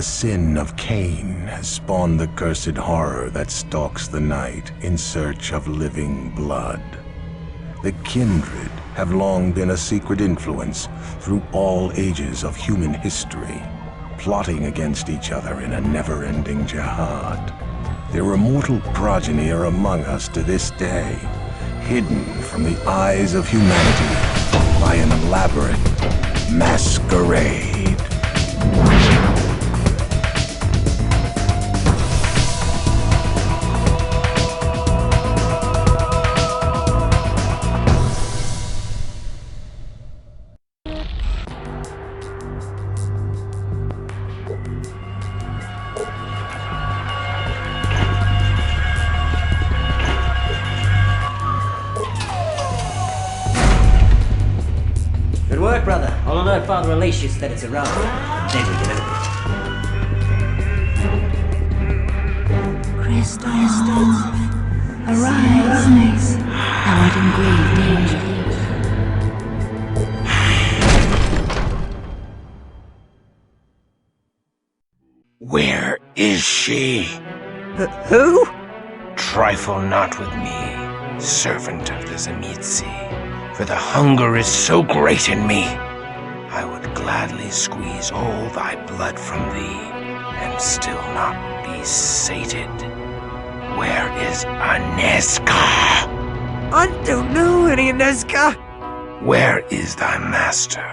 sin of Cain has spawned the cursed horror that stalks the night in search of living blood. The kindred have long been a secret influence through all ages of human history, plotting against each other in a never-ending jihad. Their immortal progeny are among us to this day, hidden from the eyes of humanity by an elaborate masquerade. Father Alatius that it's around. Then we get over it. Christoph, arise. Thou art in grave danger. Where is she? Who? Trifle not with me, servant of the Zemitzi, for the hunger is so great in me. I would gladly squeeze all thy blood from thee, and still not be sated. Where is Aneska? I don't know any Aneska. Where is thy master?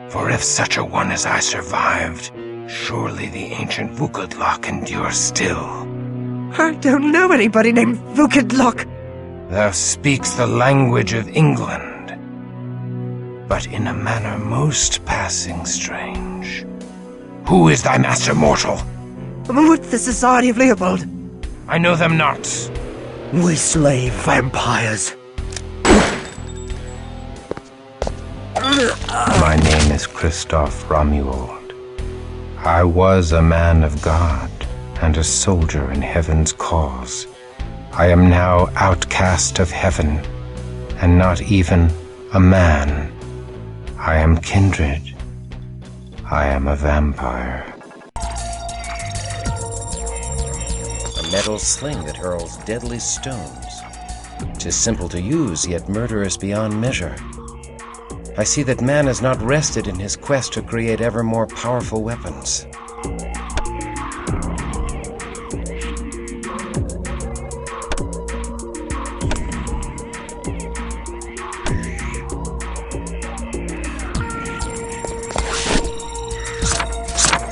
For if such a one as I survived, surely the ancient Vukadlok endures still. I don't know anybody named Vukadlok. Thou speaks the language of England, but in a manner most passing strange. Who is thy master mortal? With the Society of Leopold. I know them not. We slay vampires. My name is Christoph Romuald. I was a man of God and a soldier in heaven's cause. I am now outcast of heaven, and not even a man. I am kindred. I am a vampire. A metal sling that hurls deadly stones. 'Tis simple to use, yet murderous beyond measure. I see that man has not rested in his quest to create ever more powerful weapons.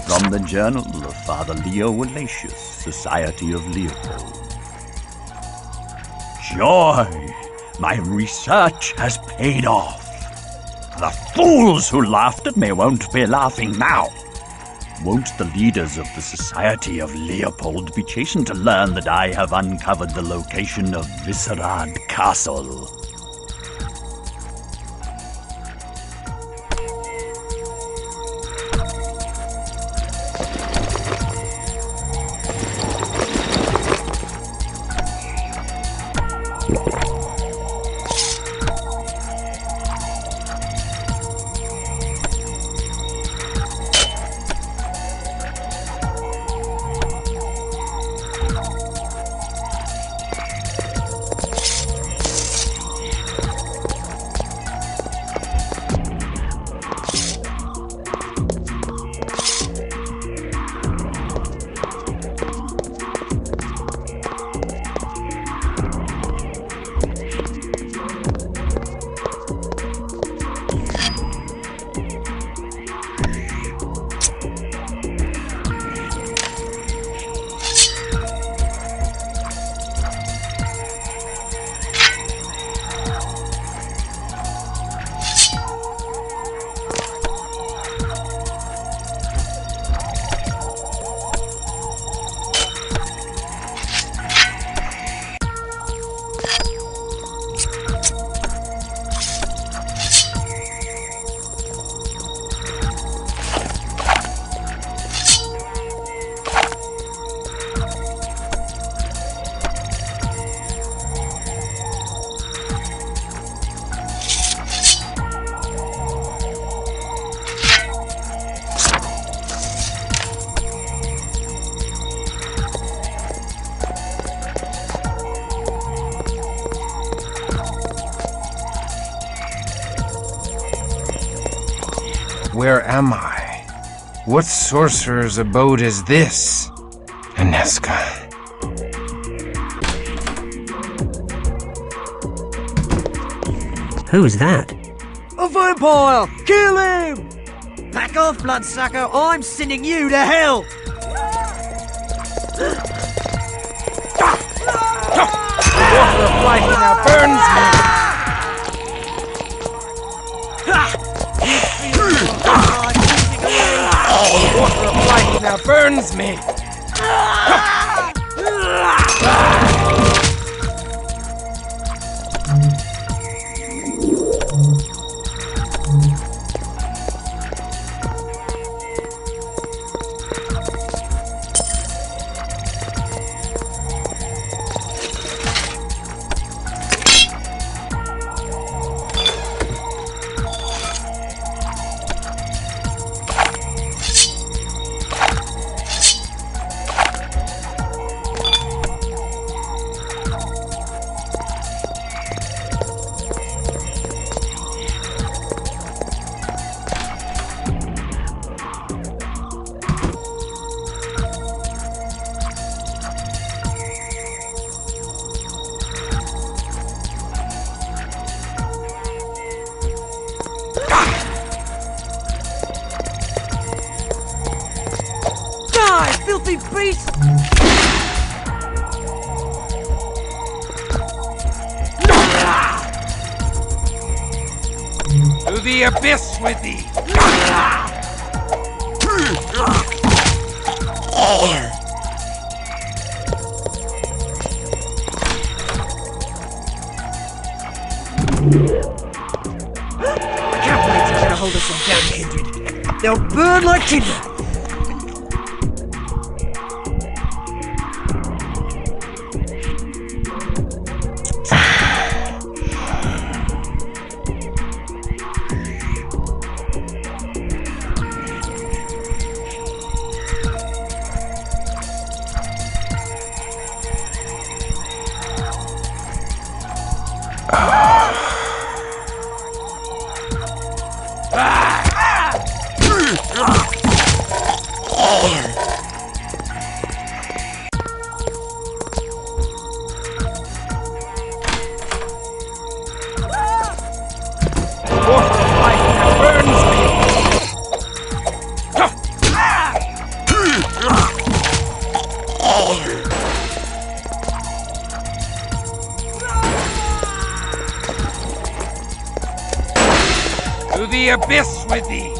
From the Journal of Father Leo Alatius, Society of Leopold. Joy! My research has paid off. The fools who laughed at me won't be laughing now. Won't the leaders of the Society of Leopold be chastened to learn that I have uncovered the location of Viscerad Castle? where am I? What sorcerer's abode is this? Aneska. Who's that? A vampire! Kill him! Back off, bloodsucker! I'm sending you to hell! Water of life now burns me! Water of life now burns me! Filthy beast! To the abyss with thee! I can't wait to get a hold of some damn kindred. They'll burn like tinder! To the abyss with thee!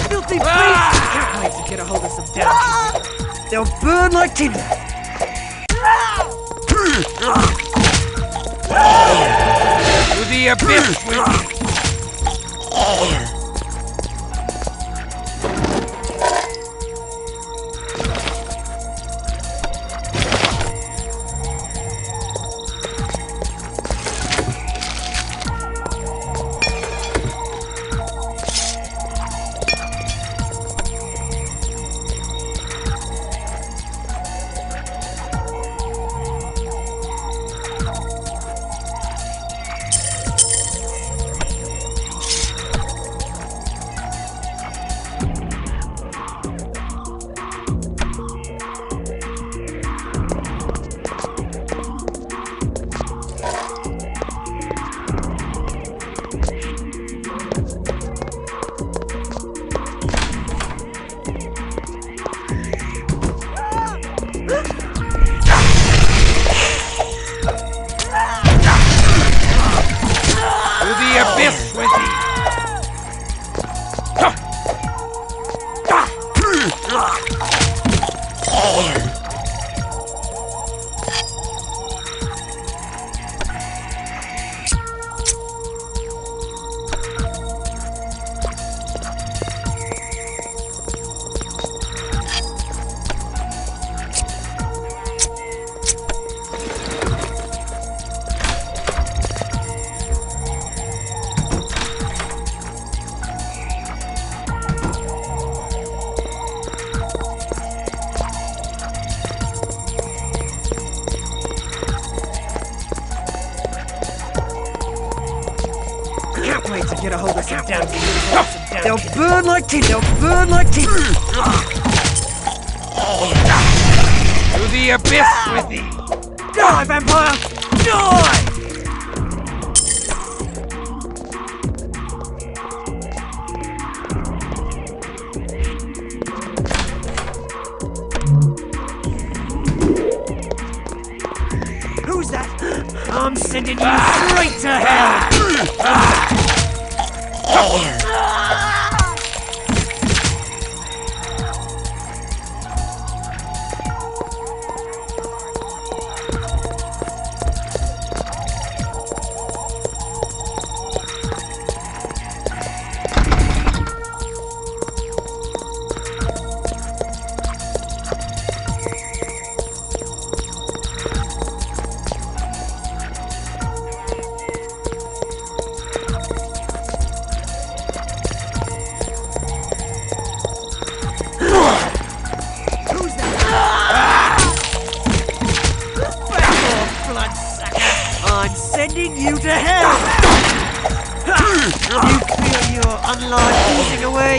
Filthy beast! Can't wait to get a hold of some damn kindred. They'll burn like tinder! To the abyss with thee! can't wait to get a hold of some damn kids. They'll burn like tea, they'll burn like tea. To the abyss with thee! Die, vampire! Die! Who's that? I'm sending you straight to hell! You to hell! You feel your unlife easing away?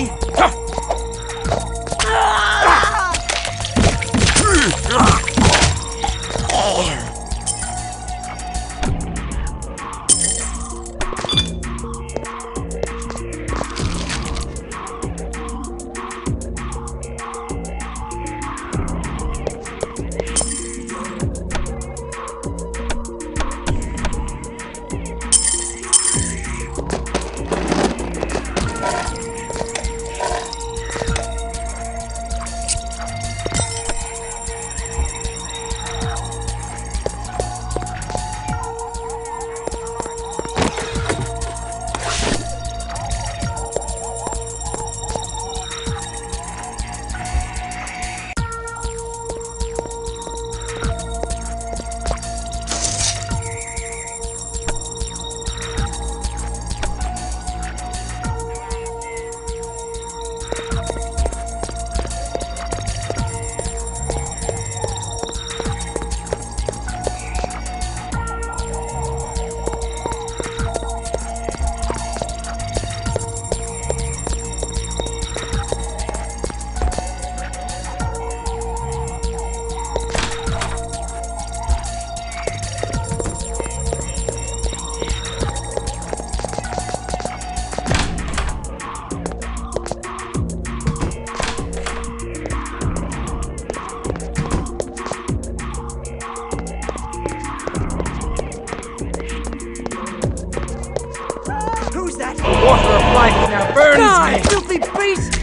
Water of life now burns Die, me! filthy beast!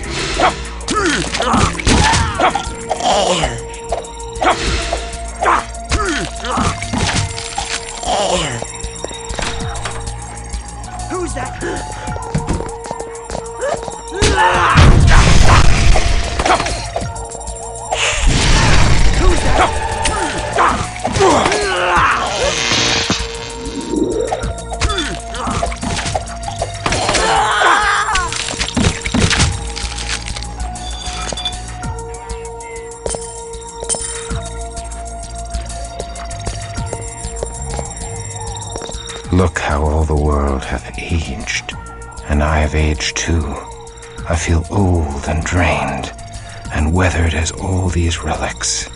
Who's that? Who's that? Look how all the world hath aged, and I have aged too. I feel old and drained, and weathered as all these relics.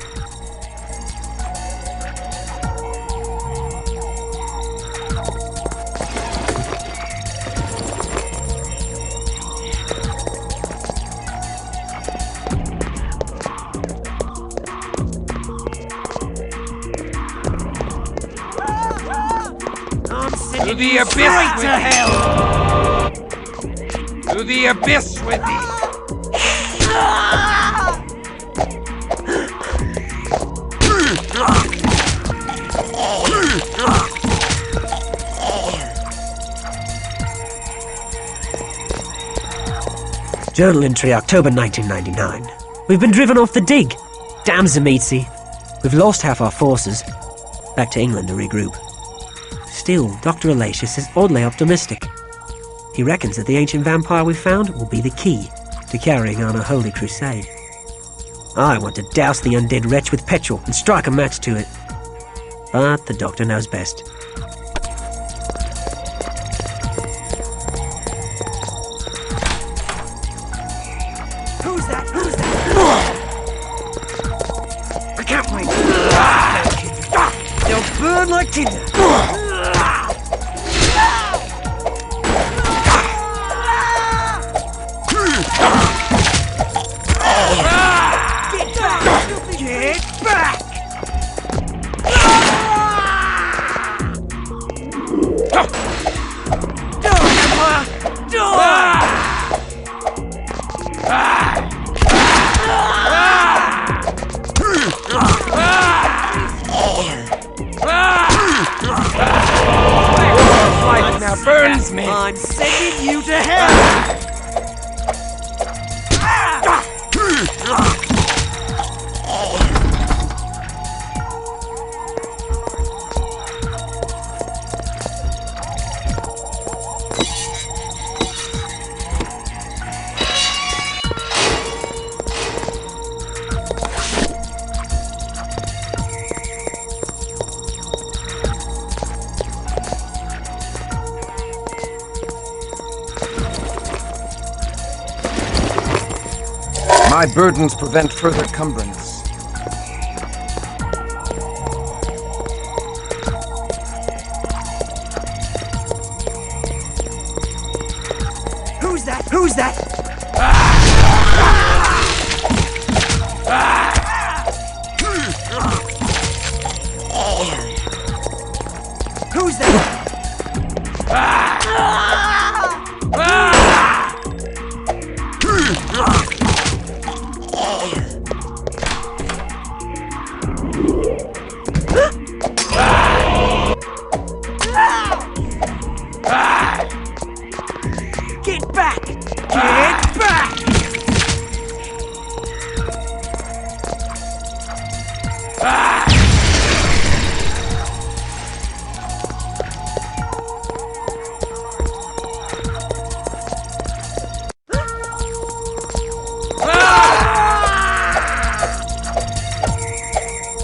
To the abyss with hell! To the abyss with thee! Journal entry, October 1999. We've been driven off the dig. Damn Zamitzi. We've lost half our forces. Back to England to regroup. Still, Dr. Alatius is oddly optimistic. He reckons that the ancient vampire we found will be the key to carrying on a holy crusade. I want to douse the undead wretch with petrol and strike a match to it. But the doctor knows best. burn like tinder! Get back! Now burns me. I'm sending you to hell! My burdens prevent further cumbrance. Who's that? Who's that? Who's that? Get back! Get back!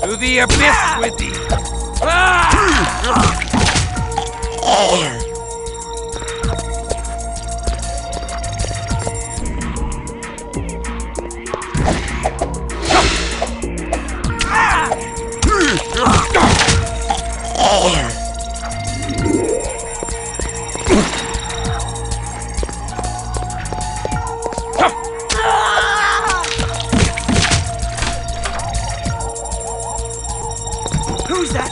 To the abyss with thee! Who's that?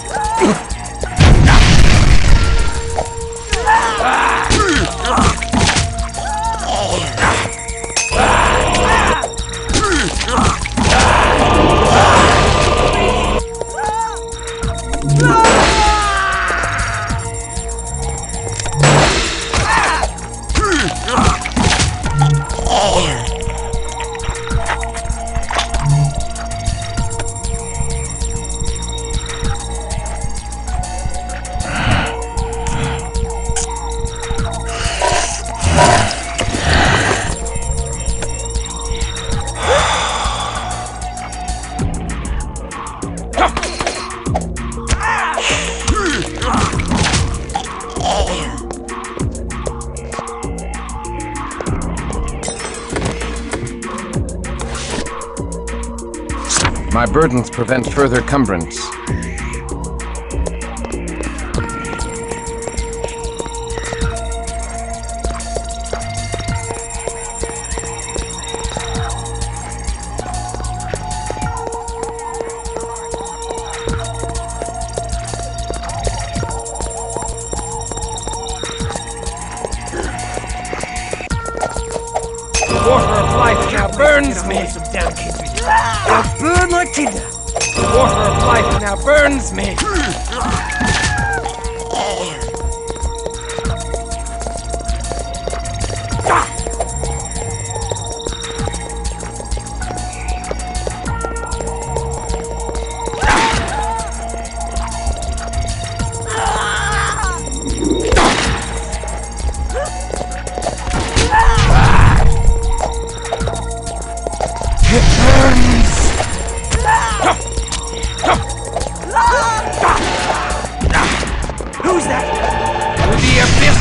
My burdens prevent further cumbrance. Water of life now burns me! I'll burn like tinder! Water of life now burns me! Who's that? To the abyss!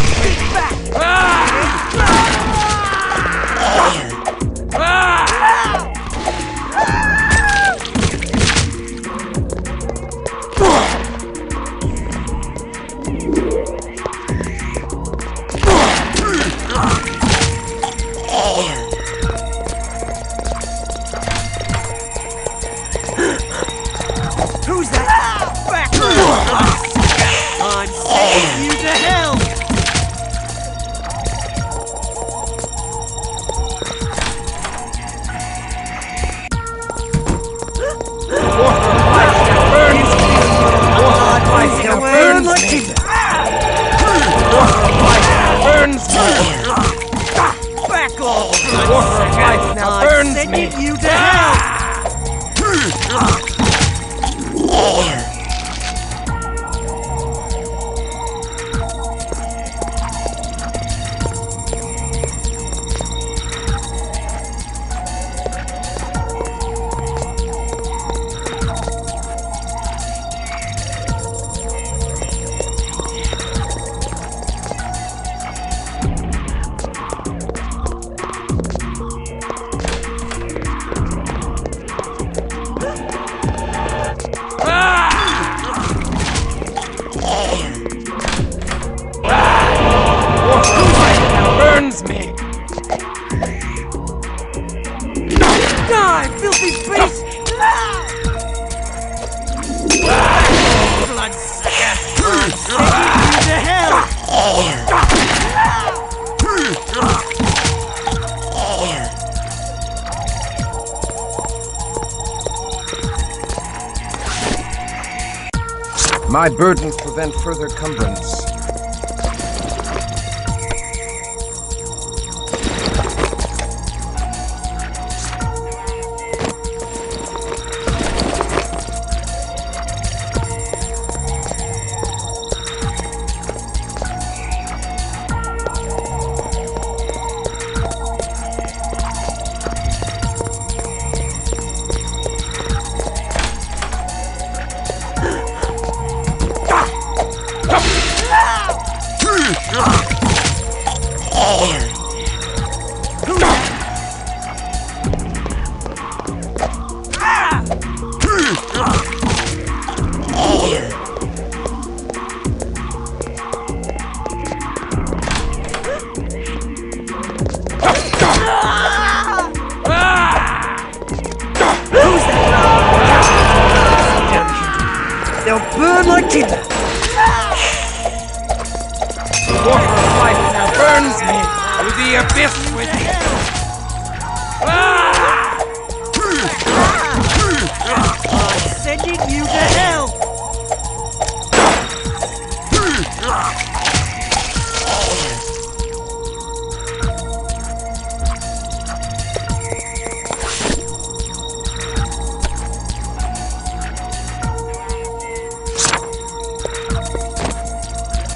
My burdens prevent further cumbrance.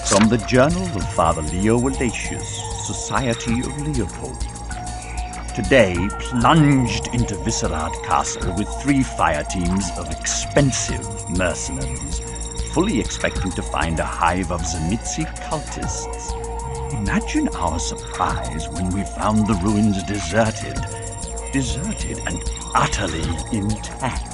From the Journal of Father Leo Walatius, Society of Leopold. Today, plunged into Viscerad Castle with 3 fire teams of expensive mercenaries, fully expecting to find a hive of Tzimisce cultists. Imagine our surprise when we found the ruins deserted and utterly intact.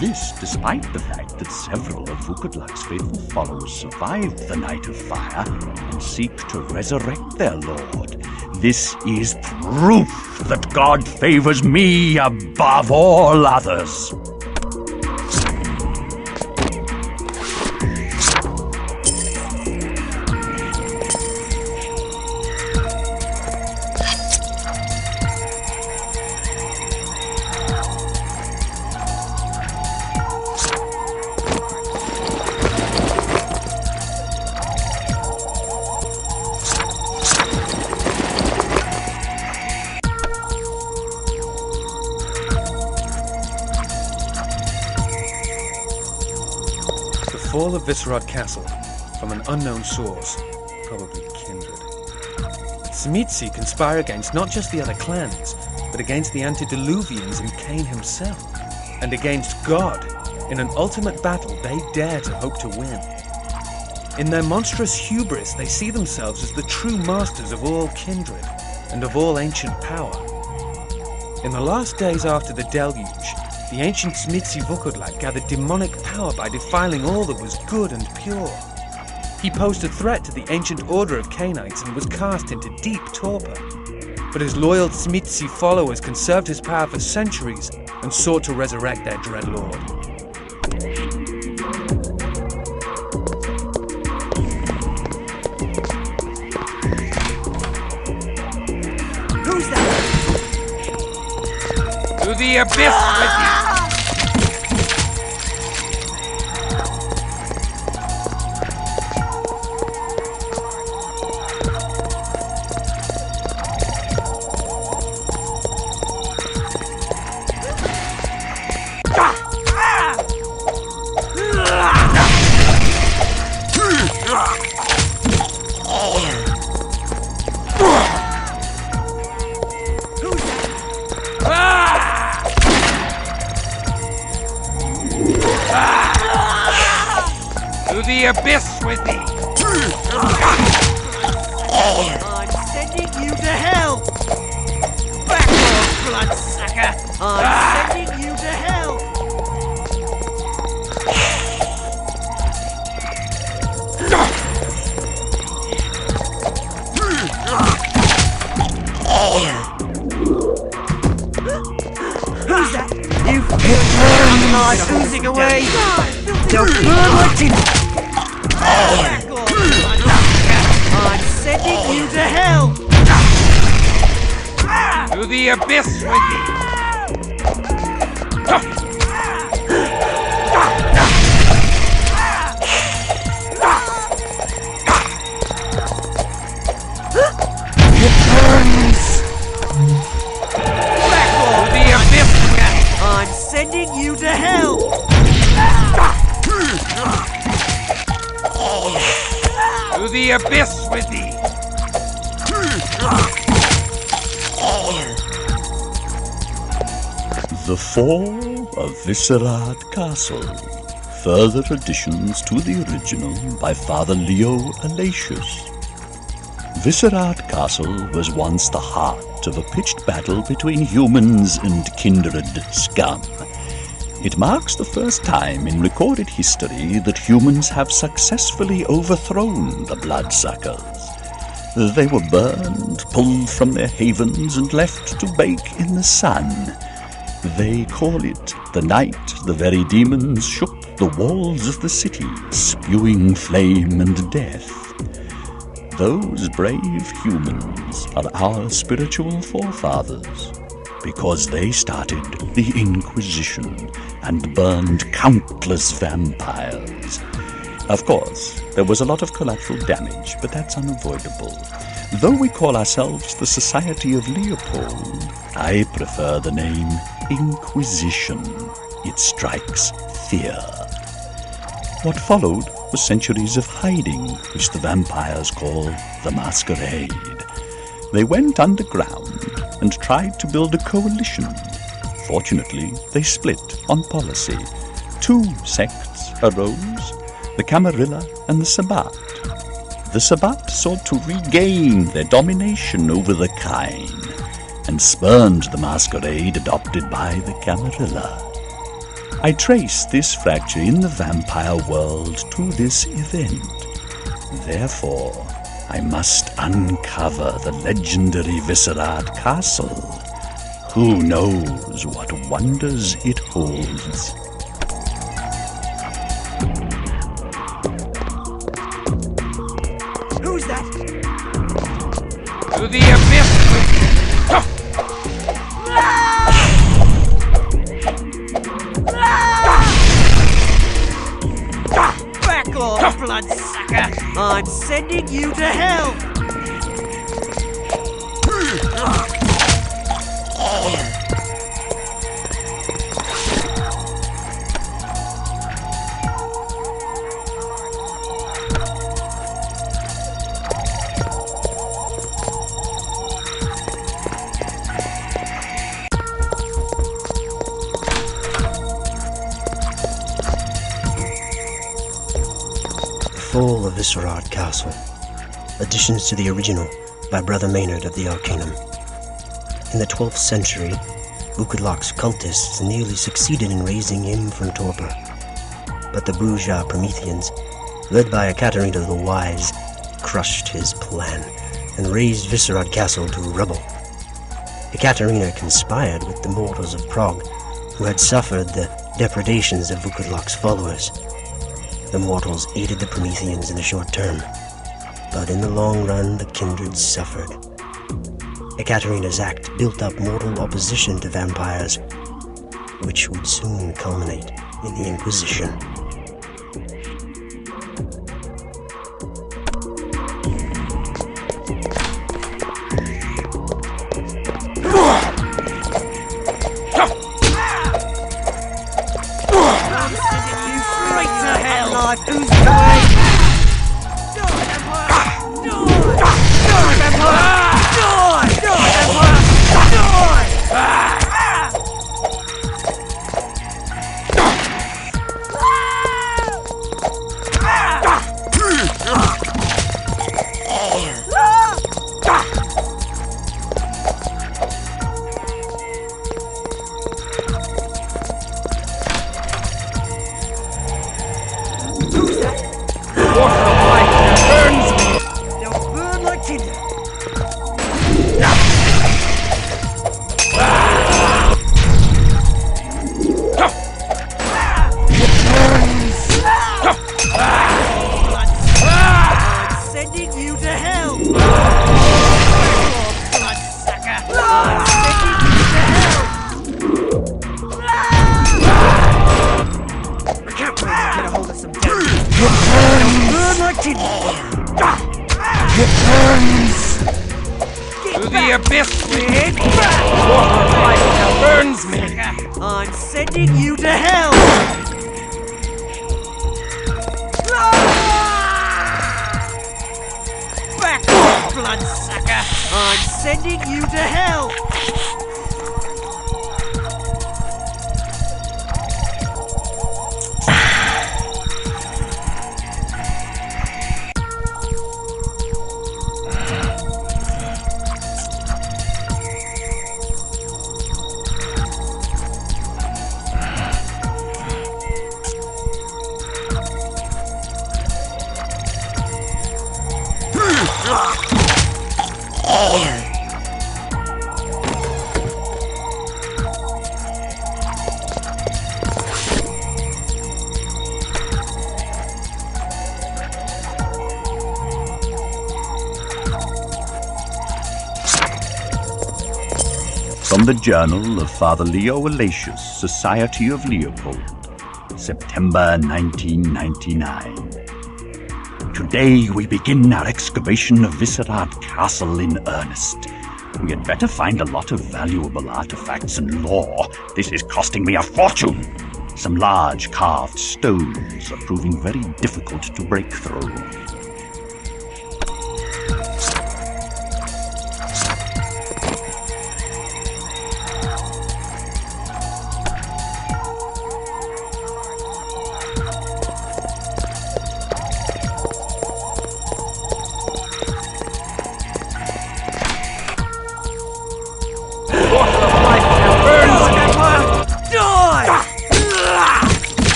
This despite the fact that several of Vukodlak's faithful followers survived the Night of Fire and seek to resurrect their lord. This is proof that God favors me above all others. Fall of Viscerad Castle, from an unknown source, probably kindred. Tzimisce conspire against not just the other clans, but against the antediluvians and Cain himself, and against God. In an ultimate battle they dare to hope to win. In their monstrous hubris, they see themselves as the true masters of all kindred, and of all ancient power. In the last days after the deluge, the ancient Tzimisce Vukodlak gathered demonic power by defiling all that was good and pure. He posed a threat to the ancient order of Cainites and was cast into deep torpor. But his loyal Tzimisce followers conserved his power for centuries and sought to resurrect their dread lord. Who's that? To the abyss with you! To the abyss with thee! I'm sending you to hell! Back off, bloodsucker! I'm sending you to hell! Who's that? You feel oozing away! Don't burn like tin! Back off, bloodsucker! I'm sending you to hell! To the abyss with thee! To the abyss with thee! The Fall of Viscerad Castle. Further additions to the original by Father Leo Alatius. Viscerad Castle was once the heart of a pitched battle between humans and kindred scum. It marks the first time in recorded history that humans have successfully overthrown the bloodsuckers. They were burned, pulled from their havens, and left to bake in the sun. They call it the night the very demons shook the walls of the city, spewing flame and death. Those brave humans are our spiritual forefathers, because they started the Inquisition and burned countless vampires. Of course, there was a lot of collateral damage, but that's unavoidable. Though we call ourselves the Society of Leopold, I prefer the name Inquisition. It strikes fear. What followed was centuries of hiding, which the vampires call the Masquerade. They went underground and tried to build a coalition. Fortunately, they split on policy. Two sects arose, the Camarilla and the Sabbat. The Sabbat sought to regain their domination over the kine and spurned the Masquerade adopted by the Camarilla. I trace this fracture in the vampire world to this event. Therefore, I must uncover the legendary Viscerad Castle. Who knows what wonders it holds? Who's that? To the abyss with thee! Back off, bloodsucker! I'm sending you to hell! Fall of Viscerad Castle. Additions to the original by Brother Maynard of the Arcanum. In the 12th century, Vukodlak's cultists nearly succeeded in raising him from torpor. But the Bruja Prometheans, led by Ekaterina the Wise, crushed his plan and razed Viscerad Castle to rubble. Ekaterina conspired with the mortals of Prague, who had suffered the depredations of Vukodlak's followers. The mortals aided the Prometheans in the short term, but in the long run the kindred suffered. Ekaterina's act built up mortal opposition to vampires, which would soon culminate in the Inquisition. I'm sending you to hell! I'm sending you to hell! From the Journal of Father Leo Alatius, Society of Leopold, September 1999. Today we begin our excavation of Viscerad Castle in earnest. We had better find a lot of valuable artifacts and lore. This is costing me a fortune. Some large carved stones are proving very difficult to break through.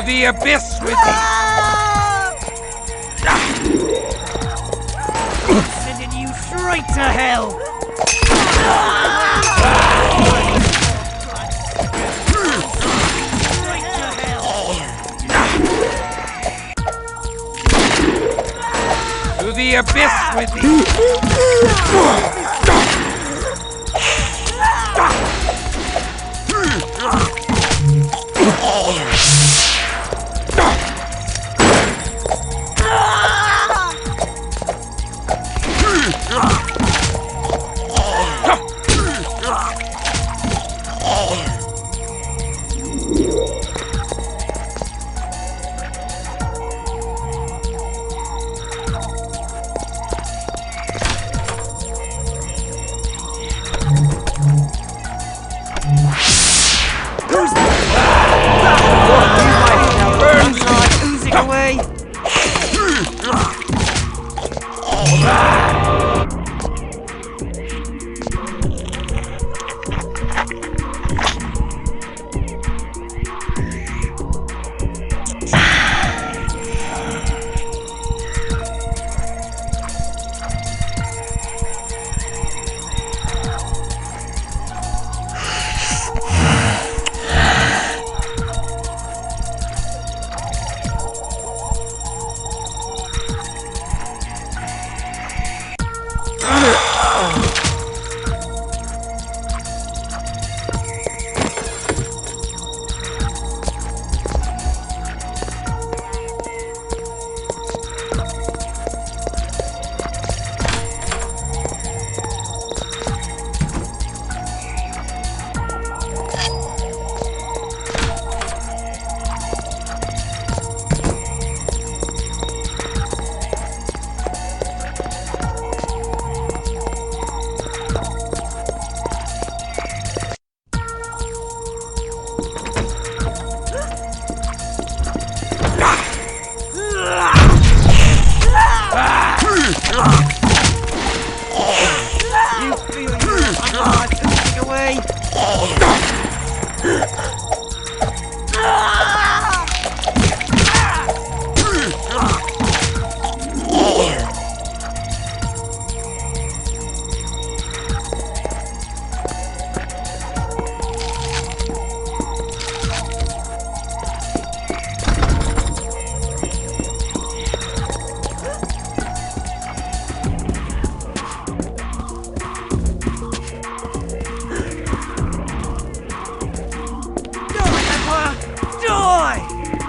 The abyss with me! Sending you straight to hell! To the abyss with me!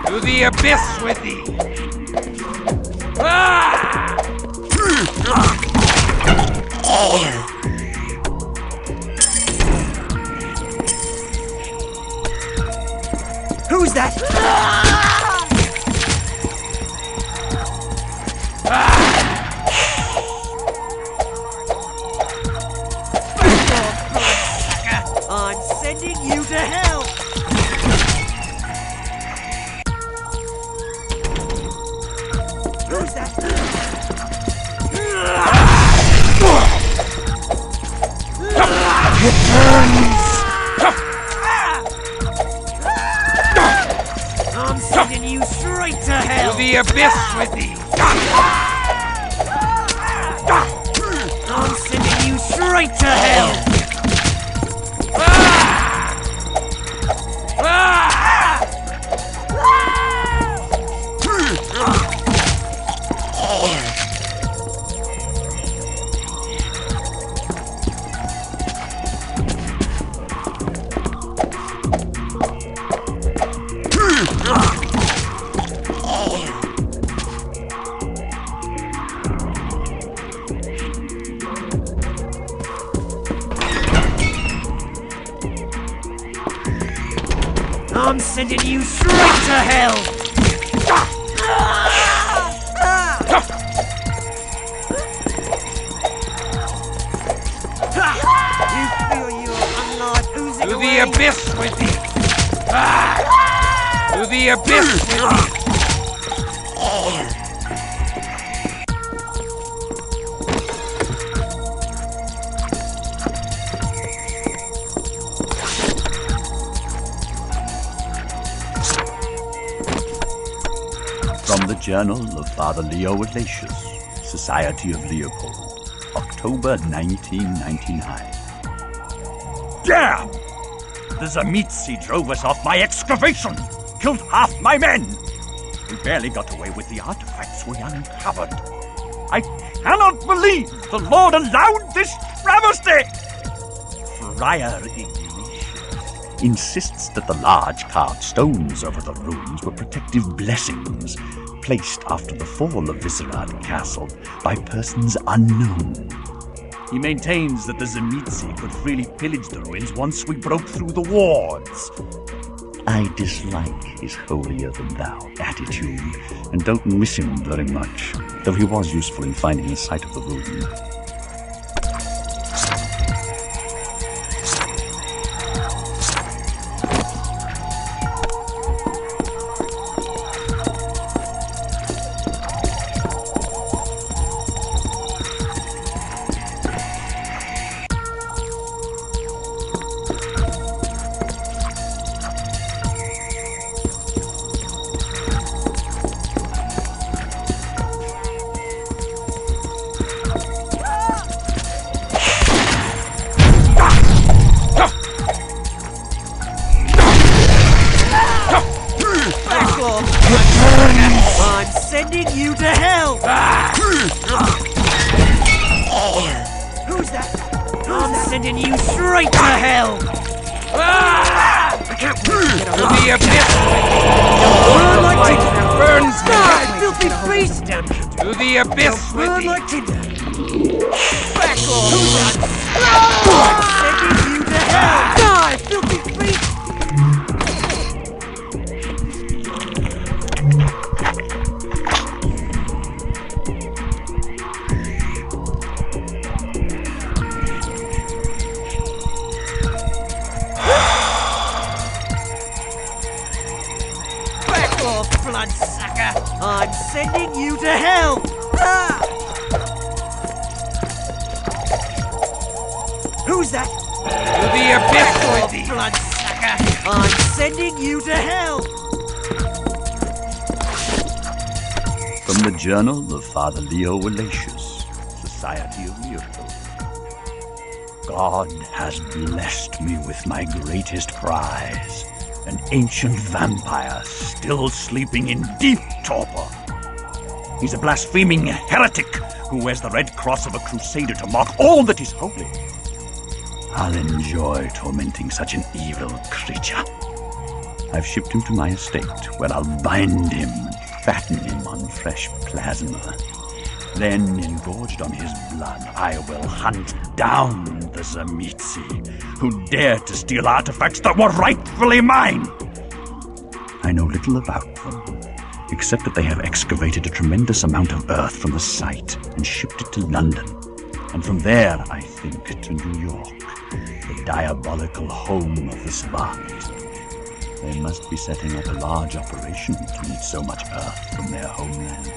To the abyss with thee! Ah! Who's that? I'm sending you to hell! Who's that? It burns! I'm sending you straight to hell! To the abyss with thee! I'm sending you straight to hell! I'm sending you straight to hell! You feel your unlife oozing To away? the abyss with thee! To the abyss with thee! From the Journal of Father Leo Ignatius, Society of Leopold, October 1999. Damn! The Zamitsi drove us off my excavation! Killed half my men! We barely got away with the artifacts we uncovered. I cannot believe the Lord allowed this travesty! Friar Ignatius insists that the large carved stones over the ruins were protective blessings placed after the fall of Viscerad Castle by persons unknown. He maintains that the Zamitsi could freely pillage the ruins once we broke through the wards. I dislike his holier-than-thou attitude and don't miss him very much, though he was useful in finding the site of the ruin. I'm sending you to hell! Who's that? I'm sending you straight to hell! I can't wait to get To the abyss burn like with thee! tinder! Burns Die, filthy beast! To the abyss with Burn thee! like tinder! Back off! Who's that? I'm sending you to hell! Die, filthy beast! Bloodsucker! I'm sending you to hell! Ah! Who's that? To the abyss with thee! Bloodsucker! I'm sending you to hell! From the Journal of Father Leo Ignatius, Society of Leopold. God has blessed me with my greatest prize, an ancient vampire still sleeping in deep torpor. He's a blaspheming heretic who wears the red cross of a crusader to mock all that is holy. I'll enjoy tormenting such an evil creature. I've shipped him to my estate, where I'll bind him and fatten him on fresh plasma. Then, engorged on his blood, I will hunt down the Tzimisce, who dared to steal artifacts that were rightfully mine. I know little about them, except that they have excavated a tremendous amount of earth from the site and shipped it to London, and from there, I think, to New York, the diabolical home of the Spot. They must be setting up a large operation to need so much earth from their homeland.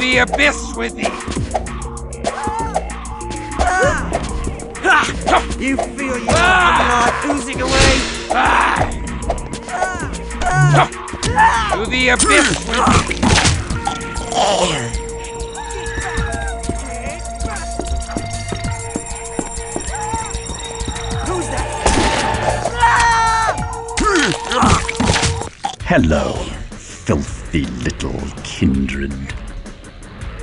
the abyss with thee! You feel your blood oozing away? To the abyss with thee! Who's that? Hello, filthy little kindred.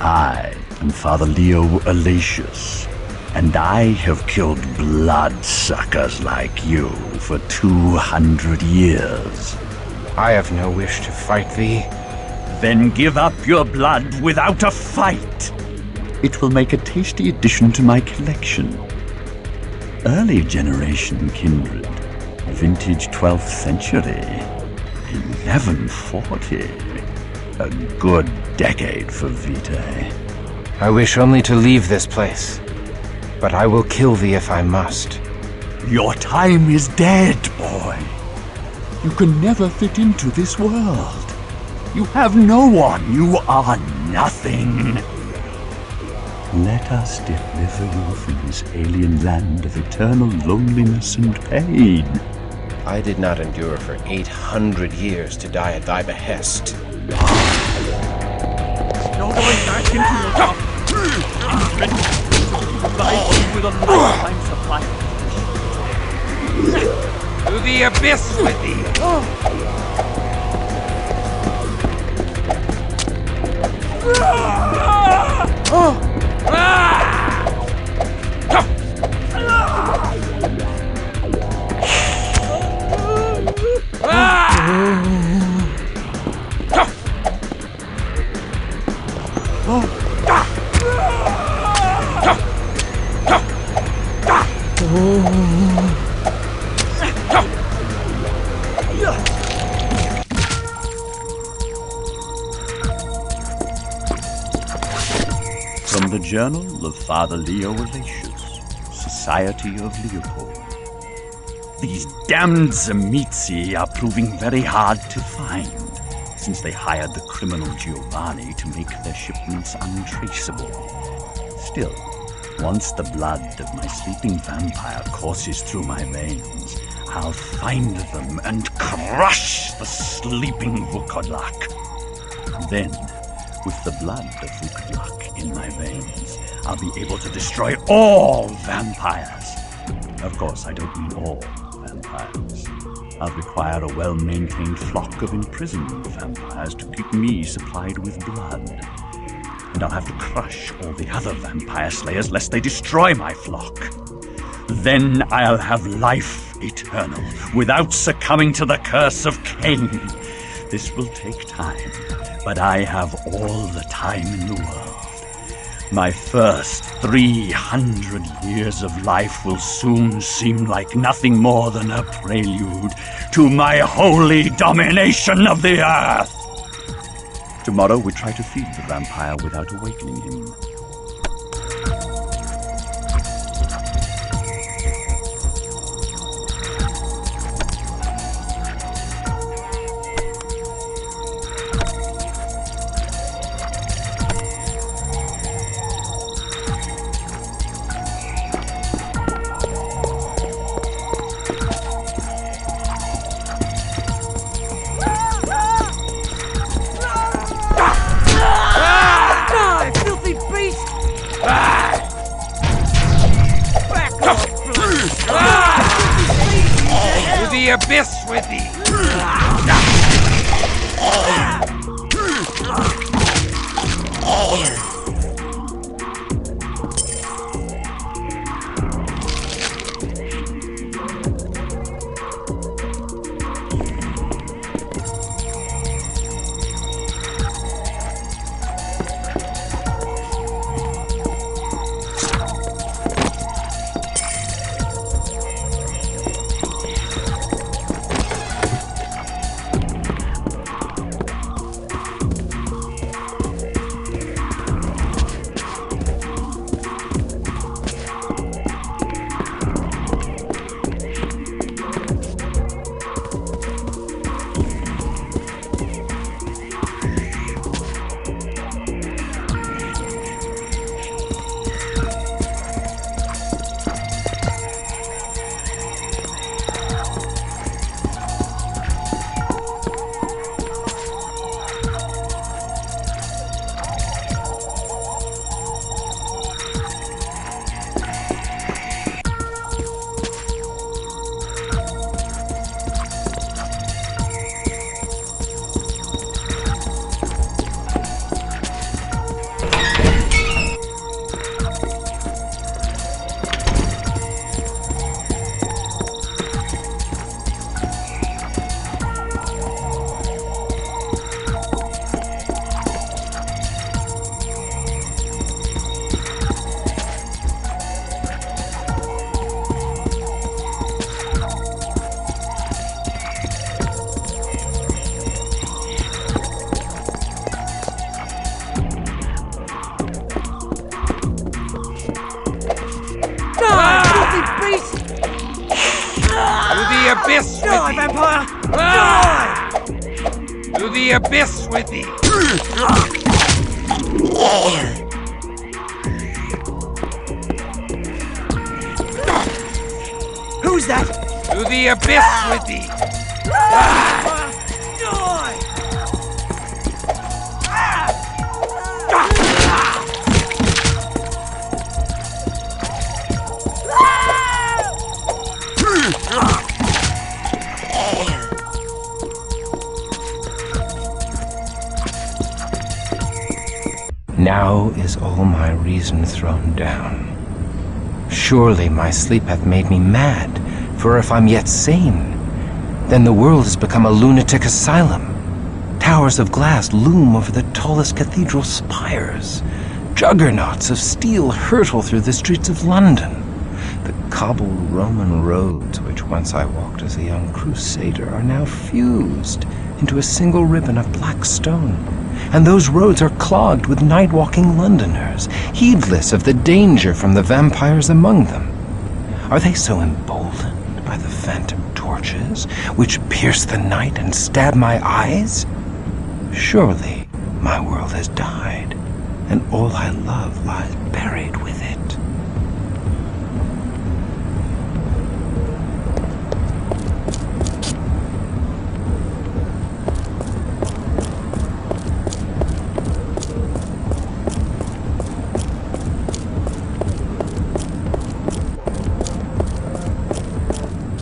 I am Father Leo Alatius, and I have killed bloodsuckers like you for 200 years. I have no wish to fight thee. Then give up your blood without a fight. It will make a tasty addition to my collection. Early generation kindred, vintage 12th century, 1140. A good decade for Vitae. I wish only to leave this place, but I will kill thee if I must. Your time is dead, boy. You can never fit into this world. You have no one. You are nothing. Let us deliver you from this alien land of eternal loneliness and pain. I did not endure for 800 years to die at thy behest. No going back into your top. Provide you with a lifetime supply. To the abyss with thee! From the Journal of Father Leo Alatius, Society of Leopold. These damned Zemitzi are proving very hard to find, since they hired the criminal Giovanni to make their shipments untraceable. Still, once the blood of my sleeping vampire courses through my veins, I'll find them and crush the sleeping Vukodlak. Then, with the blood of Vukodlak in my veins, I'll be able to destroy all vampires. Of course, I don't mean all vampires. I'll require a well-maintained flock of imprisoned vampires to keep me supplied with blood. And I'll have to crush all the other vampire slayers lest they destroy my flock. Then I'll have life eternal, without succumbing to the curse of Cain. This will take time, but I have all the time in the world. My first 300 years of life will soon seem like nothing more than a prelude to my holy domination of the earth. Tomorrow we try to feed the vampire without awakening him. The abyss with thee! Please! To the abyss with Die, thee! vampire! Ah! To the abyss with thee! Who's that? To the abyss with thee! Die! Now is all my reason thrown down. Surely my sleep hath made me mad, for if I'm yet sane, then the world has become a lunatic asylum. Towers of glass loom over the tallest cathedral spires. Juggernauts of steel hurtle through the streets of London. The cobbled Roman roads which once I walked as a young crusader are now fused into a single ribbon of black stone, and those roads are clogged with night-walking Londoners, heedless of the danger from the vampires among them. Are they so emboldened by the phantom torches which pierce the night and stab my eyes? Surely my world has died, and all I love lies buried with it.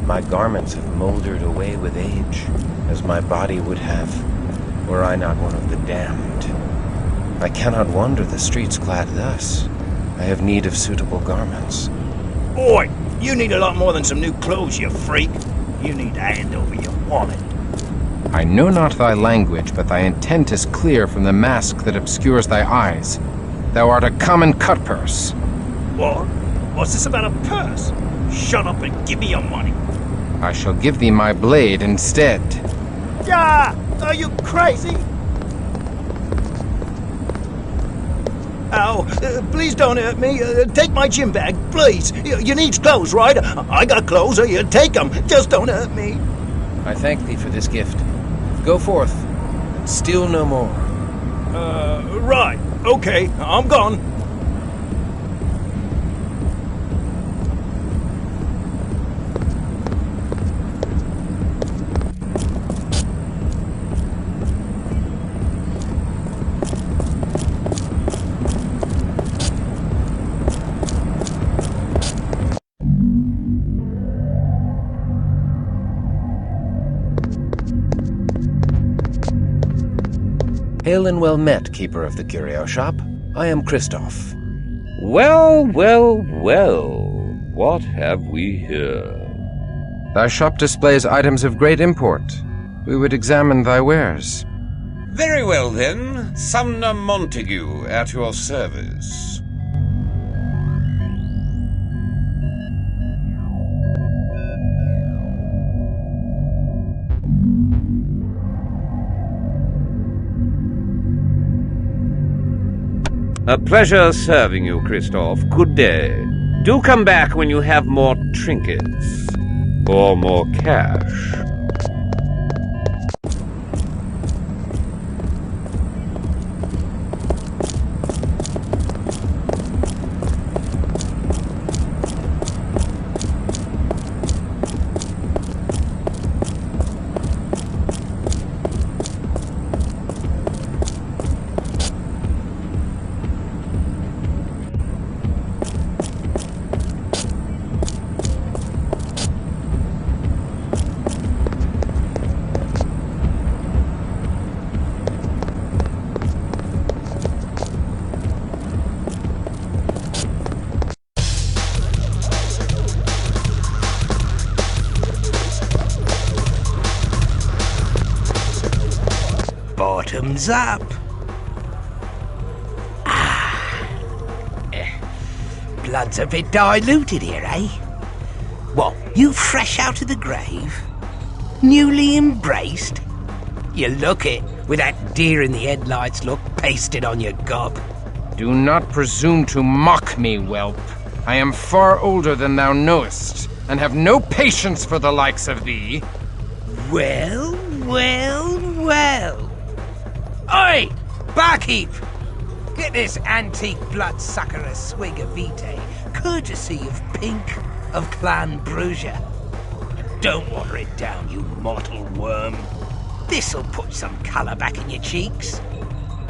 My garments have moldered away with age, as my body would have, were I not one of the damned. I cannot wander the streets clad thus. I have need of suitable garments. Oi! You need a lot more than some new clothes, you freak. You need to hand over your wallet. I know not thy language, but thy intent is clear from the mask that obscures thy eyes. Thou art a common cutpurse. What? What's this about a purse? Shut up and give me your money. I shall give thee my blade instead. Yeah! Are you crazy? Ow! Please don't hurt me. Take my gym bag, please. You need clothes, right? I got clothes. Take them. Just don't hurt me. I thank thee for this gift. Go forth, and steal no more. Right. Okay, I'm gone. Hail and well met, keeper of the curio shop. I am Christoph. Well, well, well. What have we here? Thy shop displays items of great import. We would examine thy wares. Very well, then. Sumner Montague at your service. A pleasure serving you, Christoph. Good day. Do come back when you have more trinkets. Or more cash. Bottoms up. Blood's a bit diluted here, eh? What, you fresh out of the grave? Newly embraced? You look it, with that deer in the headlights look pasted on your gob. Do not presume to mock me, whelp. I am far older than thou knowest, and have no patience for the likes of thee. Well, well, well. Oi, barkeep! Get this antique bloodsucker a swig of vitae, courtesy of Pink of Clan Brugia. Don't water it down, you mortal worm. This'll put some colour back in your cheeks.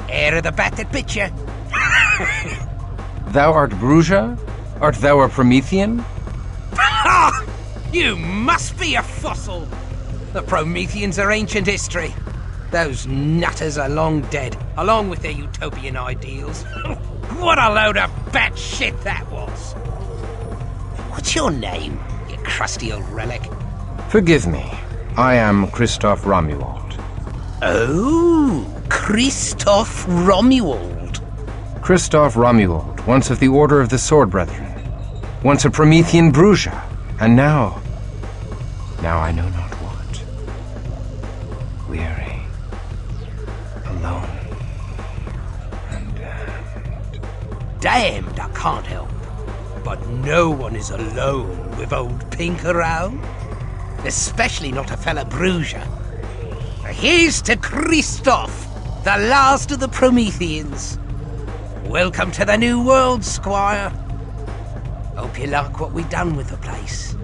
Air of the bat that bit you. Thou art Brugia? Art thou a Promethean? Ha! You must be a fossil! The Prometheans are ancient history. Those nutters are long dead, along with their utopian ideals. What a load of bat shit that was! What's your name, you crusty old relic? Forgive me. I am Christoph Romuald. Oh, Christoph Romuald. Christoph Romuald, once of the Order of the Sword Brethren. Once a Promethean Brugia, and now I know not what. Weary, alone, and damned I can't help. But no one is alone with old Pink around. Especially not a fella Brugia. Here's to Christoph, the last of the Prometheans. Welcome to the new world, Squire. Hope you like what we've done with the place.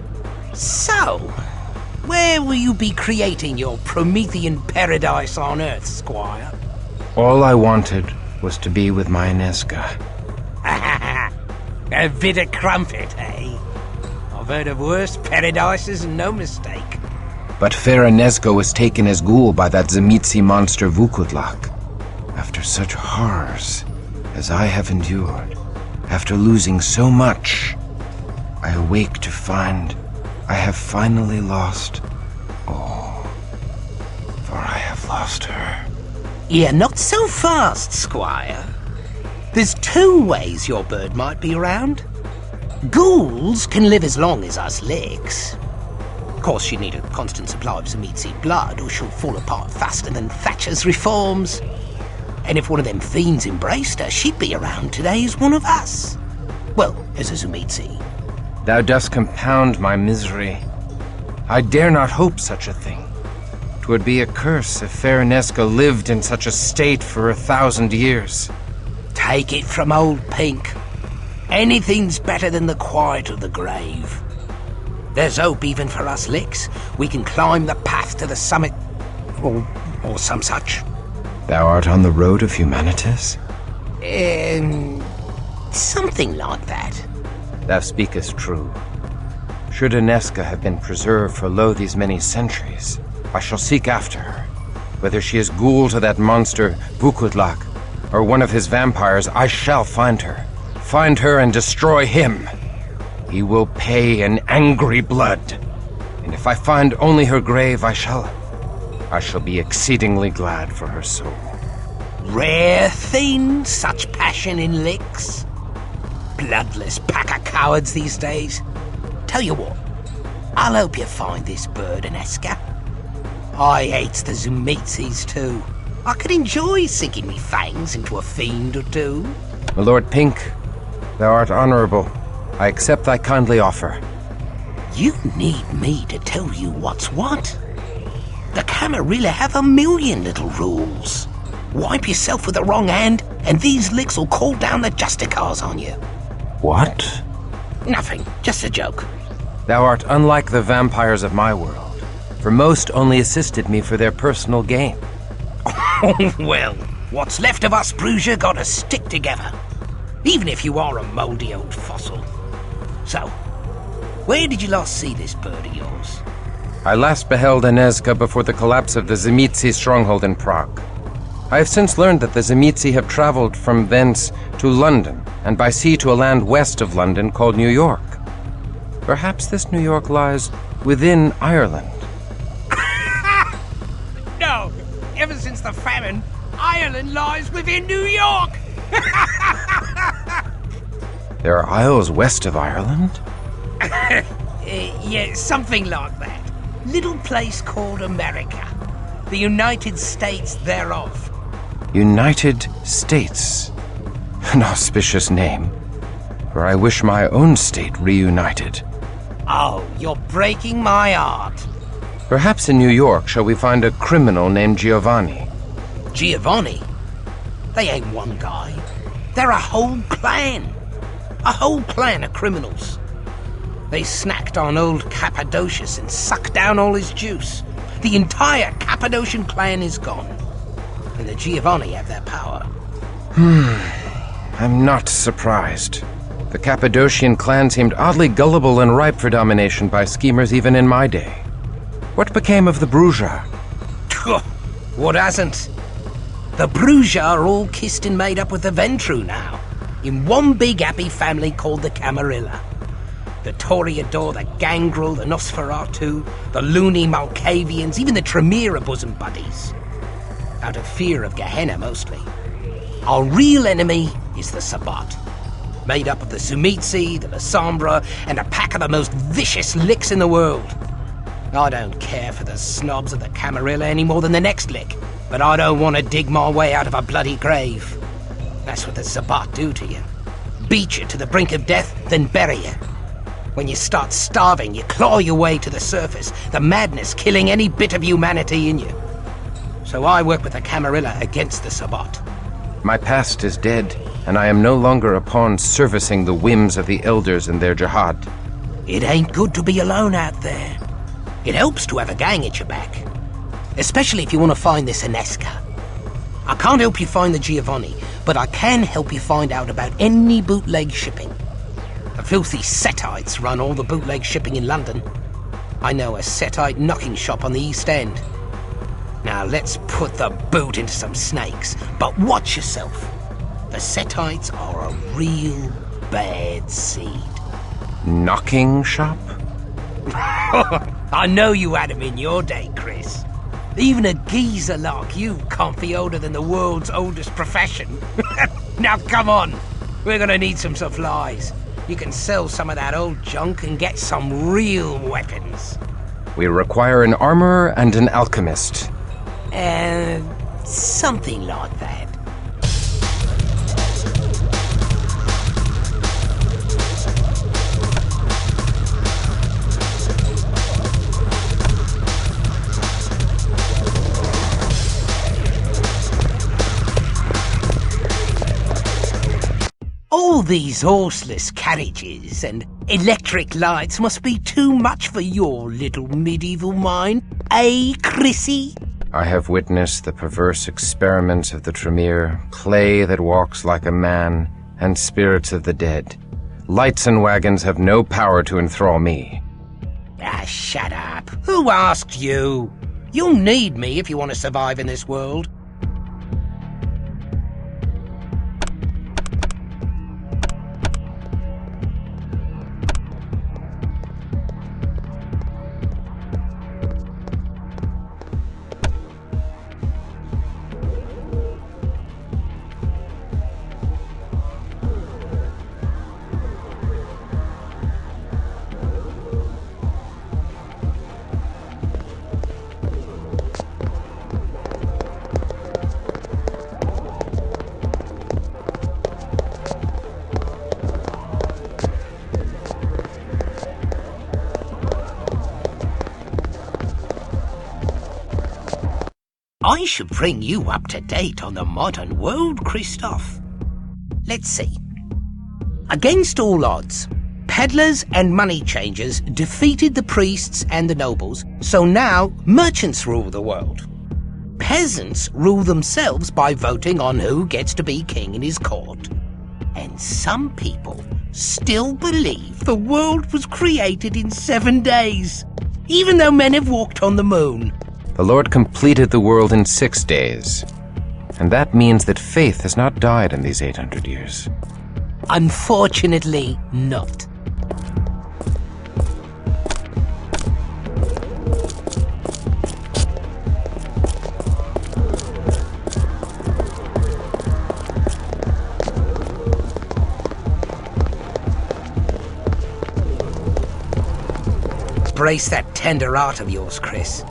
So, where will you be creating your Promethean paradise on Earth, Squire? all I wanted was to be with my Inesca. A bit of crumpet, eh? I've heard of worse paradises and no mistake. But fair Inesca was taken as ghoul by that Tzimisce monster Vukudlak. After such horrors as I have endured, after losing so much, I awake to find I have finally lost all. For I have lost her. Yeah, not so fast, Squire. There's two ways your bird might be around. Ghouls can live as long as us licks. Of course, she'd need a constant supply of Tzimisce blood, or she'll fall apart faster than Thatcher's reforms. And if one of them fiends embraced her, she'd be around today as one of us. Well, as a Tzimisce. Thou dost compound my misery. I dare not hope such a thing. 'Twould be a curse if fair Inesca lived in such a state for 1,000 years. Take it from old Pink. Anything's better than the quiet of the grave. There's hope even for us licks. We can climb the path to the summit, or some such. Thou art on the road of humanitas? Something like that. Thou speakest true. Should Inesca have been preserved for lo these many centuries, I shall seek after her. Whether she is ghoul to that monster Vukudlak, or one of his vampires, I shall find her. Find her and destroy him. He will pay in angry blood. And if I find only her grave, I shall be exceedingly glad for her soul. Rare thing, such passion in licks. Bloodless pack of cowards these days. Tell you what, I'll help you find this bird, Inesca. I hates the Tzimisces too. I could enjoy sinking me fangs into a fiend or two. My Lord Pink, thou art honorable. I accept thy kindly offer. You need me to tell you what's what? The Camarilla have a million little rules. Wipe yourself with the wrong hand, and these licks will call down the Justicars on you. What? Nothing, just a joke. Thou art unlike the vampires of my world, for most only assisted me for their personal gain. Well, what's left of us, Brugia, gotta stick together. Even if you are a mouldy old fossil. So, where did you last see this bird of yours? I last beheld Inesca before the collapse of the Tzimisce stronghold in Prague. I have since learned that the Tzimisce have traveled from thence to London, and by sea to a land west of London called New York. Perhaps this New York lies within Ireland. No, ever since the famine, Ireland lies within New York! There are isles west of Ireland? Yeah, something like that. Little place called America. The United States thereof. United States. An auspicious name. for I wish my own state reunited. Oh, you're breaking my heart. Perhaps in New York shall we find a criminal named Giovanni. Giovanni? They ain't one guy. They're a whole clan. A whole clan of criminals. They snacked on old Cappadocius and sucked down all his juice. The entire Cappadocian clan is gone. And the Giovanni have their power. I'm not surprised. The Cappadocian clan seemed oddly gullible and ripe for domination by schemers even in my day. What became of the Bruja? What hasn't? The Bruja are all kissed and made up with the Ventru now, in one big happy family called the Camarilla. The Toreador, the Gangrel, the Nosferatu, the loony Malkavians, even the Tremere are bosom buddies. Out of fear of Gehenna, mostly. Our real enemy is the Sabbat, made up of the Sumitsi, the Lasombra, and a pack of the most vicious licks in the world. I don't care for the snobs of the Camarilla any more than the next lick, but I don't want to dig my way out of a bloody grave. That's what the Sabbat do to you. Beat you to the brink of death, then bury you. When you start starving, you claw your way to the surface, the madness killing any bit of humanity in you. So I work with the Camarilla against the Sabbat. My past is dead, and I am no longer a pawn servicing the whims of the elders and their jihad. It ain't good to be alone out there. It helps to have a gang at your back. Especially if you want to find this Inesca. I can't help you find the Giovanni, but I can help you find out about any bootleg shipping. The filthy Settites run all the bootleg shipping in London. I know a Settite knocking shop on the East End. Now let's put the boot into some snakes, but watch yourself. The Settites are a real bad seed. Knocking shop? I know you had 'em in your day, Chris. Even a geezer like you can't be older than the world's oldest profession. Now come on, we're gonna need some supplies. You can sell some of that old junk and get some real weapons. We require an armorer and an alchemist. Something like that. All these horseless carriages and electric lights must be too much for your little medieval mind, eh, Chrissy? I have witnessed the perverse experiments of the Tremere, clay that walks like a man, and spirits of the dead. Lights and wagons have no power to enthrall me. Ah, shut up. Who asked you? You'll need me if you want to survive in this world. I should bring you up to date on the modern world, Christoph. Let's see. Against all odds, peddlers and money changers defeated the priests and the nobles, so now merchants rule the world. Peasants rule themselves by voting on who gets to be king in his court. And some people still believe the world was created in 7 days, even though men have walked on the moon. The Lord completed the world in 6 days, and that means that faith has not died in these 800 years. Unfortunately not. Brace that tender heart of yours, Chris.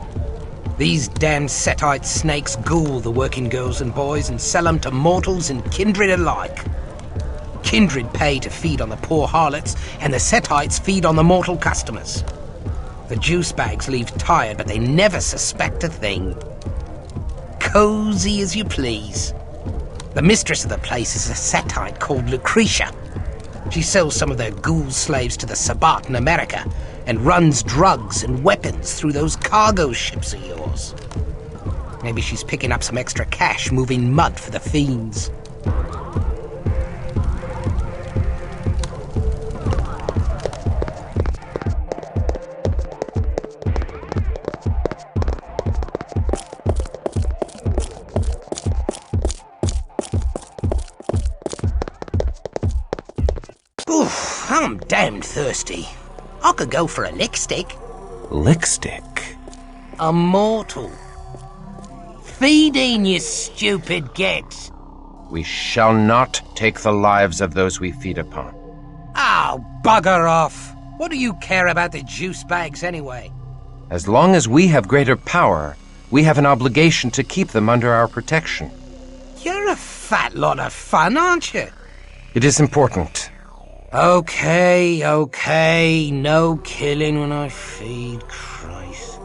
These damn Settite snakes ghoul the working girls and boys and sell them to mortals and kindred alike. kindred pay to feed on the poor harlots, and the Settites feed on the mortal customers. The juice bags leave tired, but they never suspect a thing. Cozy as you please. The mistress of the place is a Settite called Lucretia. She sells some of their ghoul slaves to the Sabbat in America and runs drugs and weapons through those cargo ships of yours. Maybe she's picking up some extra cash moving mud for the fiends. Oof, I'm damned thirsty. I could go for a lick stick. Lick stick? A mortal. Feeding, you stupid git. We shall not take the lives of those we feed upon. Oh, bugger off. What do you care about the juice bags anyway? As long as we have greater power, we have an obligation to keep them under our protection. You're a fat lot of fun, aren't you? It is important. Okay, no killing when I feed, Christ.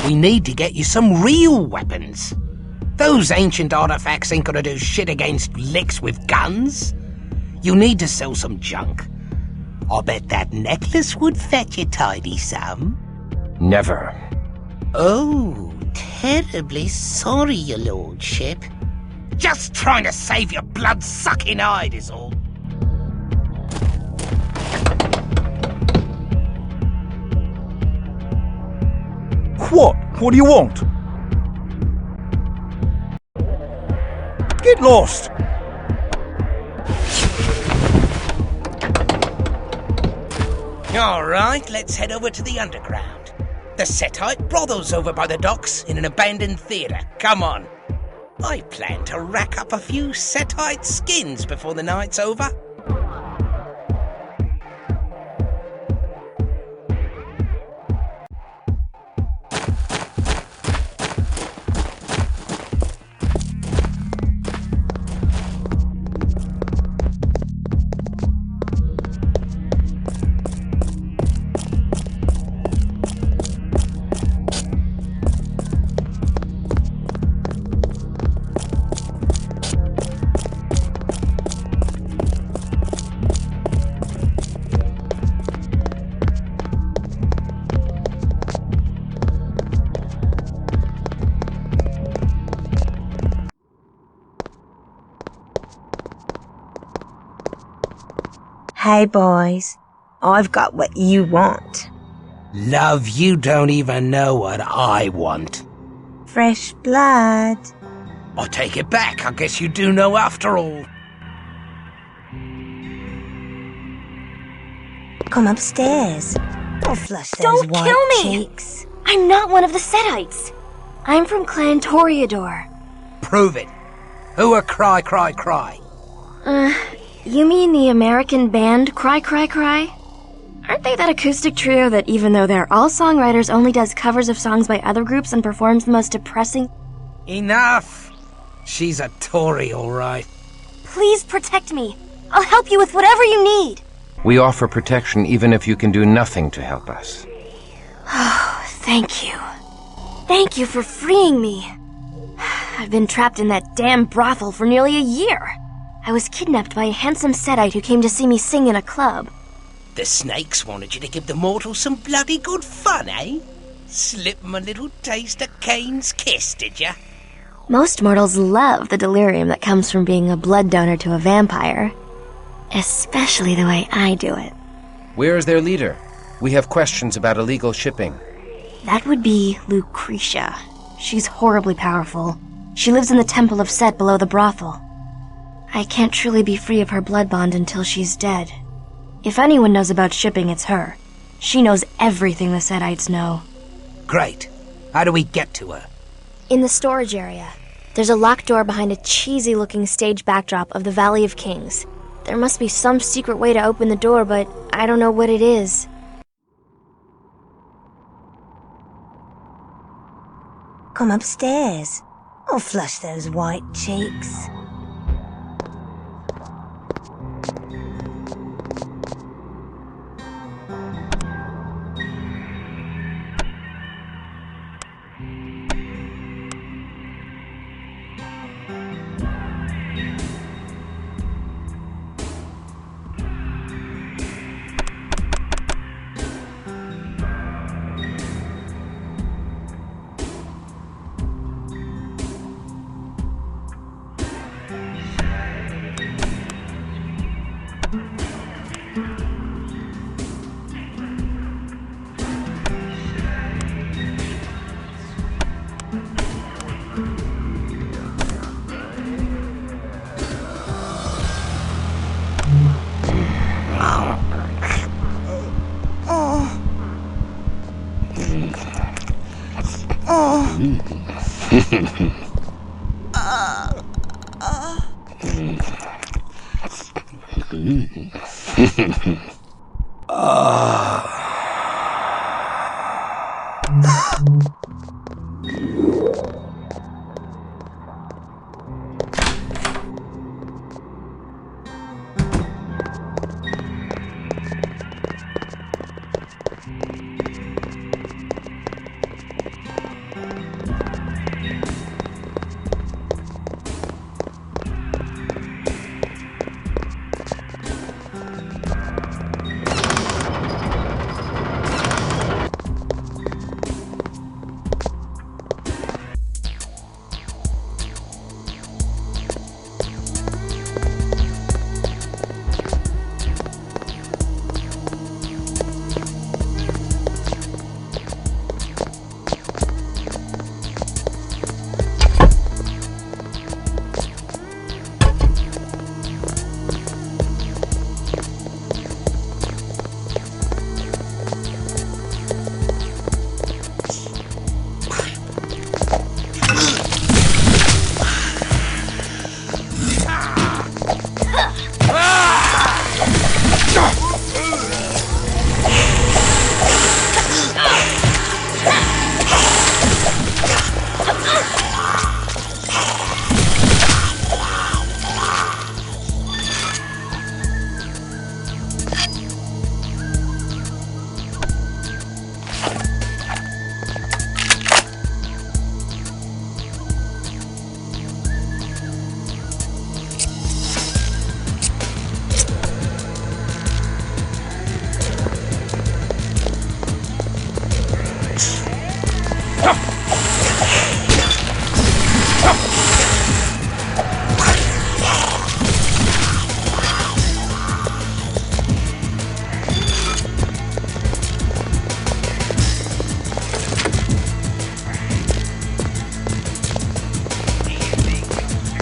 We need to get you some real weapons. Those ancient artifacts ain't gonna do shit against licks with guns. You need to sell some junk. I bet that necklace would fetch a tidy sum. Never. Oh, terribly sorry, your lordship. Just trying to save your blood-sucking hide is all. What? What do you want? Get lost! All right, let's head over to the underground. The Settite brothels over by the docks in an abandoned theatre. Come on. I plan to rack up a few Settite skins before the night's over. Hey boys, I've got what you want. Love, you don't even know what I want. Fresh blood. I take it back, I guess you do know after all. Come upstairs. I'll flush those Don't white kill me! cheeks. I'm not one of the Settites. I'm from Clan Toreador. Prove it. Who are Cry Cry Cry? You mean the American band Cry Cry Cry? Aren't they that acoustic trio that even though they're all songwriters only does covers of songs by other groups and performs the most depressing... Enough! She's a Tory, all right. Please protect me. I'll help you with whatever you need. We offer protection even if you can do nothing to help us. Oh, thank you. Thank you for freeing me. I've been trapped in that damn brothel for nearly a year. I was kidnapped by a handsome Settite who came to see me sing in a club. The snakes wanted you to give the mortals some bloody good fun, eh? Slip 'em a little taste of Cain's kiss, did ya? Most mortals love the delirium that comes from being a blood donor to a vampire. Especially the way I do it. Where is their leader? We have questions about illegal shipping. That would be Lucretia. She's horribly powerful. She lives in the Temple of Set below the brothel. I can't truly be free of her blood bond until she's dead. If anyone knows about shipping, it's her. She knows everything the Settites know. Great. How do we get to her? In the storage area. There's a locked door behind a cheesy-looking stage backdrop of the Valley of Kings. There must be some secret way to open the door, but I don't know what it is. Come upstairs. I'll flush those white cheeks.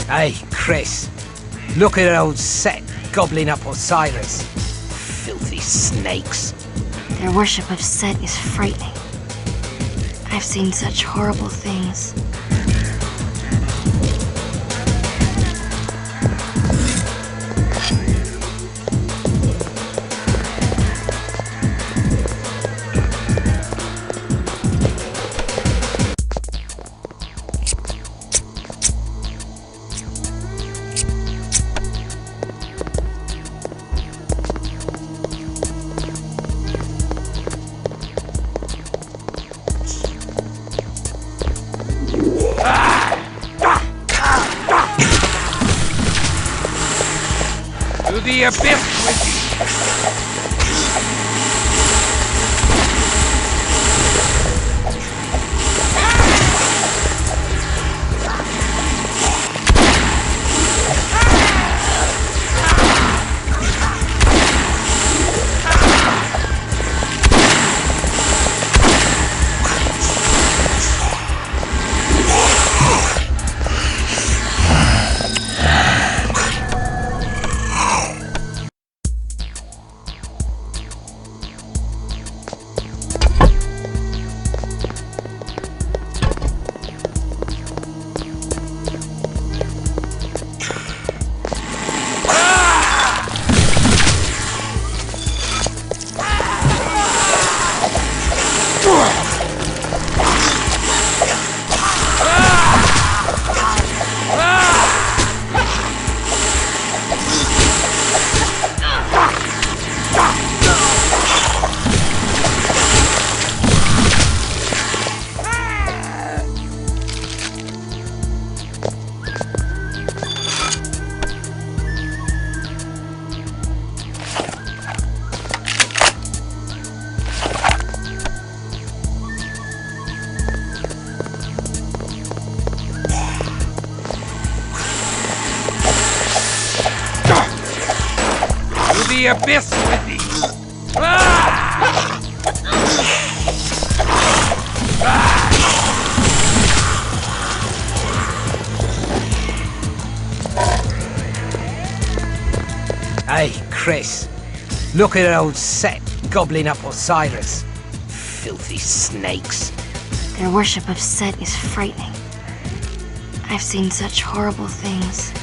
Hey, Chris. Look at old Set gobbling up Osiris. Filthy snakes. Their worship of Set is frightening. I've seen such horrible things. the abyss with thee! The abyss with thee! Hey, Chris. Look at old Set gobbling up Osiris. Filthy snakes. Their worship of Set is frightening. I've seen such horrible things.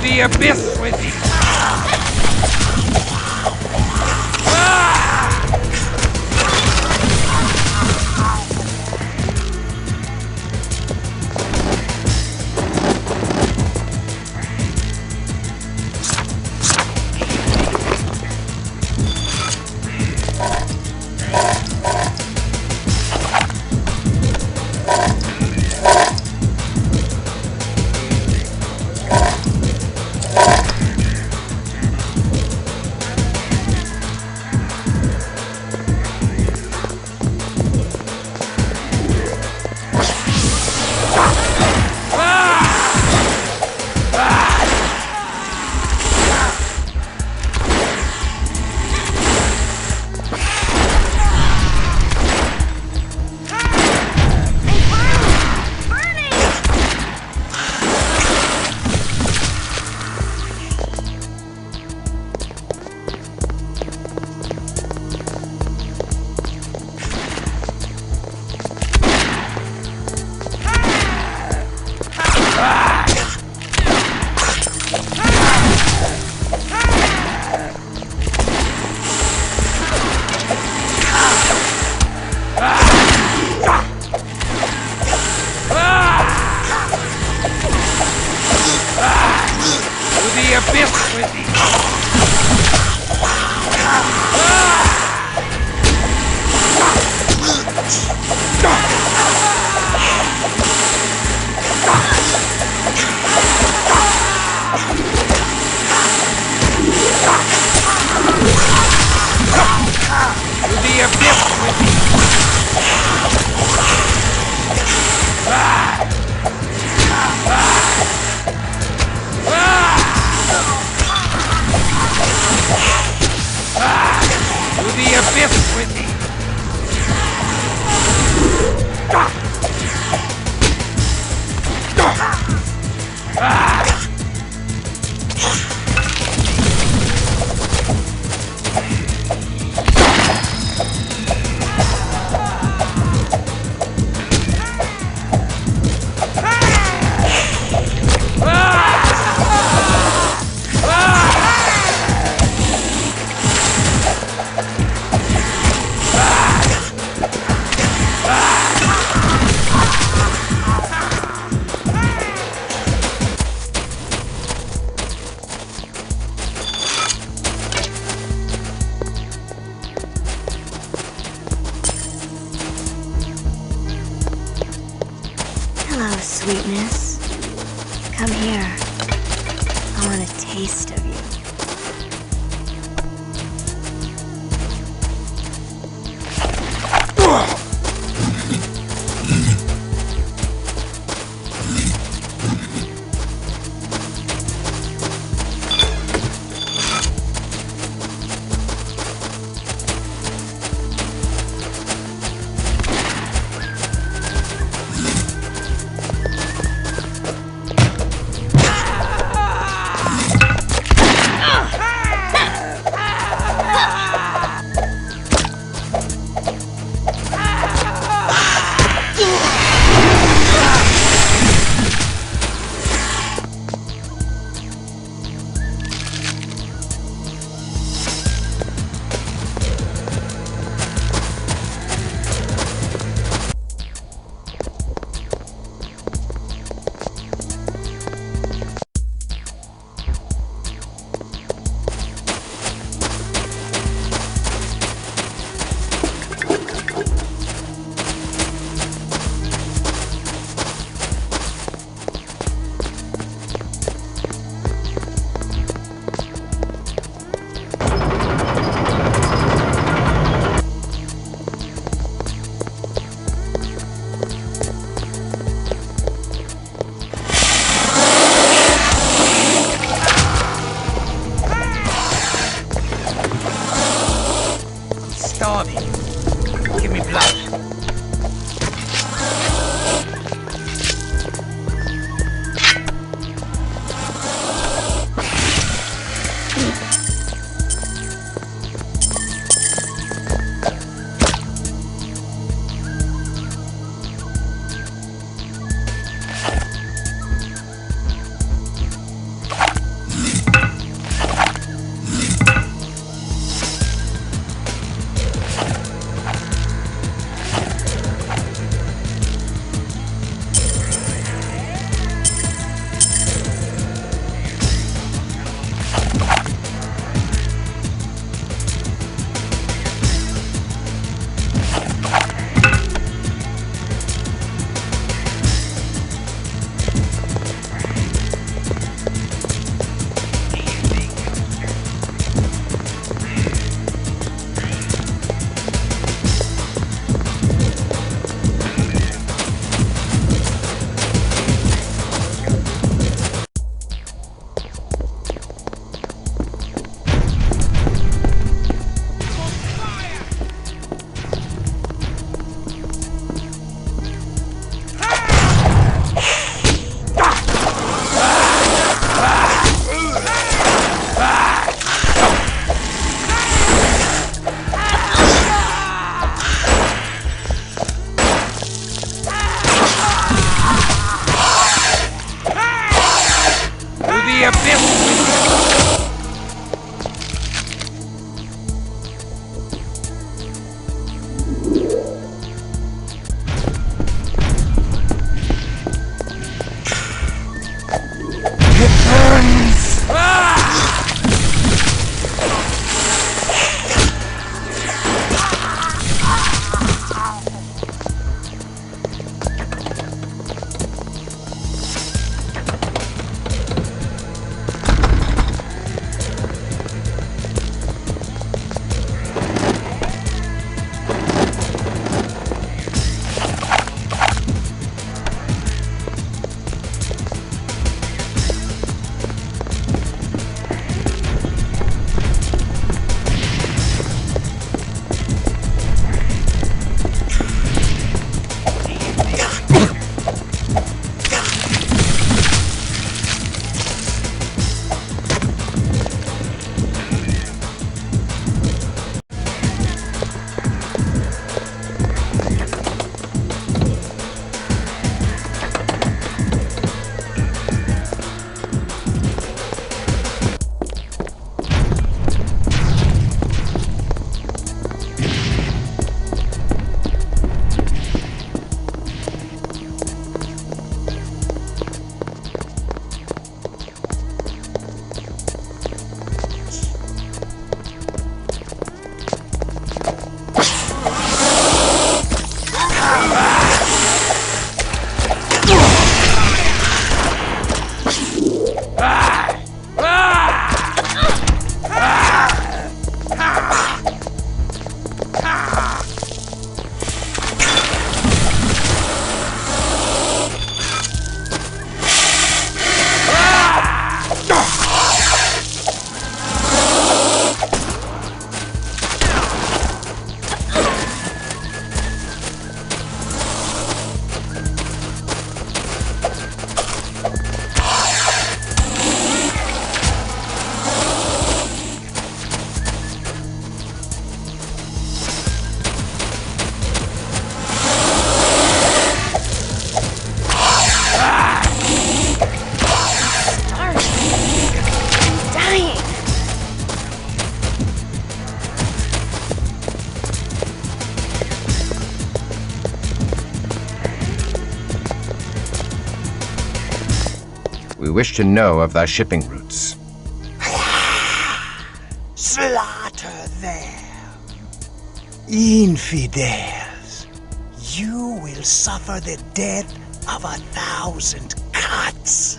the abyss with you! abyss with thee! To the abyss with thee! To the abyss with thee! Hello, sweetness. Come here. I want a taste of you. Give me blood. wish to know of thy shipping routes. Slaughter them. Infidels, you will suffer the death of 1,000 cuts.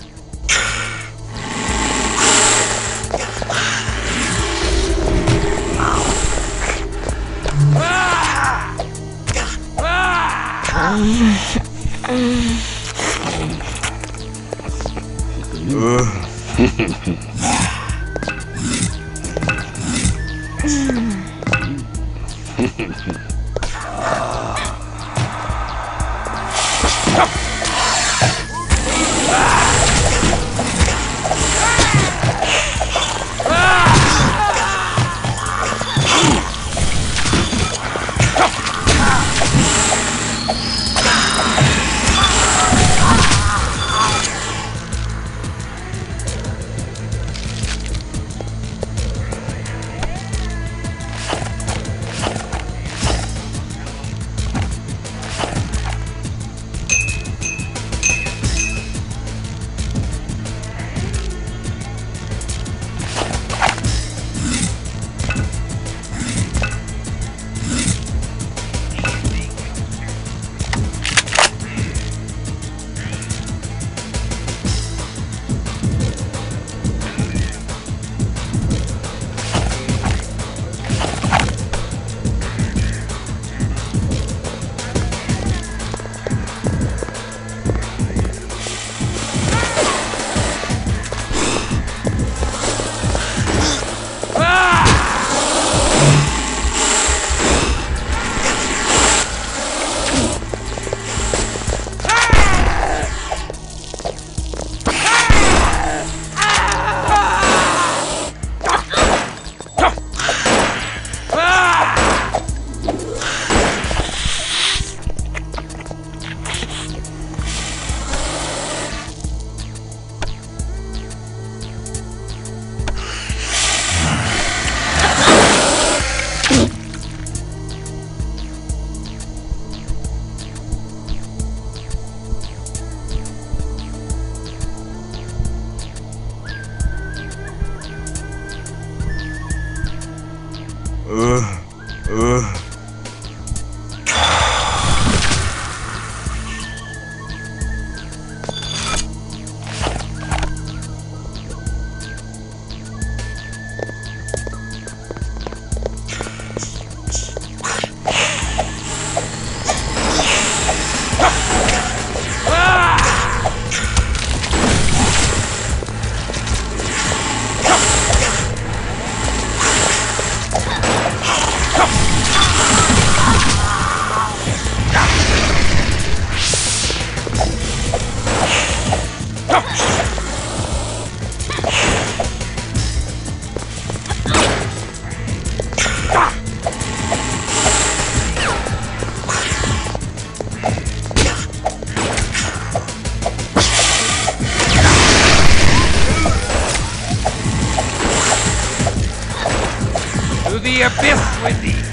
The abyss with thee!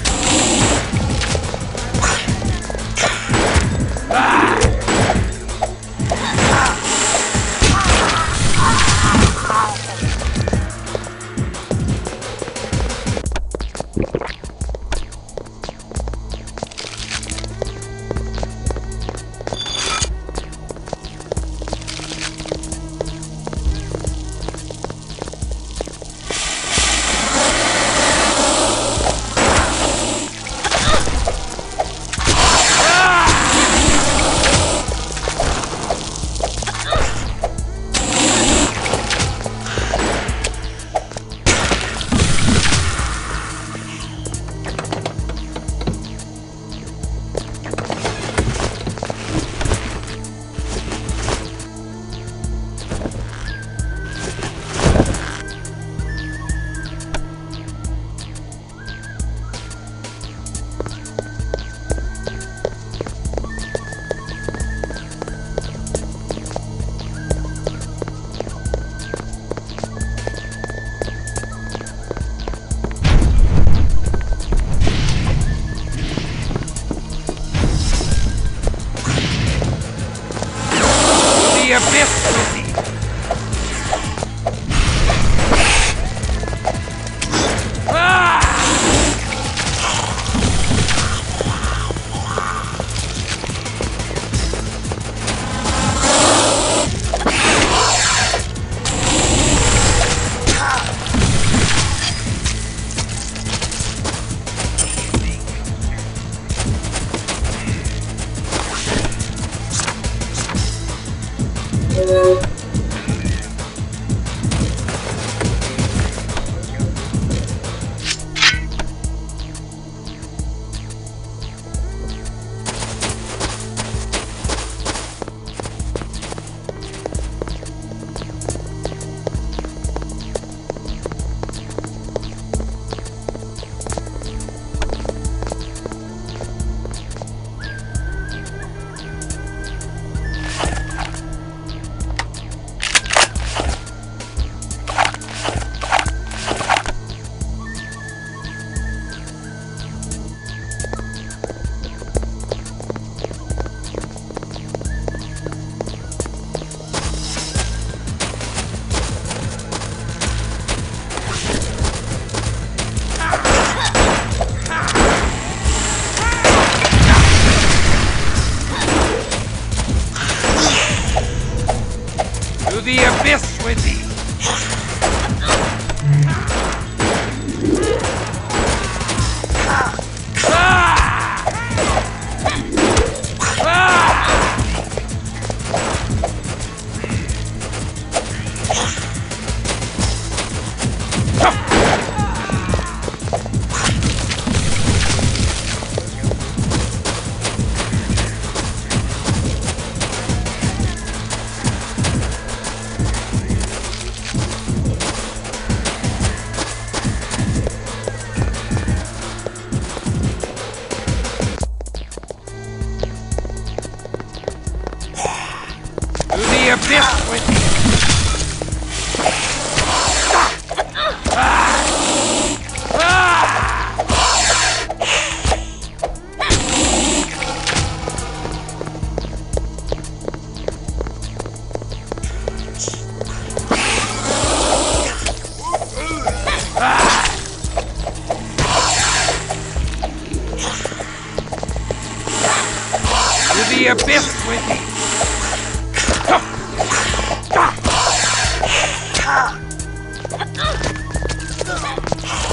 the abyss with thee!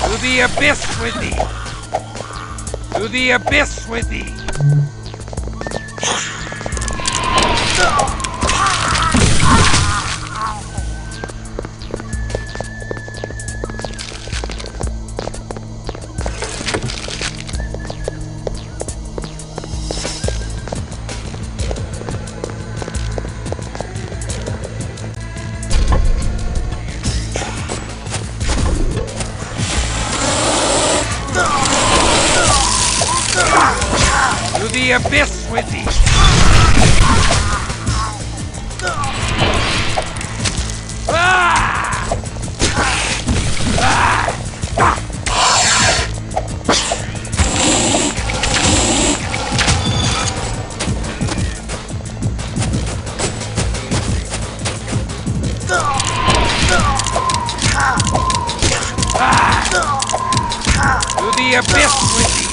To the abyss with thee! To the abyss with thee! The abyss with thee! To the abyss with thee!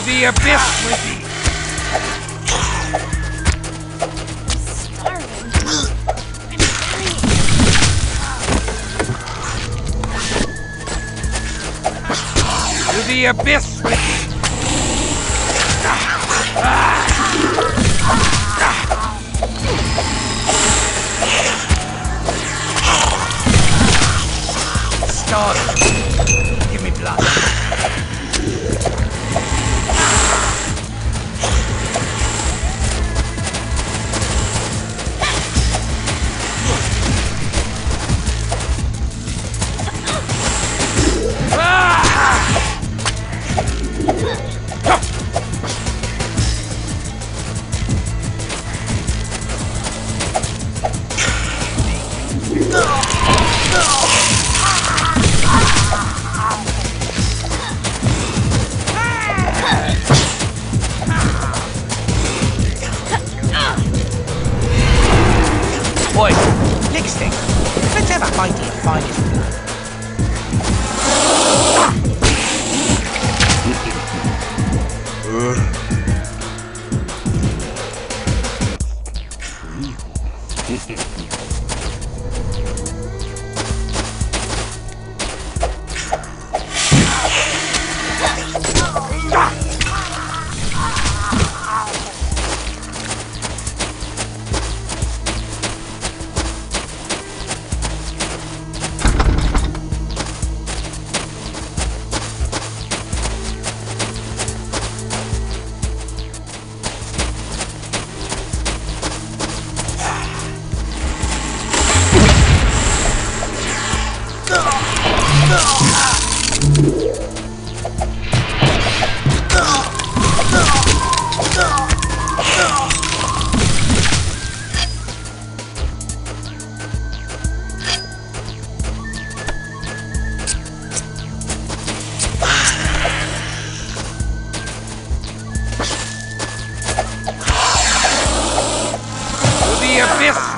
the abyss with thee! To the abyss with thee! Start. Give me blood. Boy, lick stick. Let's have a fighty and find his blood.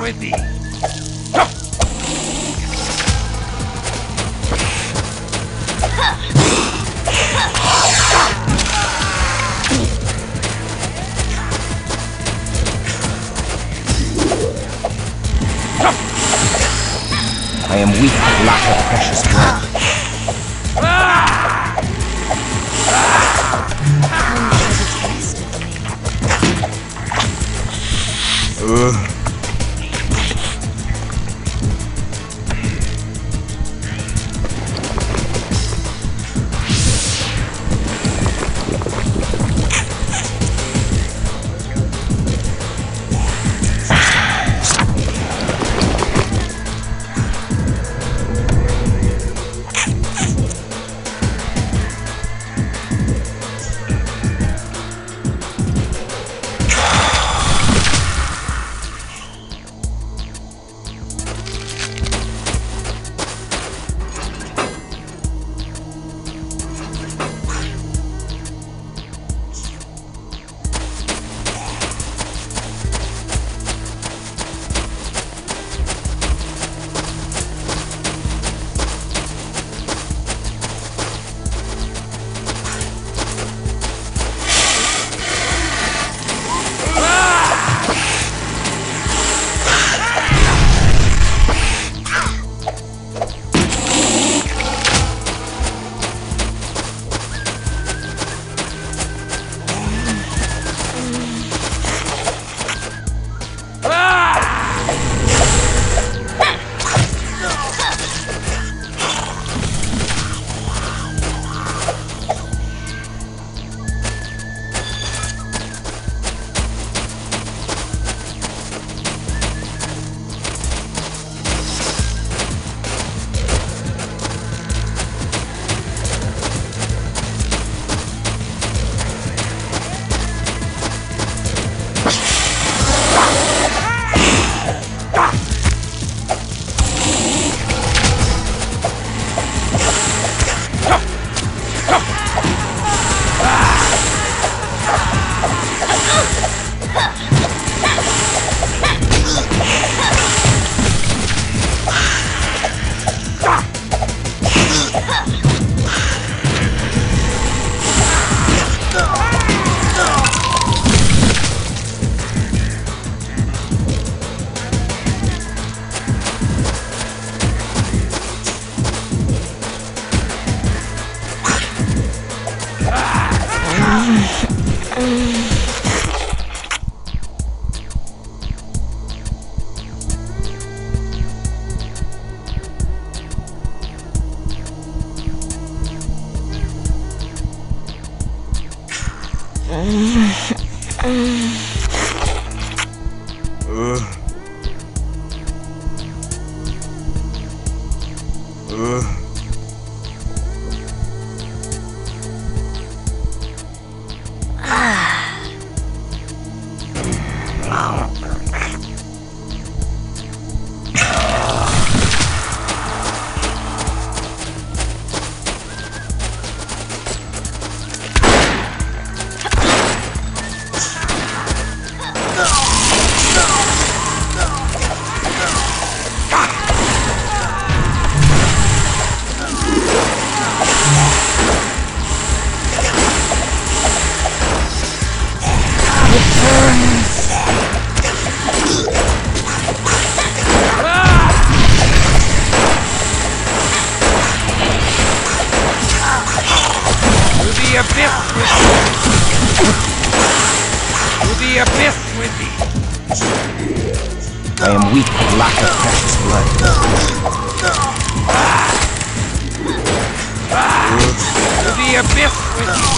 With thee. I am weak with lack of precious blood. I am weak with lack of precious blood. To the abyss with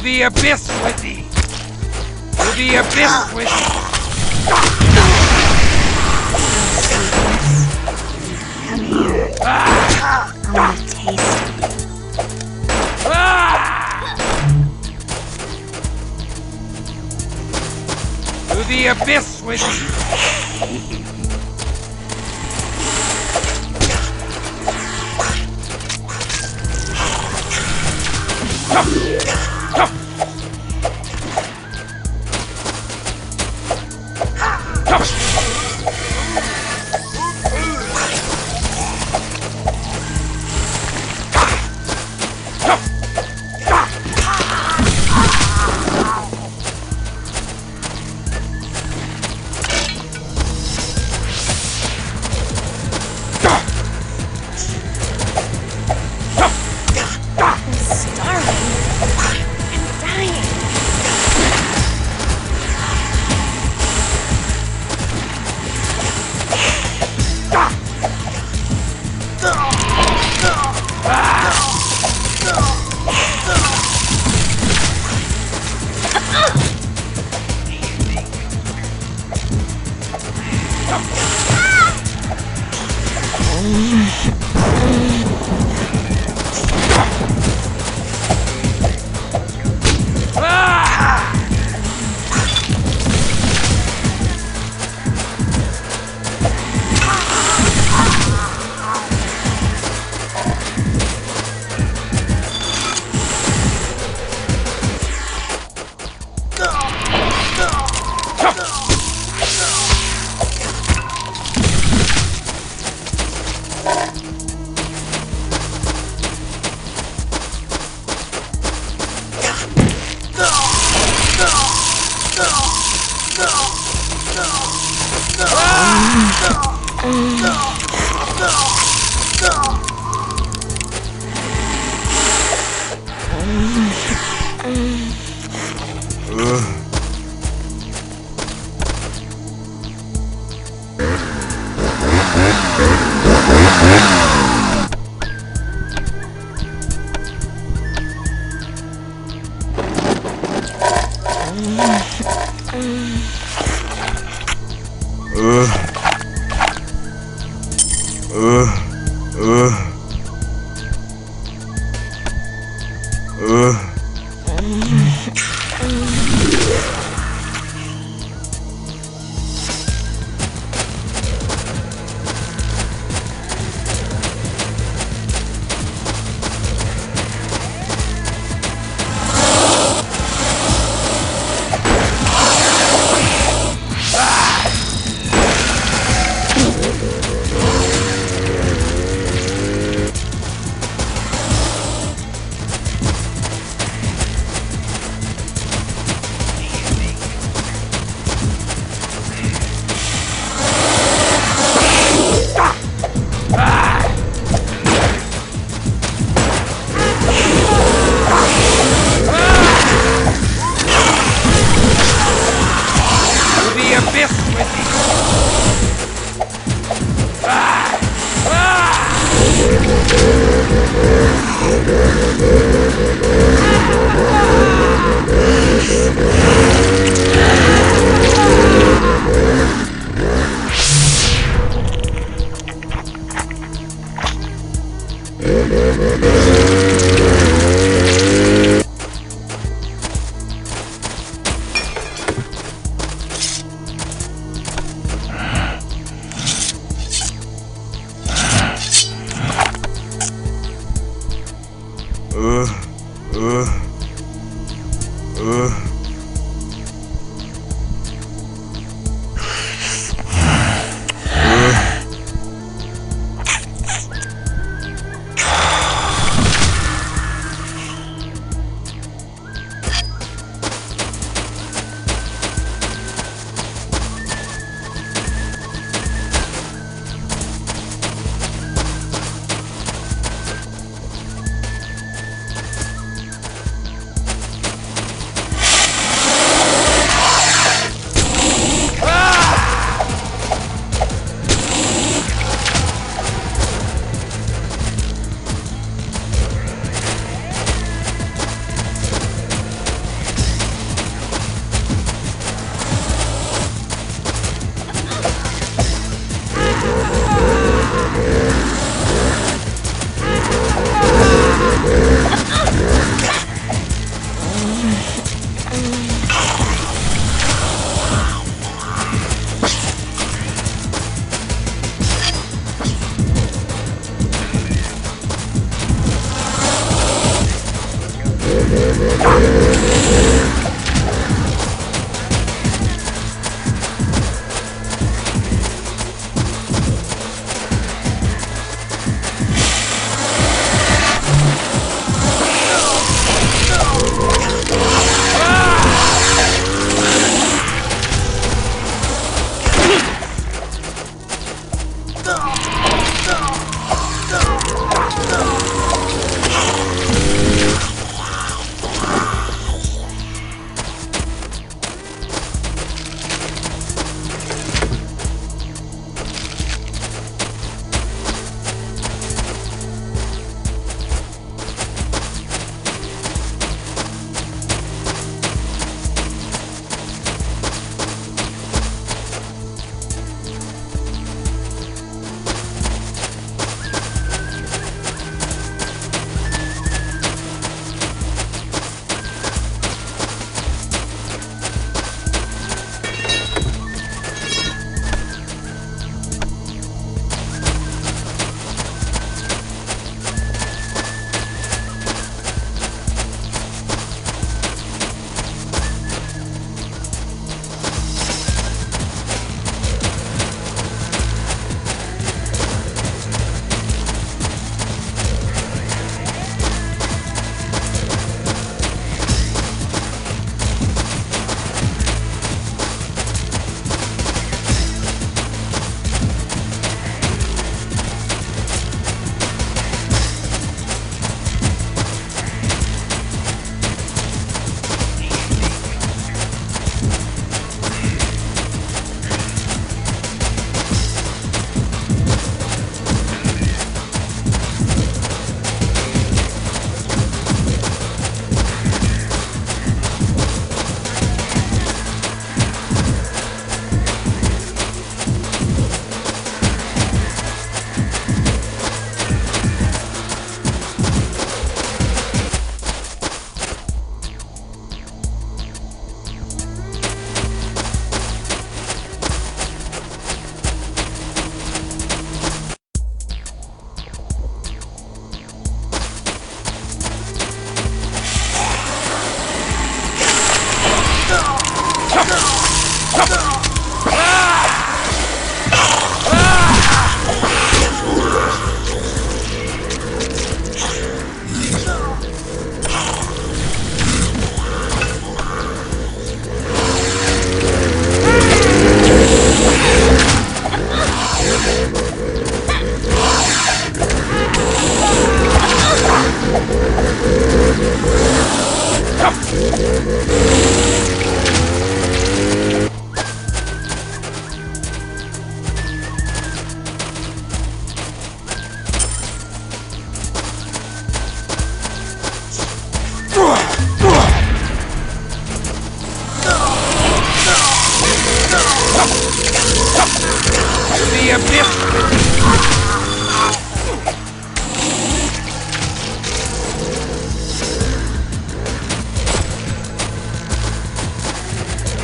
the abyss with thee! To the abyss with thee! Come here. I want to taste it. To the abyss with thee!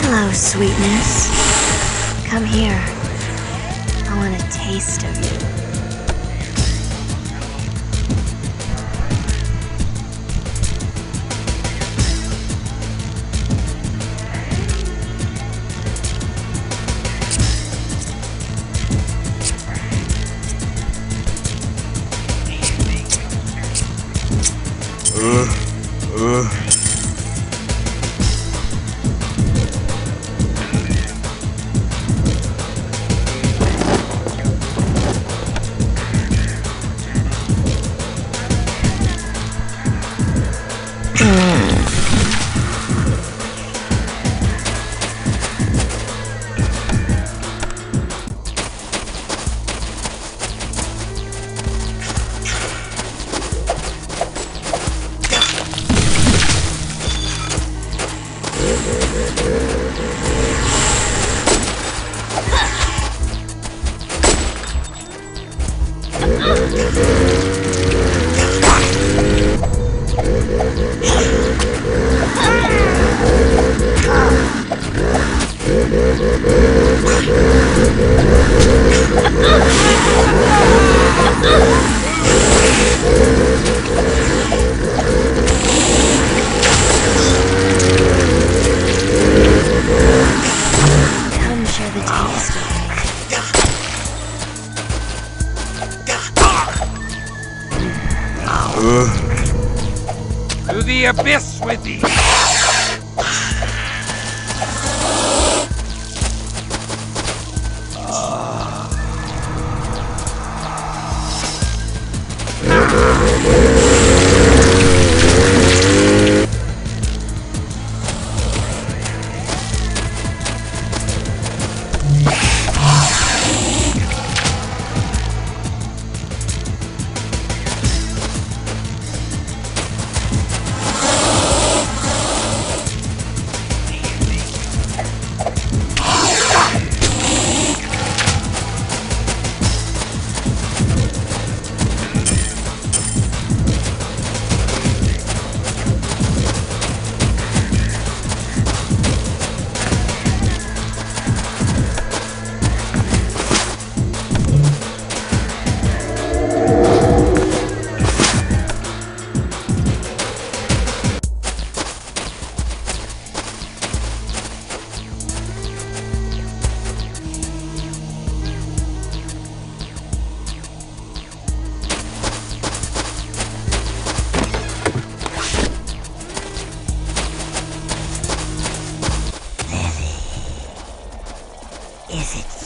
Hello, sweetness. Come here. I want a taste of you. To the abyss with thee!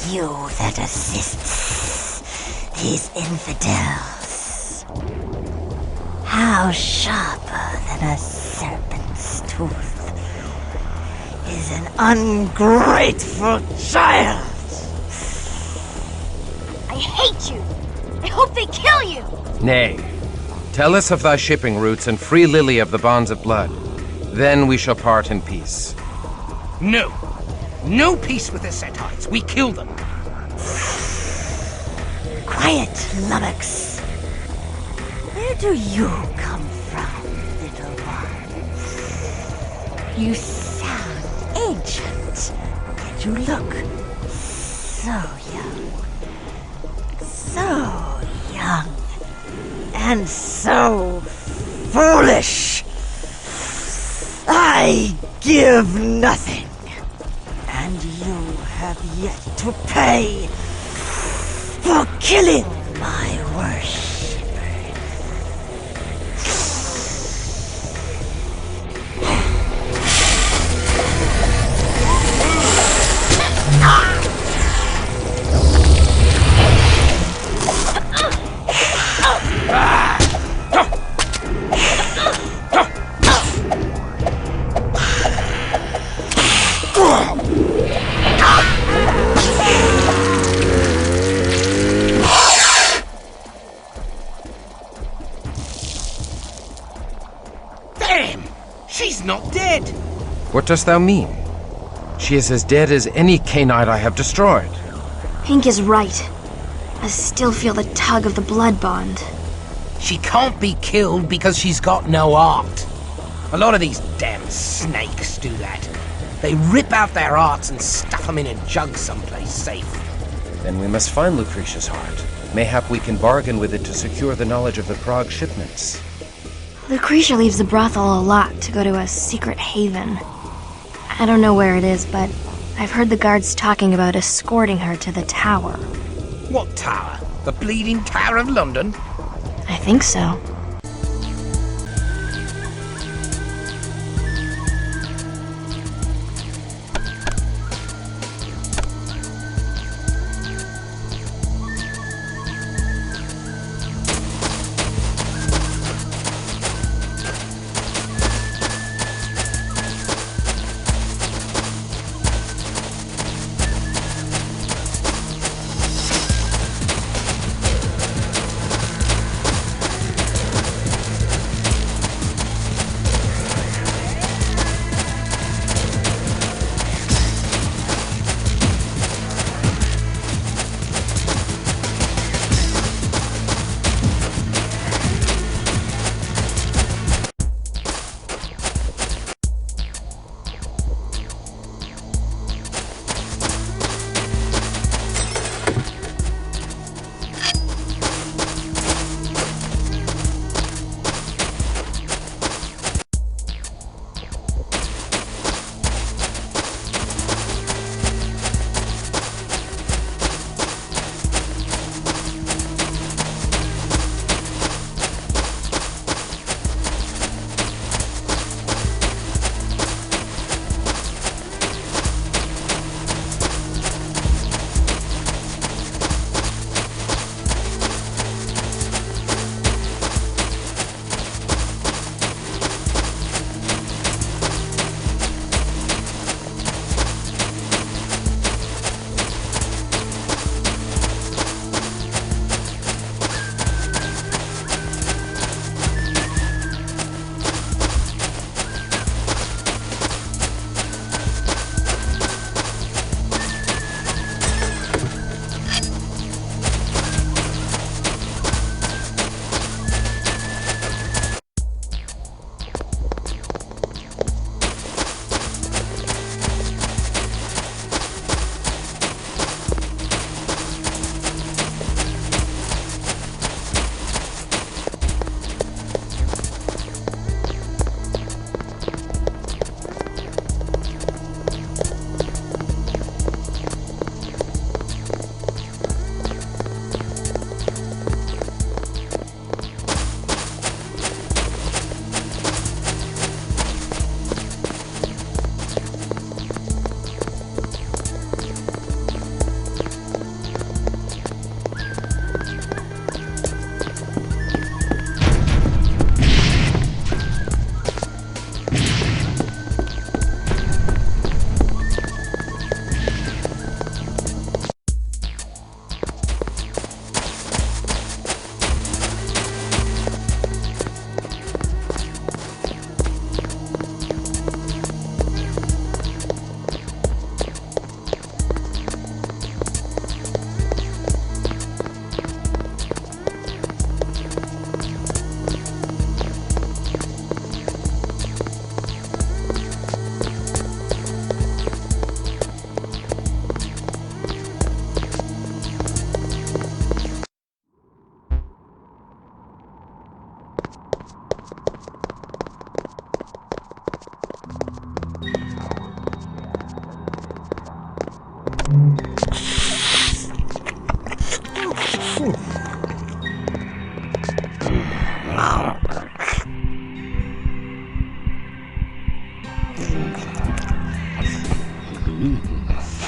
You that assists these infidels. How sharper than a serpent's tooth is an ungrateful child. I hate you. I hope they kill you. Nay. Tell us of thy shipping routes and free Lily of the bonds of blood. Then we shall part in peace. No. No peace with the Settites. We kill them. Quiet, lummox. Where do you come from, little one? You sound ancient, yet you look so young. So young. And so foolish. I give nothing. And you have yet to pay for killing my worshipper. Not dead. What dost thou mean? She is as dead as any Cainite I have destroyed. Pink is right. I still feel the tug of the blood bond. She can't be killed because she's got no heart. A lot of these damn snakes do that. They rip out their hearts and stuff them in a jug someplace safe. Then we must find Lucretia's heart. Mayhap we can bargain with it to secure the knowledge of the Prague shipments. Lucretia leaves the brothel a lot to go to a secret haven. I don't know where it is, but I've heard the guards talking about escorting her to the tower. What tower? The Bleeding Tower of London? I think so.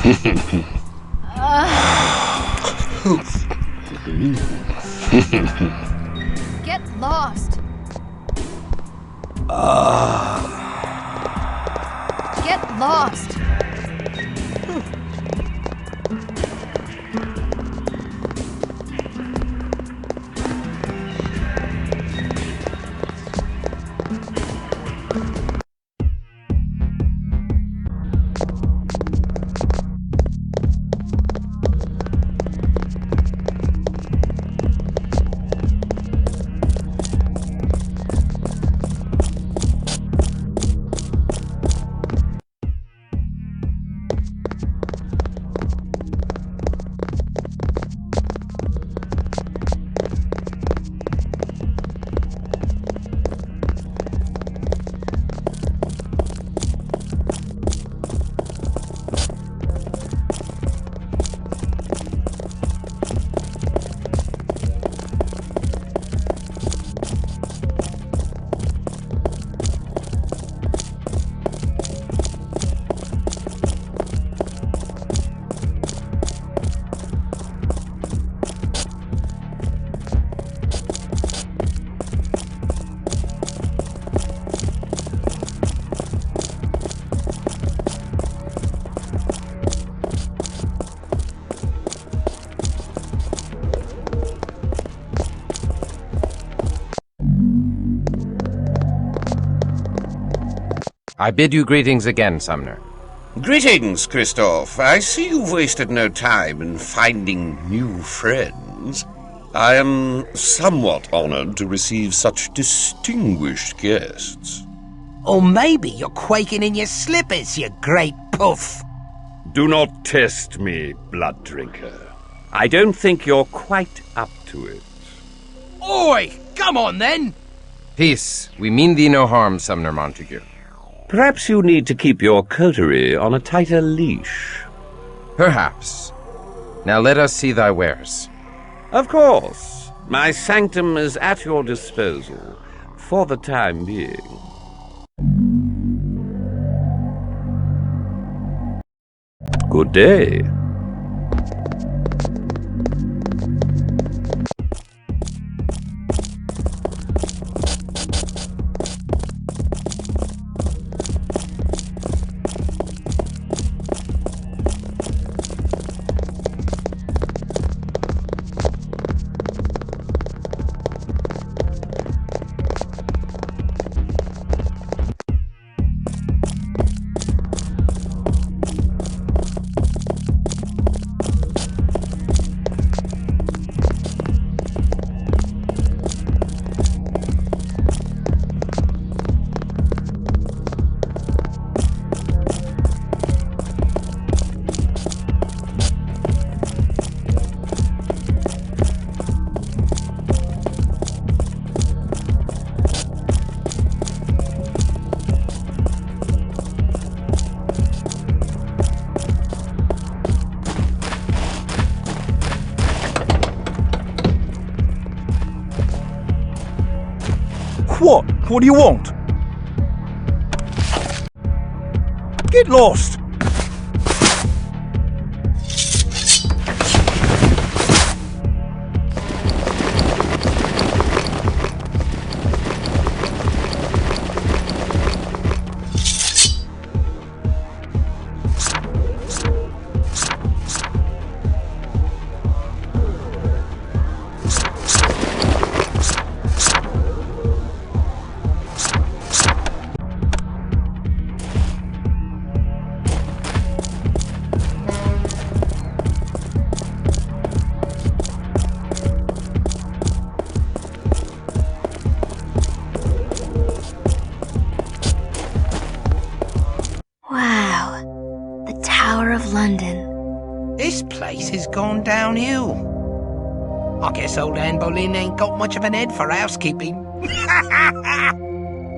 Get lost. Get lost. I bid you greetings again, Sumner. Greetings, Christophe. I see you've wasted no time in finding new friends. I am somewhat honored to receive such distinguished guests. Or maybe you're quaking in your slippers, you great puff. Do not test me, blood drinker. I don't think you're quite up to it. Oi! Come on, then! Peace. We mean thee no harm, Sumner Montague. Perhaps you need to keep your coterie on a tighter leash. Perhaps. Now let us see thy wares. Of course. My sanctum is at your disposal, for the time being. Good day. What? What do you want? Get lost! This place has gone downhill. I guess old Anne Boleyn ain't got much of an head for housekeeping.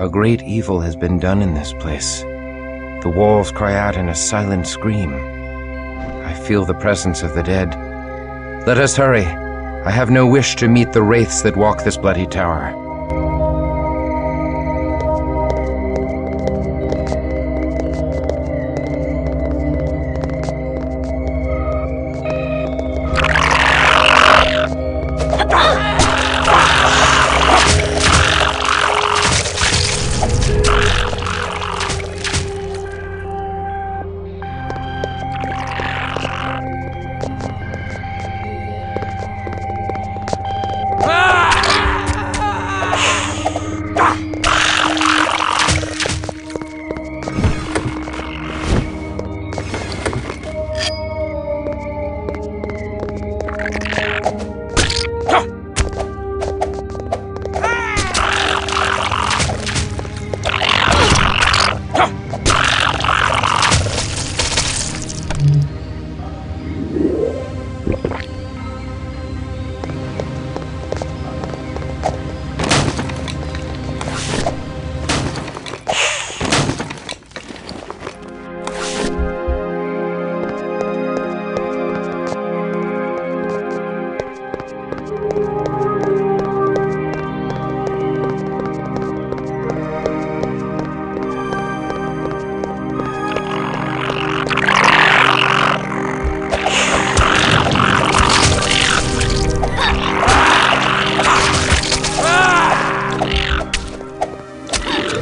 A great evil has been done in this place. The walls cry out in a silent scream. I feel the presence of the dead. Let us hurry. I have no wish to meet the wraiths that walk this bloody tower.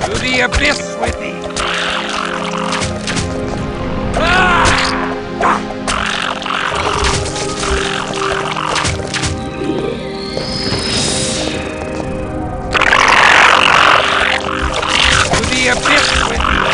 To the abyss with thee! To the abyss with thee!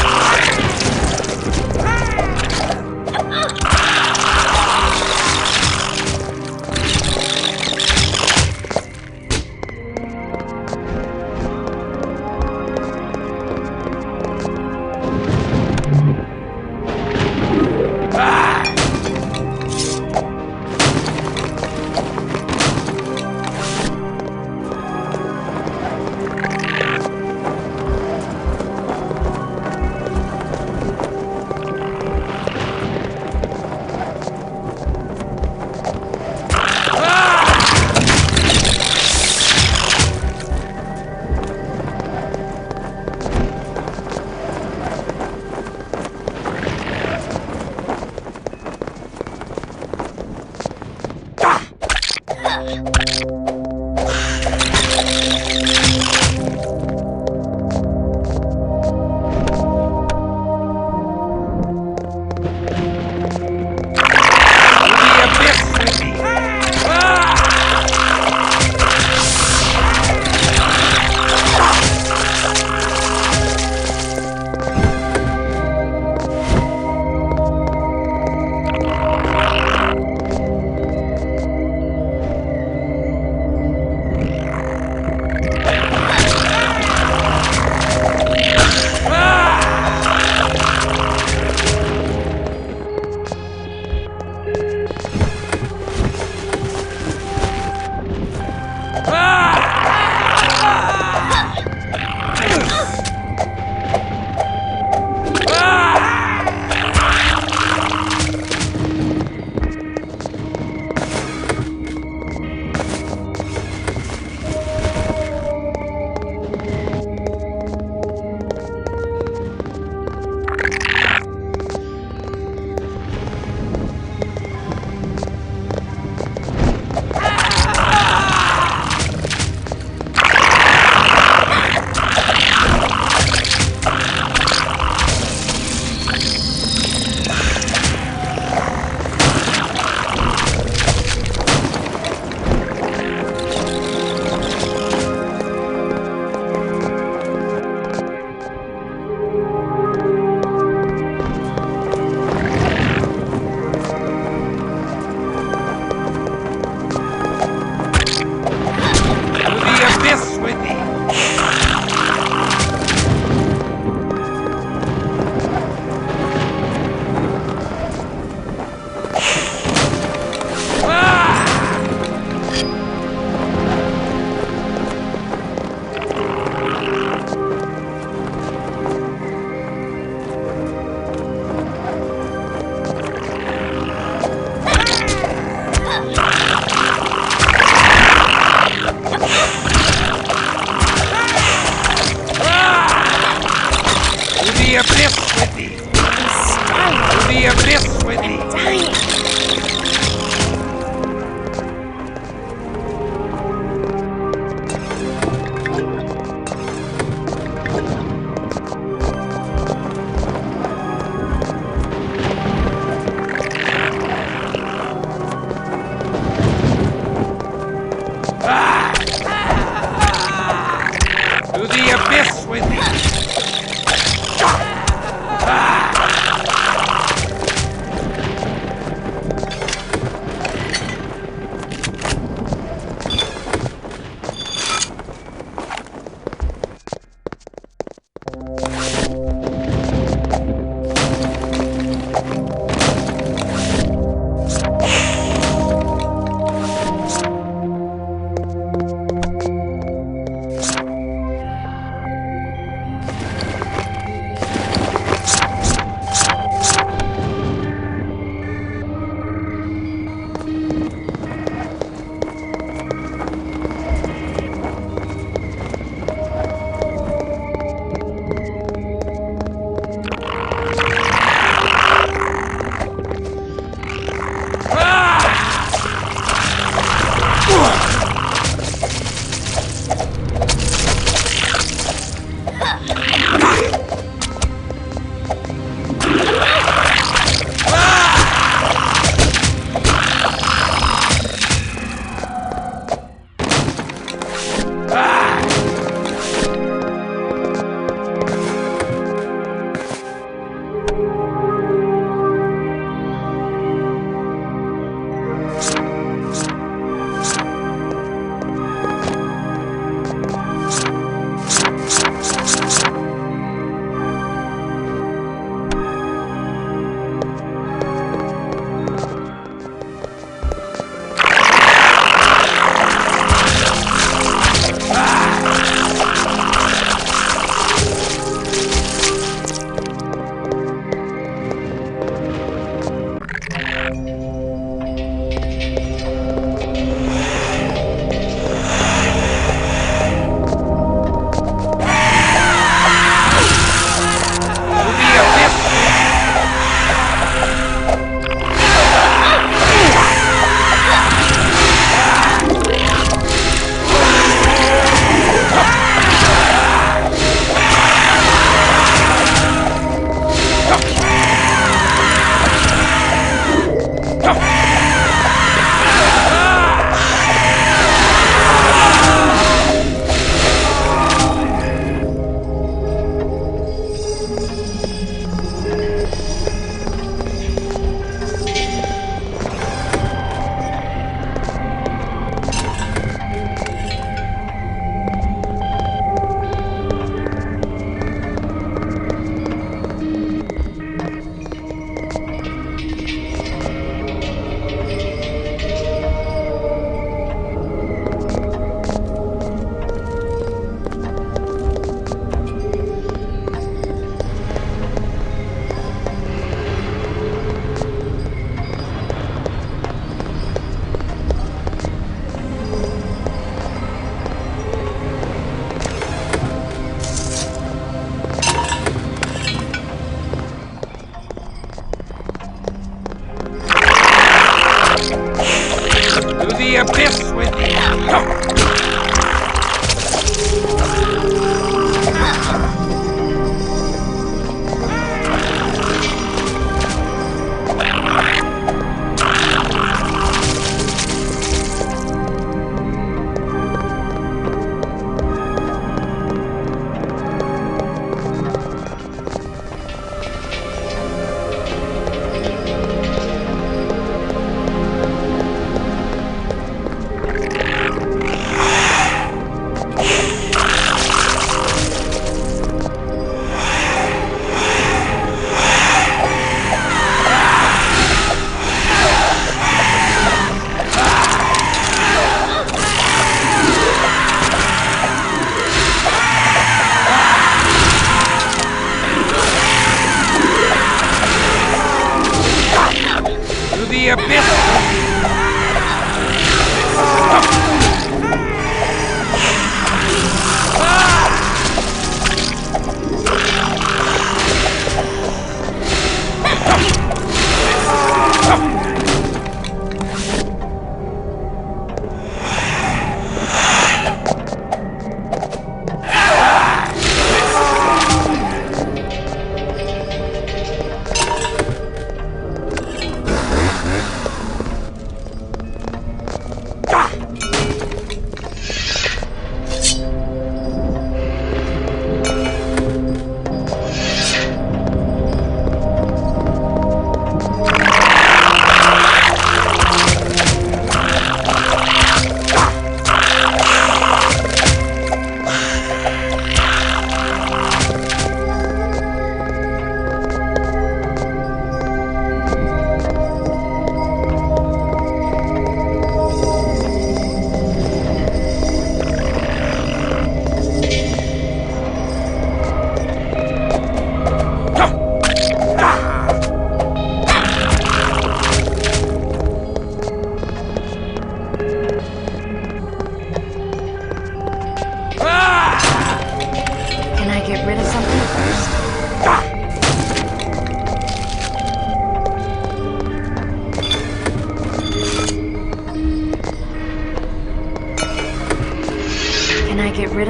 the abyss!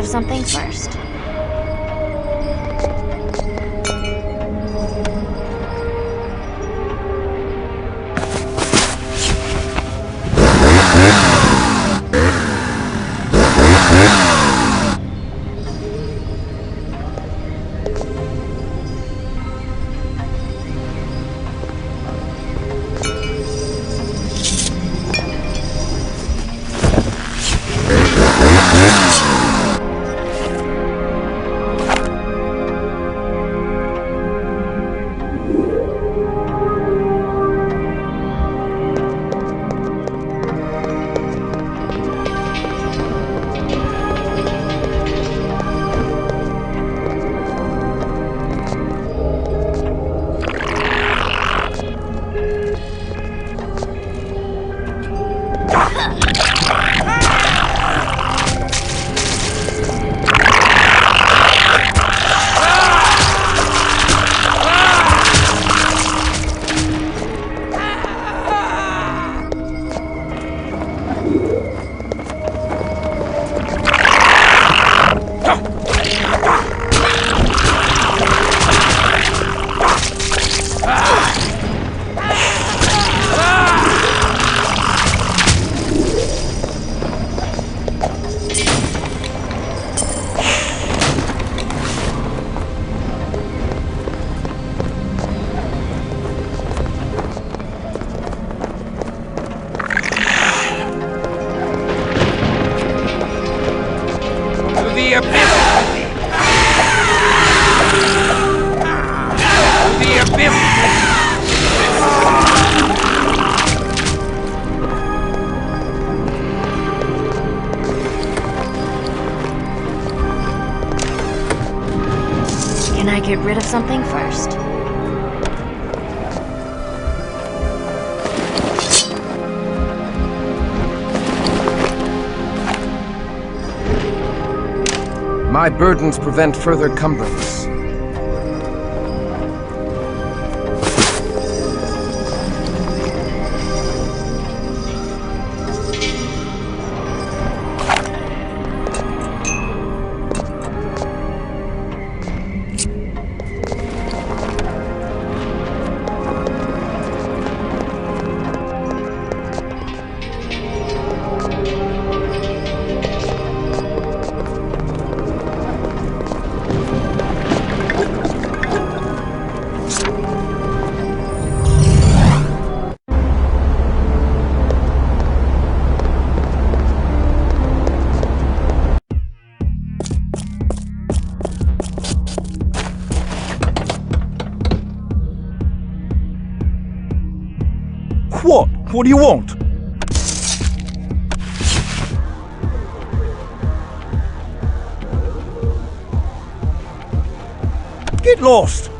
Something first. Get rid of something first. My burdens prevent further cumbrance. What? What do you want? Get lost!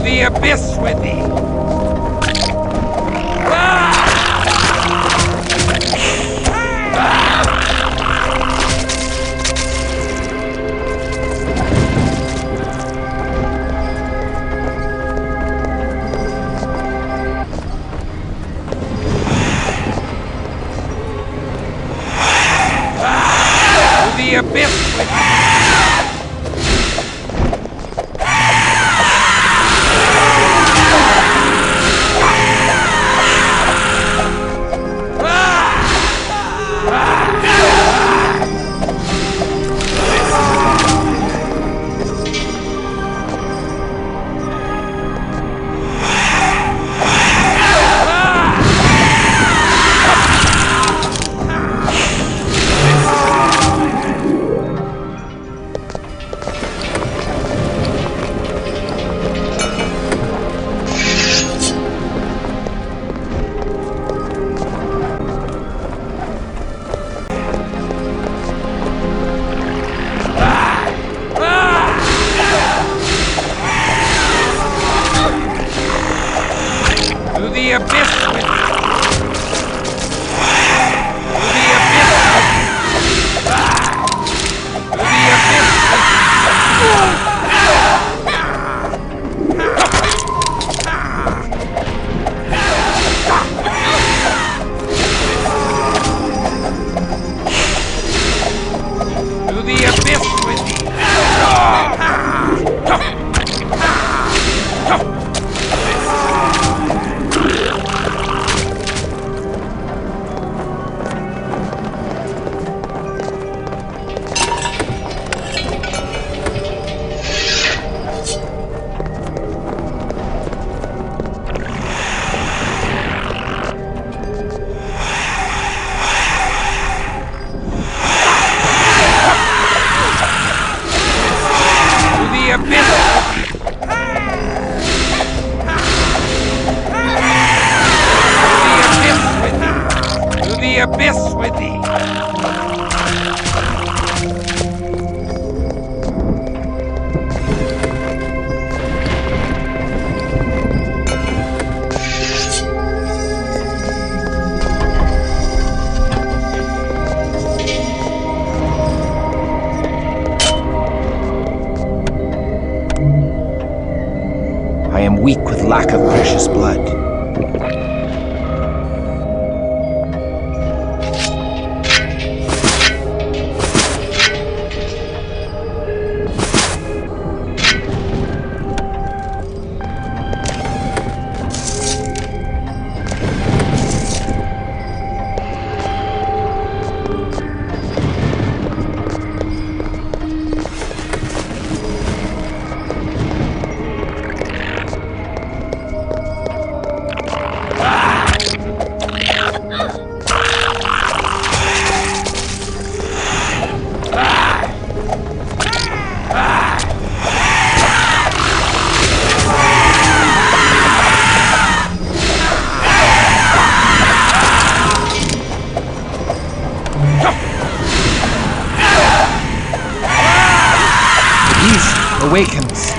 the abyss with thee! The abyss with thee! I am weak with lack of precious blood. Awakens.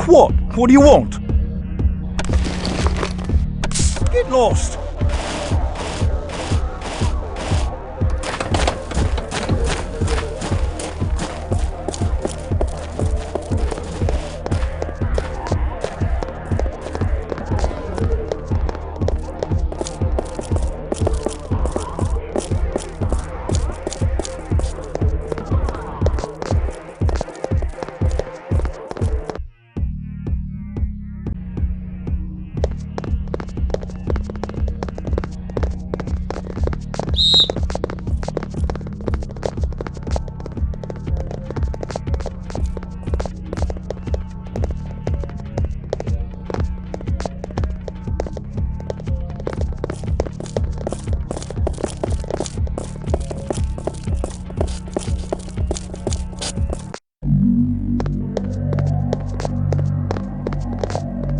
What? What do you want? Get lost!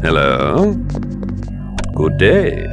Hello. Good day.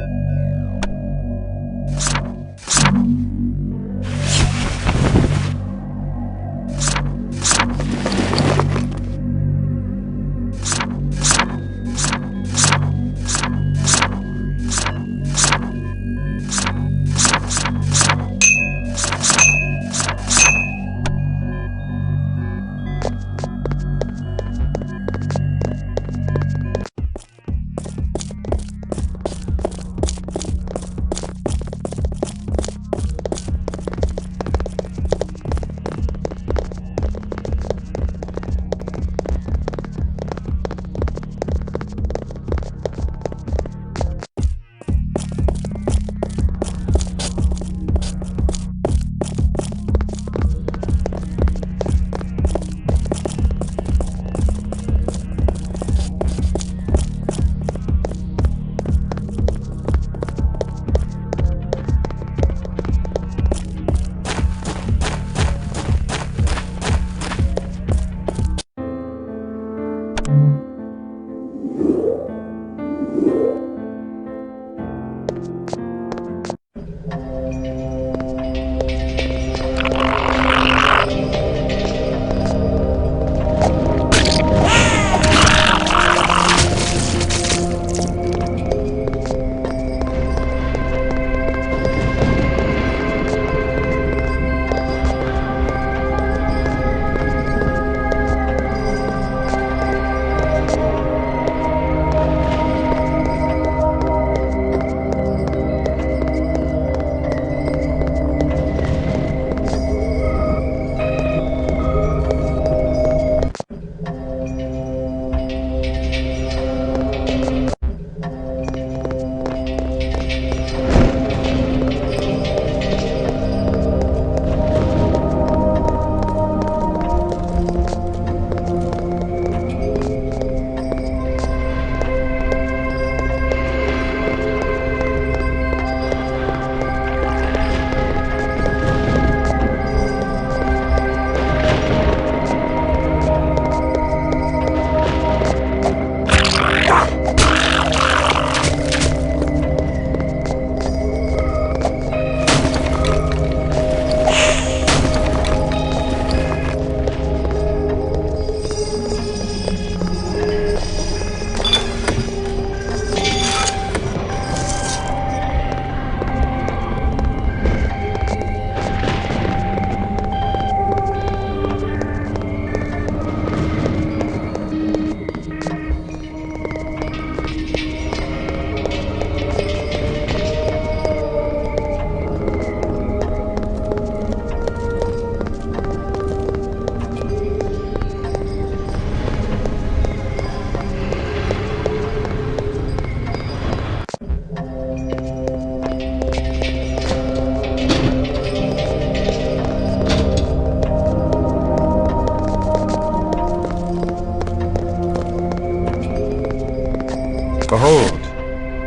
Behold.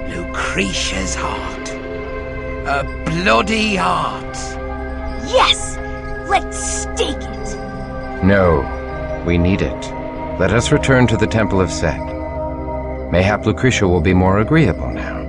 Lucretia's heart. A bloody heart. Yes! Let's stake it! No, we need it. Let us return to the Temple of Set. Mayhap Lucretia will be more agreeable now.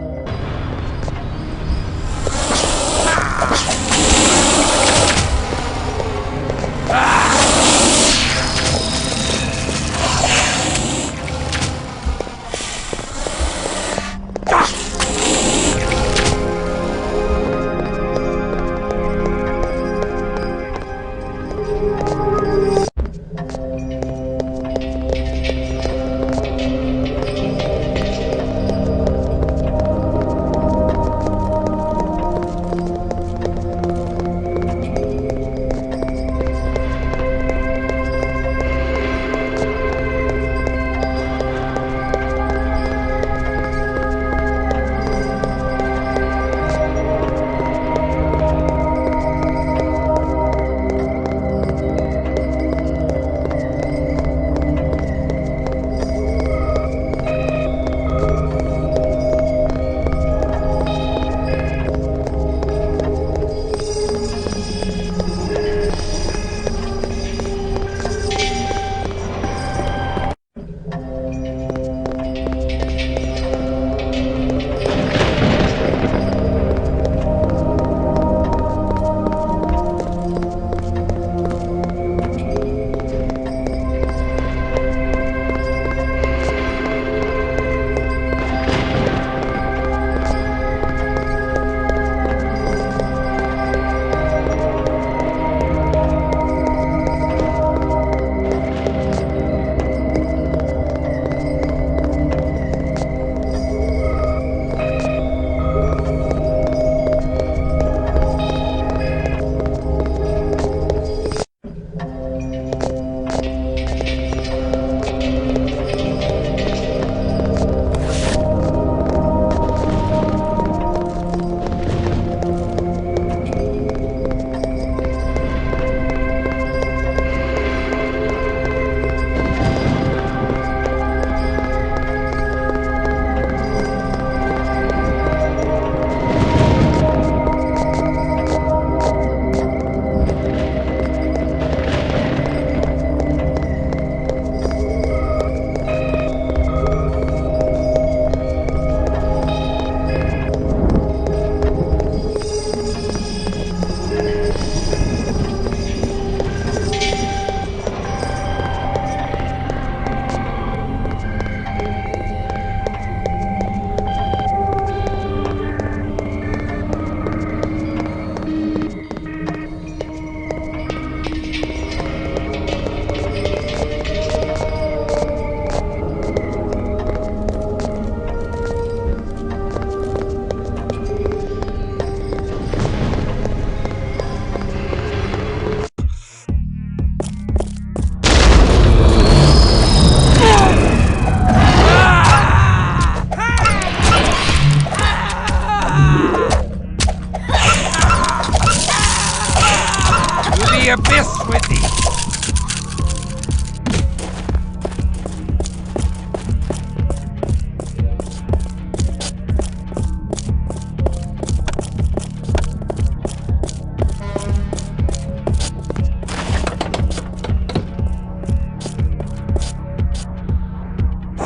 the abyss with thee!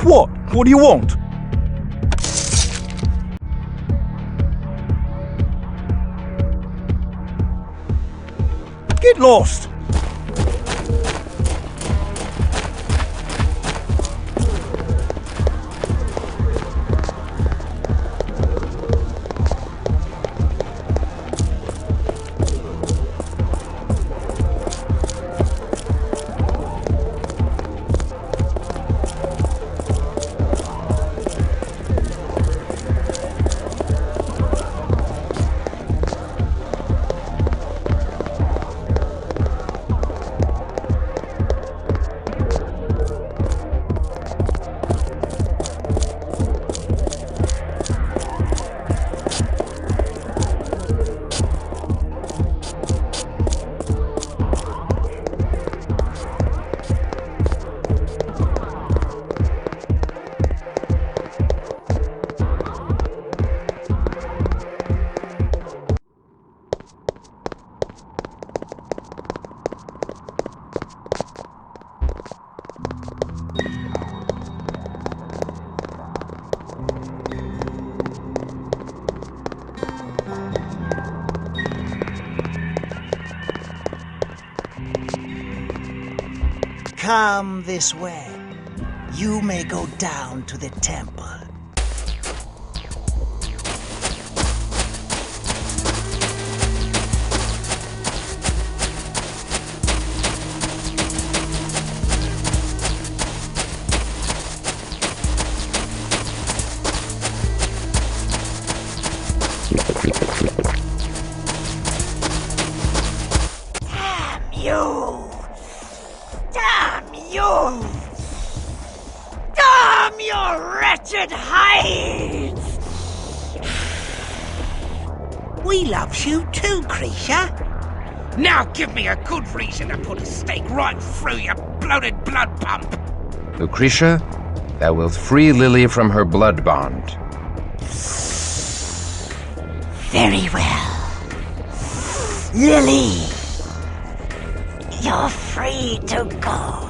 What? What do you want? Get lost! Come this way. You may go down to the temple. Damn your wretched hides! We loves you too, creature. Now give me a good reason to put a stake right through your bloated blood pump. Lucretia, thou wilt free Lily from her blood bond. Very well. Lily, you're free to go.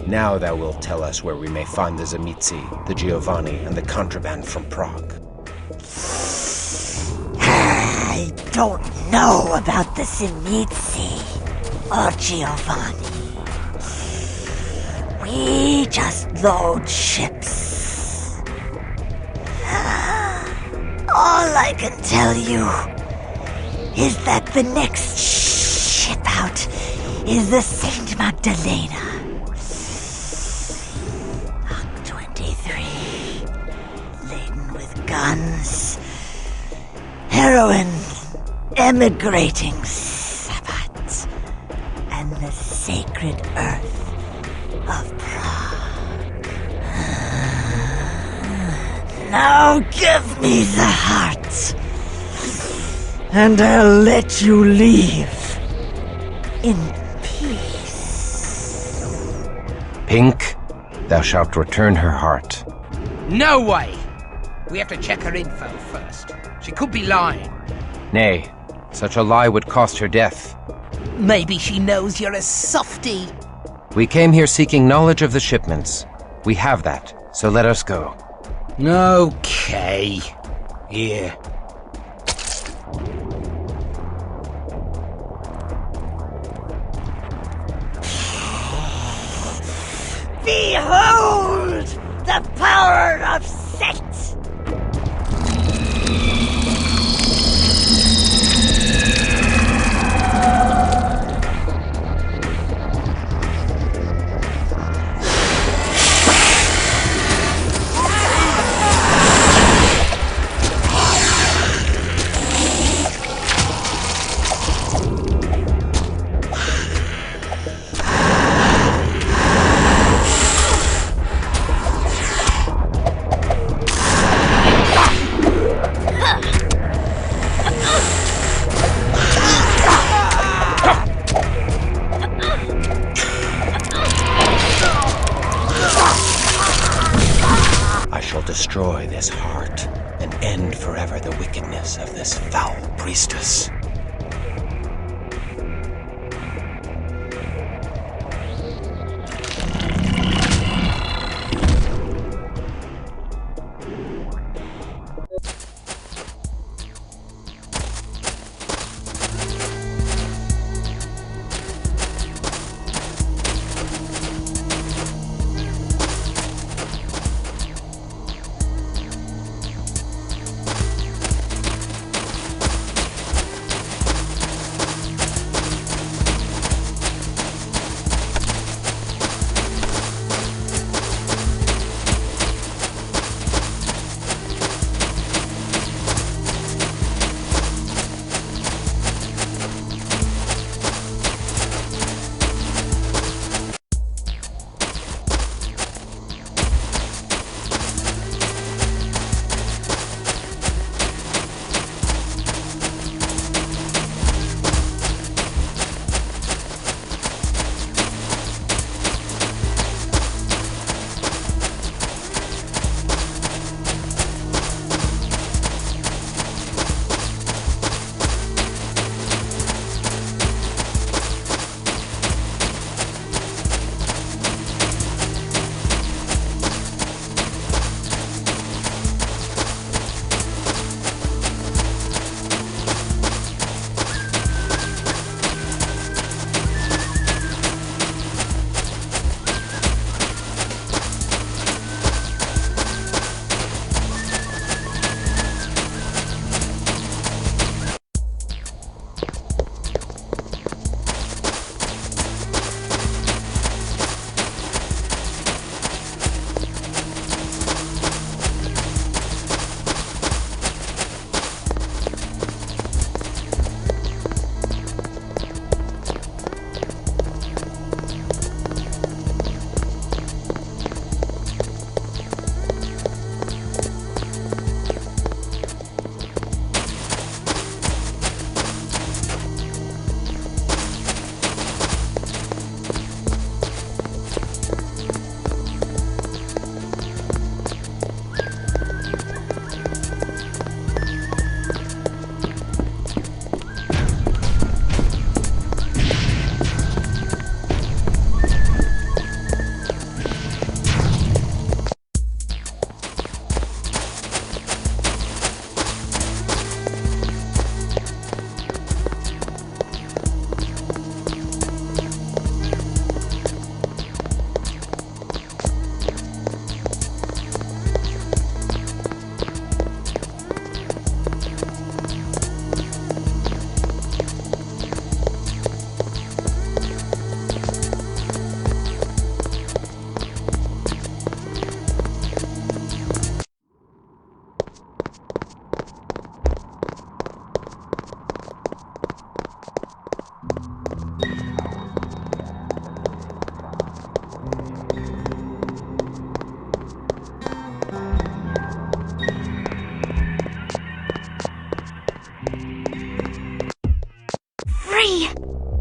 Now thou wilt tell us where we may find the Zimitzi, the Giovanni, and the contraband from Prague. I don't know about the Zimitzi or Giovanni. We just load ships. All I can tell you is that the next ship out is the Saint Magdalena. Lot 23, laden with guns, heroin, emigrating Sabbath, and the sacred earth of Prague. Now give me the heart, and I'll let you leave in peace. Pink, thou shalt return her heart. No way! We have to check her info first. She could be lying. Nay, such a lie would cost her death. Maybe she knows you're a softie. We came here seeking knowledge of the shipments. We have that, so let us go. Okay. Here. Behold the power of Set! destroy this heart and end forever the wickedness of this foul priestess.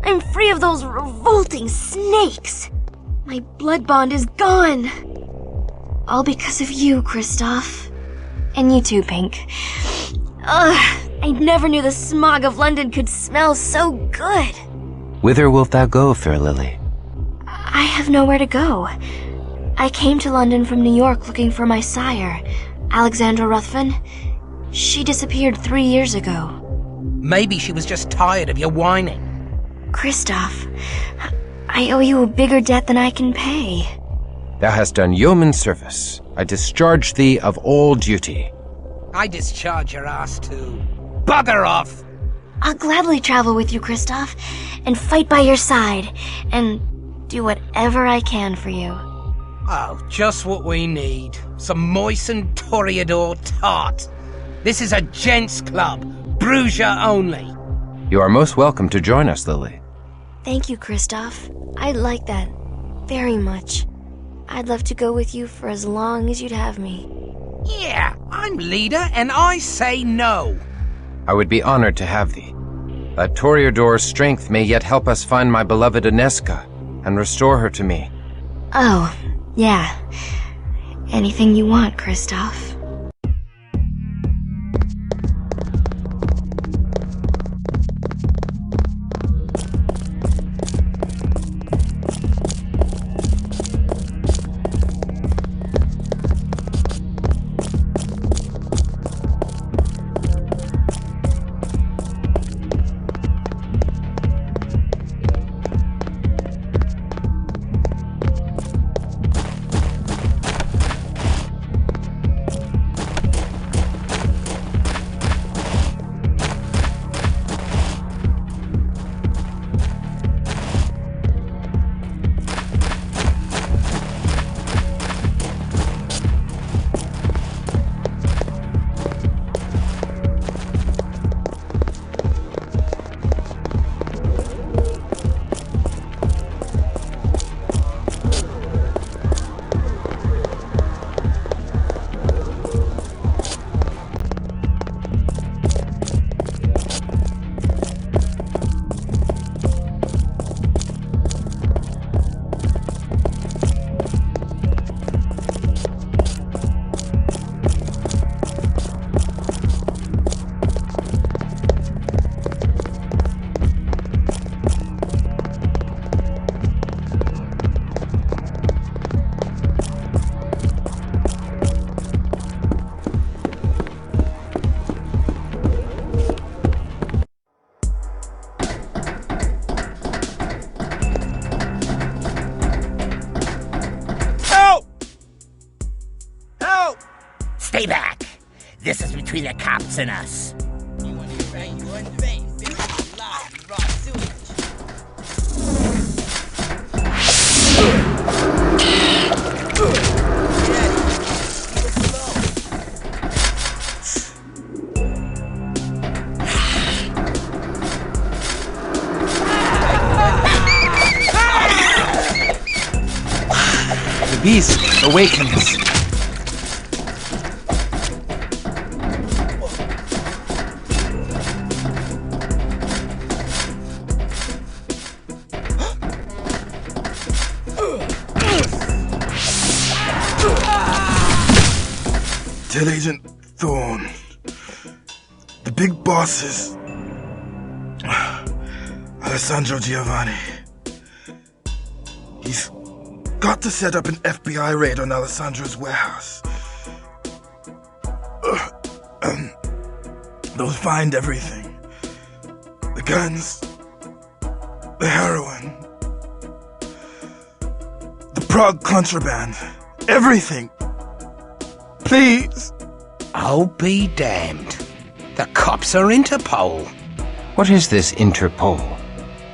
I'm free of those revolting snakes! My blood bond is gone! All because of you, Kristoff. And you too, Pink. Ugh, I never knew the smog of London could smell so good! Whither wilt thou go, fair Lily? I have nowhere to go. I came to London from New York looking for my sire, Alexandra Ruthven. She disappeared 3 years ago. Maybe she was just tired of your whining. Kristoff, I owe you a bigger debt than I can pay. Thou hast done yeoman service. I discharge thee of all duty. I discharge your ass too. Bugger off! I'll gladly travel with you, Kristoff, and fight by your side, and do whatever I can for you. Oh, just what we need. Some moistened Toreador tart. This is a gents' club. Bruja only. You are most welcome to join us, Lily. Thank you, Kristoff. I'd like that. Very much. I'd love to go with you for as long as you'd have me. Yeah, I'm leader, and I say no. I would be honored to have thee. That Toreador's strength may yet help us find my beloved Ineska and restore her to me. Oh, yeah. Anything you want, Kristoff. between the cops and us. The beast awakens. Tell Agent Thorne, the big boss is Alessandro Giovanni. He's got to set up an FBI raid on Alessandro's warehouse. They'll find everything. The guns, the heroin, the Prague contraband, everything. Please. I'll be damned. The cops are Interpol. What is this Interpol?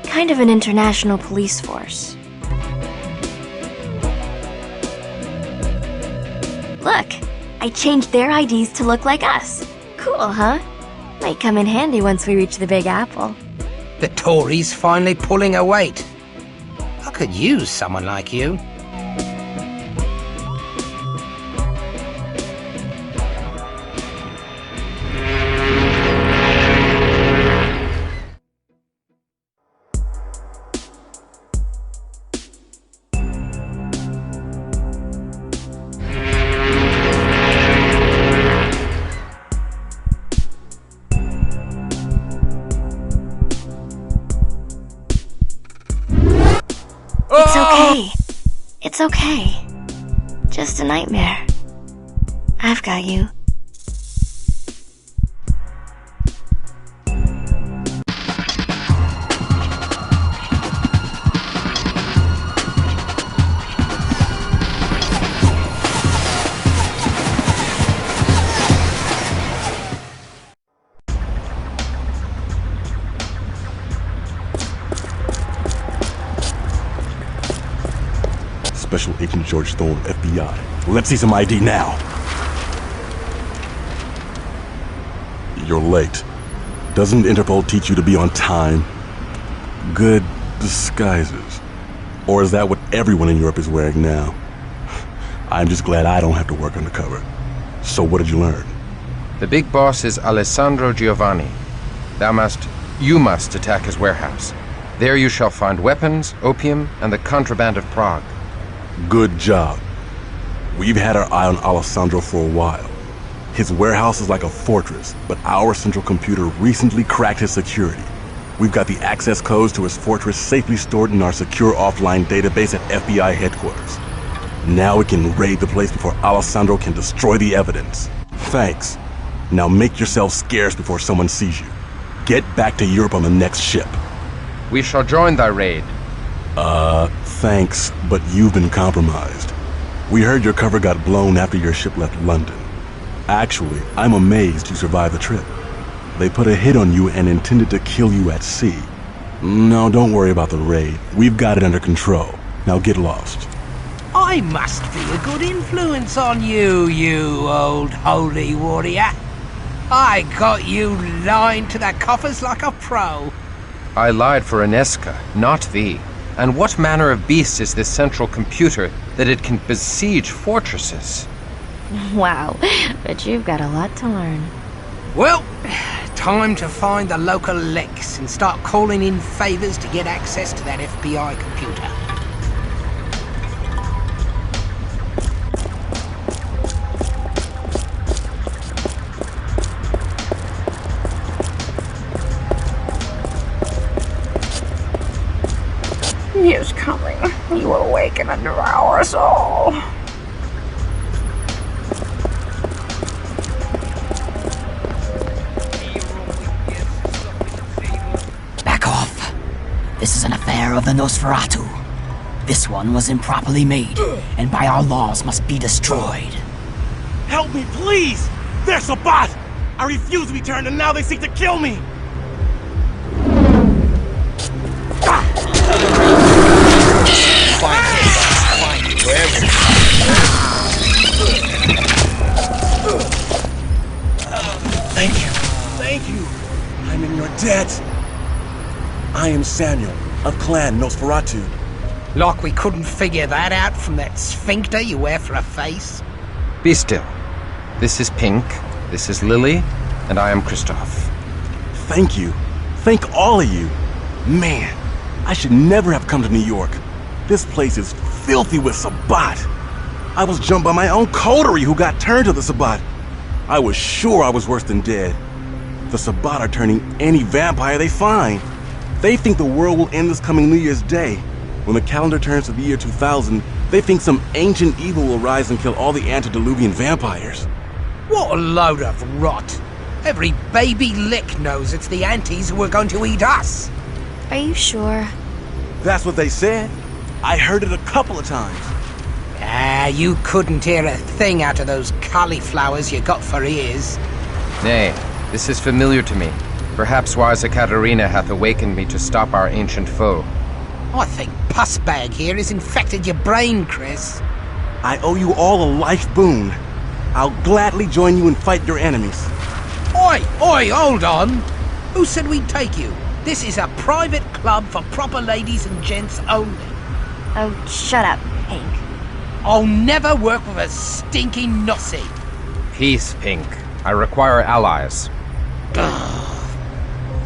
Kind of an international police force. Look, I changed their IDs to look like us. Cool, huh? Might come in handy once we reach the Big Apple. The Tories finally pulling a weight. I could use someone like you. It's okay. It's okay. Just a nightmare. I've got you. Special Agent George Thorne, FBI. Let's see some ID now. You're late. Doesn't Interpol teach you to be on time? Good disguises. Or is that what everyone in Europe is wearing now? I'm just glad I don't have to work undercover. So what did you learn? The big boss is Alessandro Giovanni. You must attack his warehouse. There you shall find weapons, opium, and the contraband of Prague. Good job. We've had our eye on Alessandro for a while. His warehouse is like a fortress, but our central computer recently cracked his security. We've got the access codes to his fortress safely stored in our secure offline database at FBI headquarters. Now we can raid the place before Alessandro can destroy the evidence. Thanks. Now make yourself scarce before someone sees you. Get back to Europe on the next ship. We shall join thy raid. Thanks, but you've been compromised. We heard your cover got blown after your ship left London. Actually, I'm amazed you survived the trip. They put a hit on you and intended to kill you at sea. No, don't worry about the raid. We've got it under control. Now get lost. I must be a good influence on you, you old holy warrior. I got you lined to the coffers like a pro. I lied for Inesca, not thee. And what manner of beast is this central computer that it can besiege fortresses? Wow, but you've got a lot to learn. Well, time to find the local Lex and start calling in favors to get access to that FBI computer. He is coming. He will awaken and devour us all. Back off. This is an affair of the Nosferatu. This one was improperly made, and by our laws must be destroyed. Help me, please! There's a bot! I refuse to be turned, and now they seek to kill me! Thank you. Thank you. I'm in your debt. I am Samuel, of Clan Nosferatu. Like we couldn't figure that out from that sphincter you wear for a face? Be still. This is Pink, this is Lily, and I am Christoph. Thank you. Thank all of you. Man, I should never have come to New York. This place is filthy with Sabbat. I was jumped by my own coterie who got turned to the Sabbat. I was sure I was worse than dead. The Sabbat are turning any vampire they find. They think the world will end this coming New Year's Day. When the calendar turns to the year 2000, they think some ancient evil will rise and kill all the antediluvian vampires. What a load of rot. Every baby lick knows it's the antis who are going to eat us. Are you sure? That's what they said. I heard it a couple of times. Ah, you couldn't hear a thing out of those cauliflowers you got for ears. Nay, this is familiar to me. Perhaps wise Ekaterina hath awakened me to stop our ancient foe. I think Pussbag here has infected your brain, Chris. I owe you all a life boon. I'll gladly join you and fight your enemies. Oi, hold on! Who said we'd take you? This is a private club for proper ladies and gents only. Oh, shut up, Pink. I'll never work with a stinking nossie. Peace, Pink. I require allies.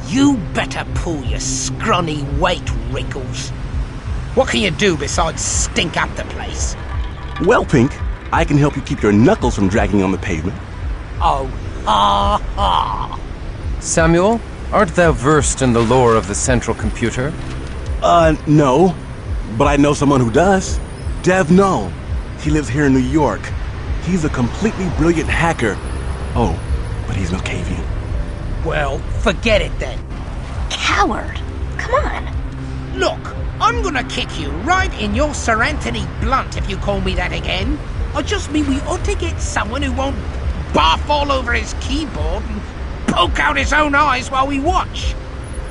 You better pull your scrawny weight, Wrinkles. What can you do besides stink up the place? Well, Pink, I can help you keep your knuckles from dragging on the pavement. Oh, ha ha. Samuel, art thou versed in the lore of the central computer? No. But I know someone who does. Dev Null. He lives here in New York. He's a completely brilliant hacker. Oh, but he's Malkavian. Well, forget it then. Coward. Come on. Look, I'm gonna kick you right in your Sir Anthony Blunt if you call me that again. I just mean we ought to get someone who won't barf all over his keyboard and poke out his own eyes while we watch.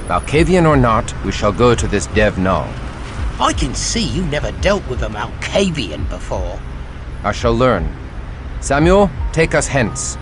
Malkavian or not, we shall go to this Dev Null. I can see you never dealt with a Malkavian before. I shall learn. Samuel, take us hence.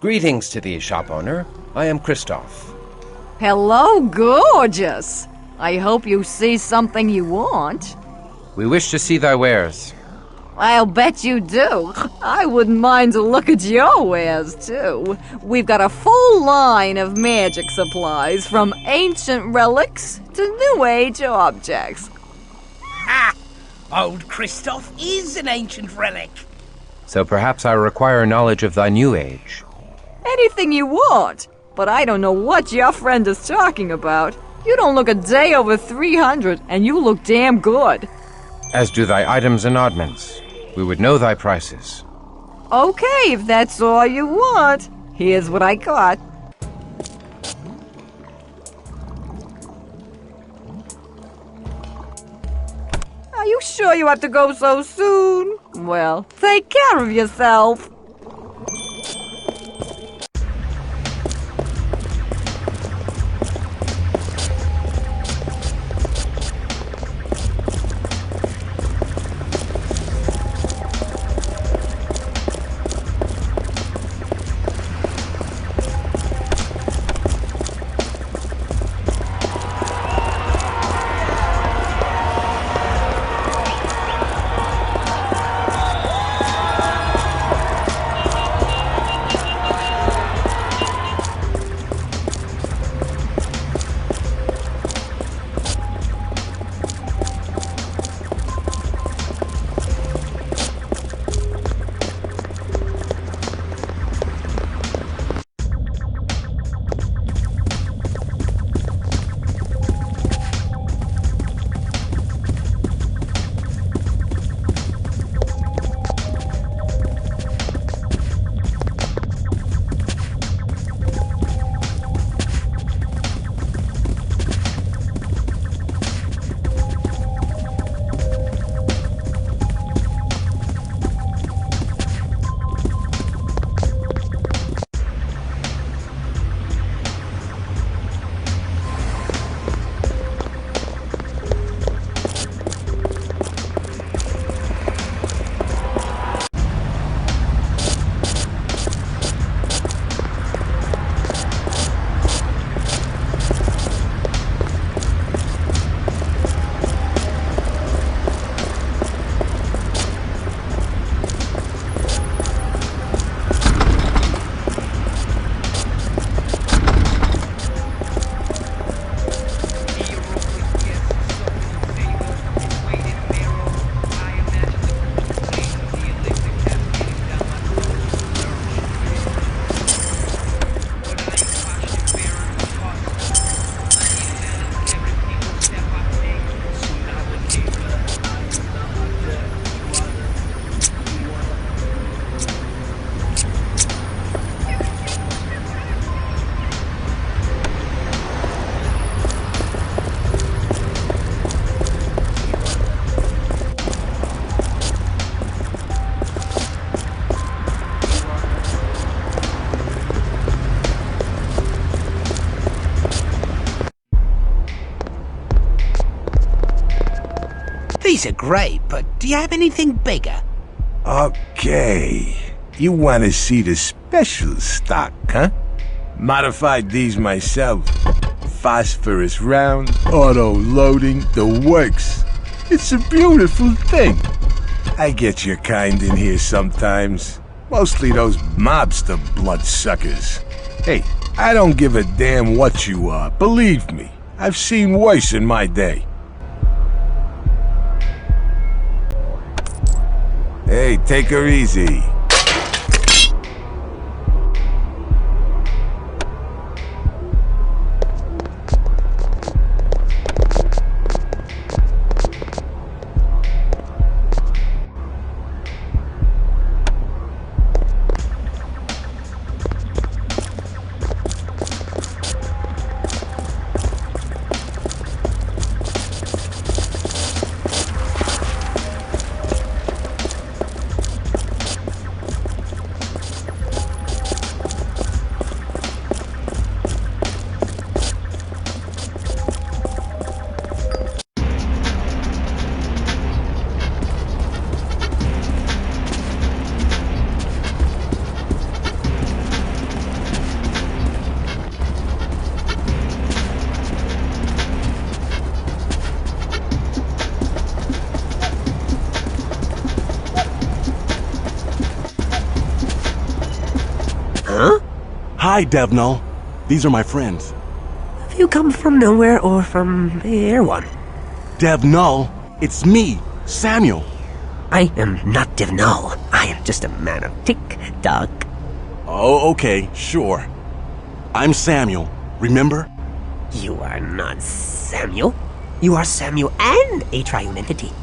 Greetings to thee, shop owner. I am Christoph. Hello, gorgeous. I hope you see something you want. We wish to see thy wares. I'll bet you do. I wouldn't mind to look at your wares, too. We've got a full line of magic supplies, from ancient relics to New Age objects. Ha! Old Christoph is an ancient relic. So perhaps I require knowledge of thy new age. Anything you want, but I don't know what your friend is talking about. You don't look a day over 300, and you look damn good. As do thy items and oddments. We would know thy prices. Okay, if that's all you want. Here's what I got. Are you sure you have to go so soon? Well, take care of yourself. These are great, but do you have anything bigger? Okay. You want to see the special stock, huh? Modified these myself. Phosphorus round, auto-loading, the works. It's a beautiful thing. I get your kind in here sometimes. Mostly those mobster bloodsuckers. Hey, I don't give a damn what you are, believe me. I've seen worse in my day. Hey, take her easy. Hi, Devnall. These are my friends. Have you come from nowhere or from Erewhon? Devnall, it's me, Samuel. I am not Devnall. I am just a man of tick-tock. Oh, okay, sure. I'm Samuel, remember? You are not Samuel. You are Samuel and a triune entity.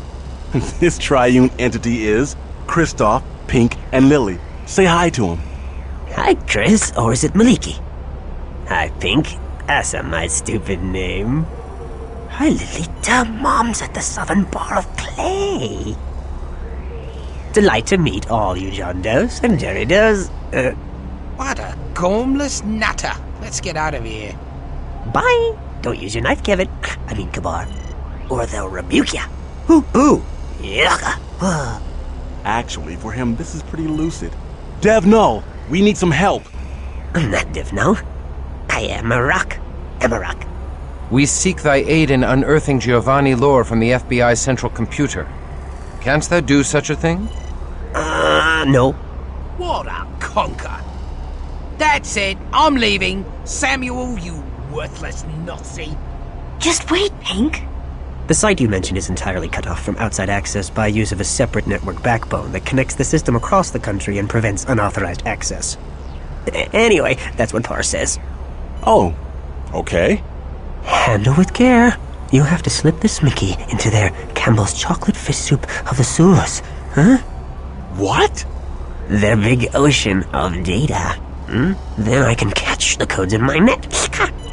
This triune entity is Kristoff, Pink, and Lily. Say hi to him. Hi, Chris, or is it Maliki? Hi, Pink. That's my stupid name. Hi, Lilita. Mom's at the southern bar of clay. Delight to meet all you John Does and Jerry Does. What a gormless natter. Let's get out of here. Bye. Don't use your knife, Kevin. I mean, Kabar. Or they'll rebuke ya. Hoo-hoo. Yucca. Actually, for him, this is pretty lucid. Devnall, we need some help. I'm not Devnall. I am a rock. We seek thy aid in unearthing Giovanni lore from the FBI central computer. Canst thou do such a thing? No. What a conker. That's it. I'm leaving. Samuel, you worthless Nazi. Just wait, Pink. The site you mentioned is entirely cut off from outside access by use of a separate network backbone that connects the system across the country and prevents unauthorized access. Anyway, that's what Parr says. Oh, okay. Handle with care. You have to slip this Mickey into their Campbell's chocolate fish soup of the sewers, huh? What? Their big ocean of data. Then I can catch the codes in my net.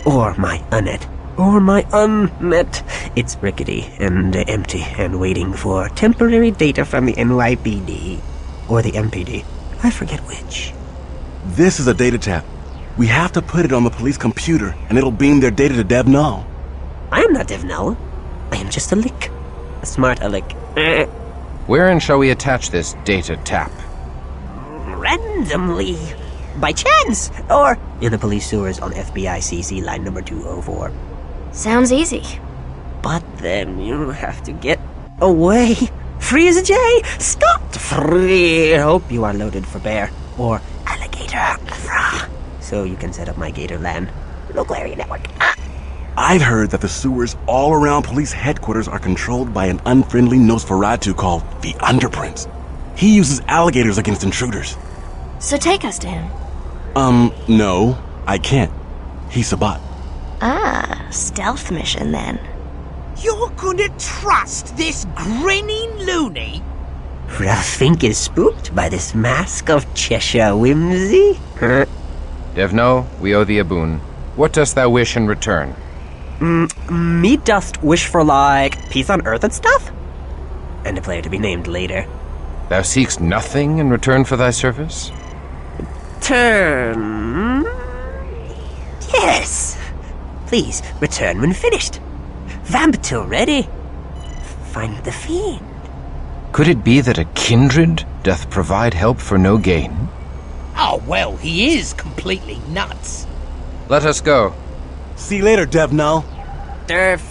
Or my unnet. Or my unnet. It's rickety and empty and waiting for temporary data from the NYPD. Or the MPD. I forget which. This is a data tap. We have to put it on the police computer, and it'll beam their data to Devnall. I am not Devnall. I am just a lick. A smart aleck. Wherein shall we attach this data tap? Randomly. By chance. Or in the police sewers on FBI CC line number 204. Sounds easy. But then you have to get away. Free as a jay. Scot free. Hope you are loaded for bear. Or alligator. So you can set up my gator land. Local area network. I've heard that the sewers all around police headquarters are controlled by an unfriendly Nosferatu called the Underprince. He uses alligators against intruders. So take us to him. No, I can't. He's a bot. Ah, stealth mission then. You're gonna trust this grinning loony? Rafink is spooked by this mask of Cheshire whimsy? Devno, we owe thee a boon. What dost thou wish in return? Me dost wish for, like, peace on Earth and stuff? And a player to be named later. Thou seekst nothing in return for thy service? Turn... Yes. Please, return when finished. Vamp till ready. Find the fiend. Could it be that a kindred doth provide help for no gain? Oh, well, he is completely nuts. Let us go. See you later, Devnall. Derf.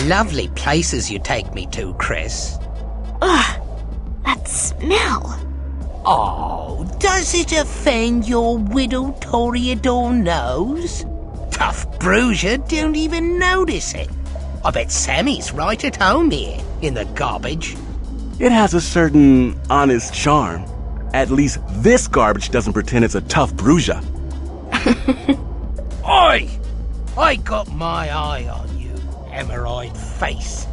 Lovely places you take me to, Chris. Ugh, that smell. Oh, does it offend your widow Toreador nose? Tough Bruiser don't even notice it. I bet Sammy's right at home here, in the garbage. It has a certain honest charm. At least this garbage doesn't pretend it's a tough Bruiser. Oi! I got my eye on you, emerald face.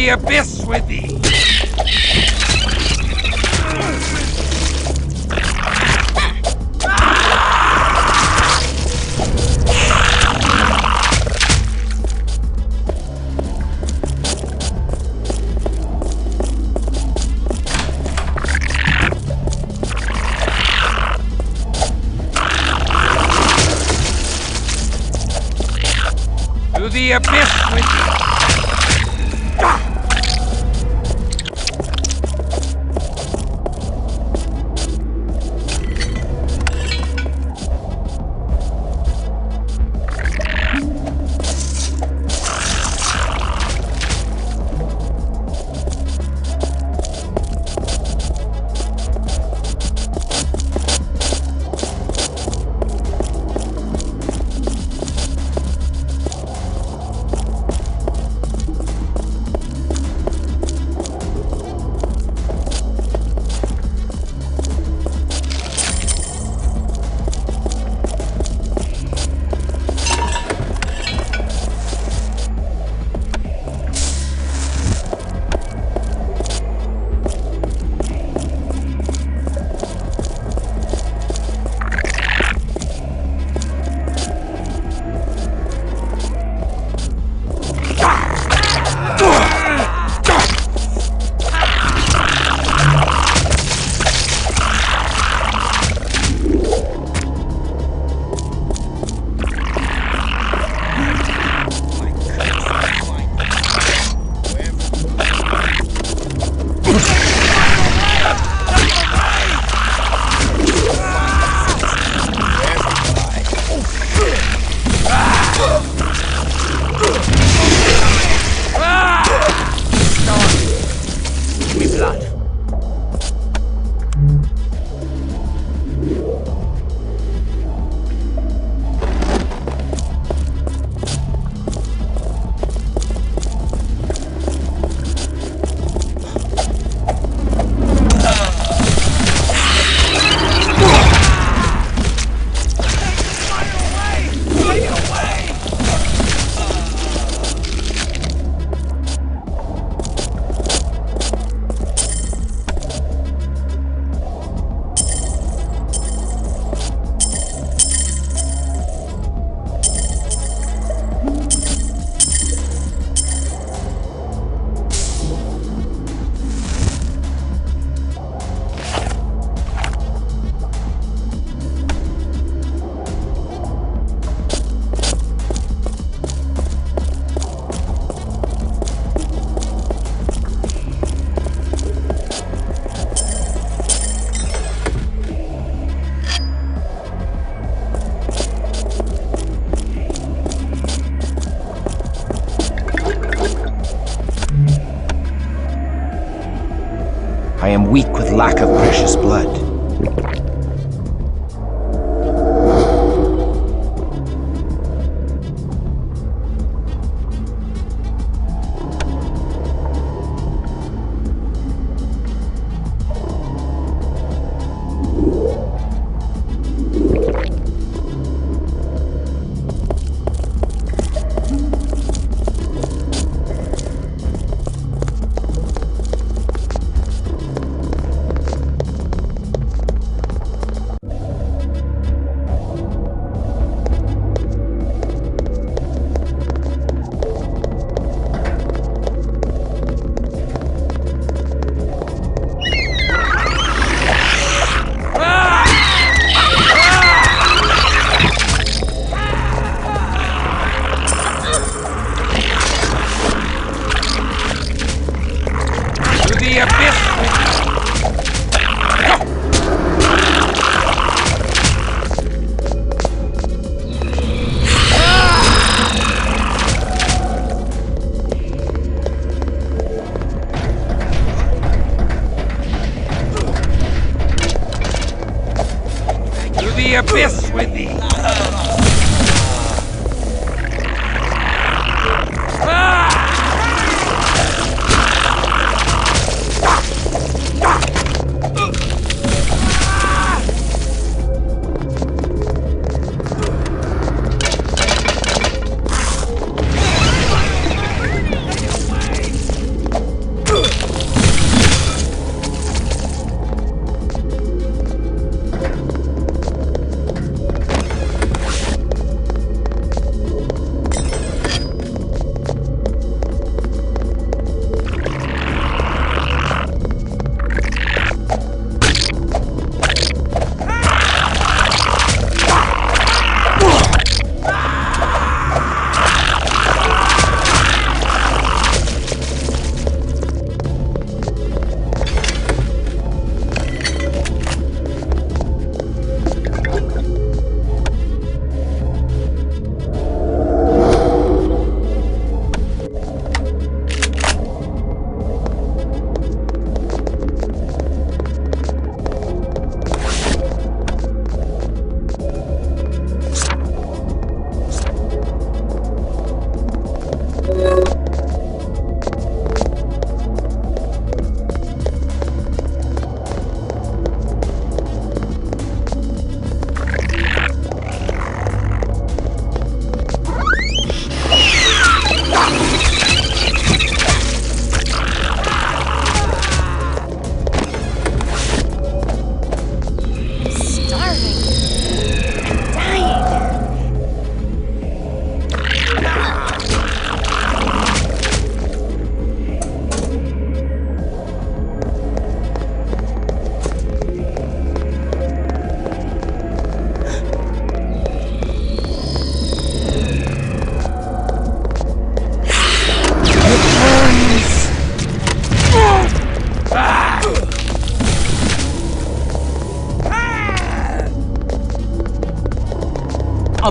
the abyss with thee! To the abyss with thee! I am weak with lack of precious blood. The abyss with thee!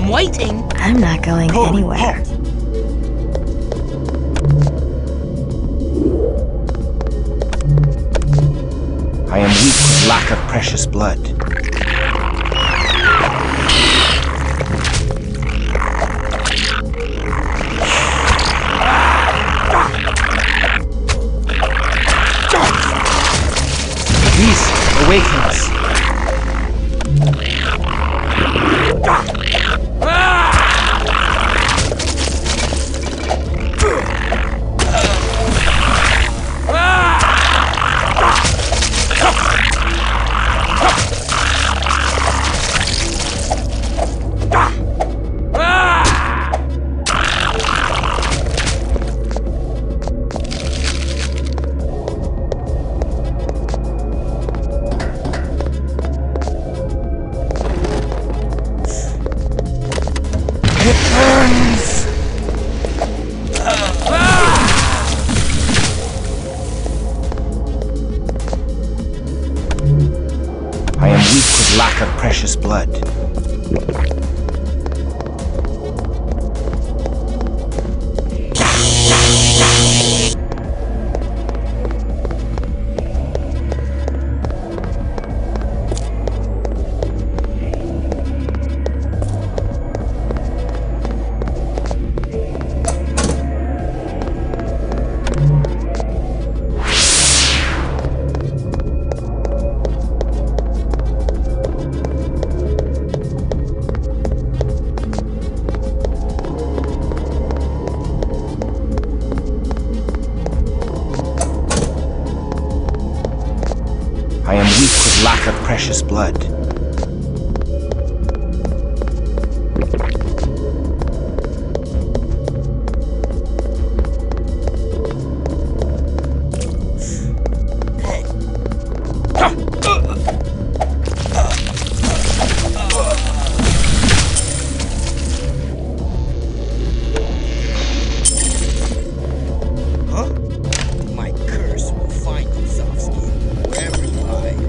I'm waiting. I'm not going anywhere. I am weak with lack of precious blood. Please, awaken us. I am weak with lack of precious blood. I am weak with lack of precious blood. My curse will find you, Zovsky, wherever you hide.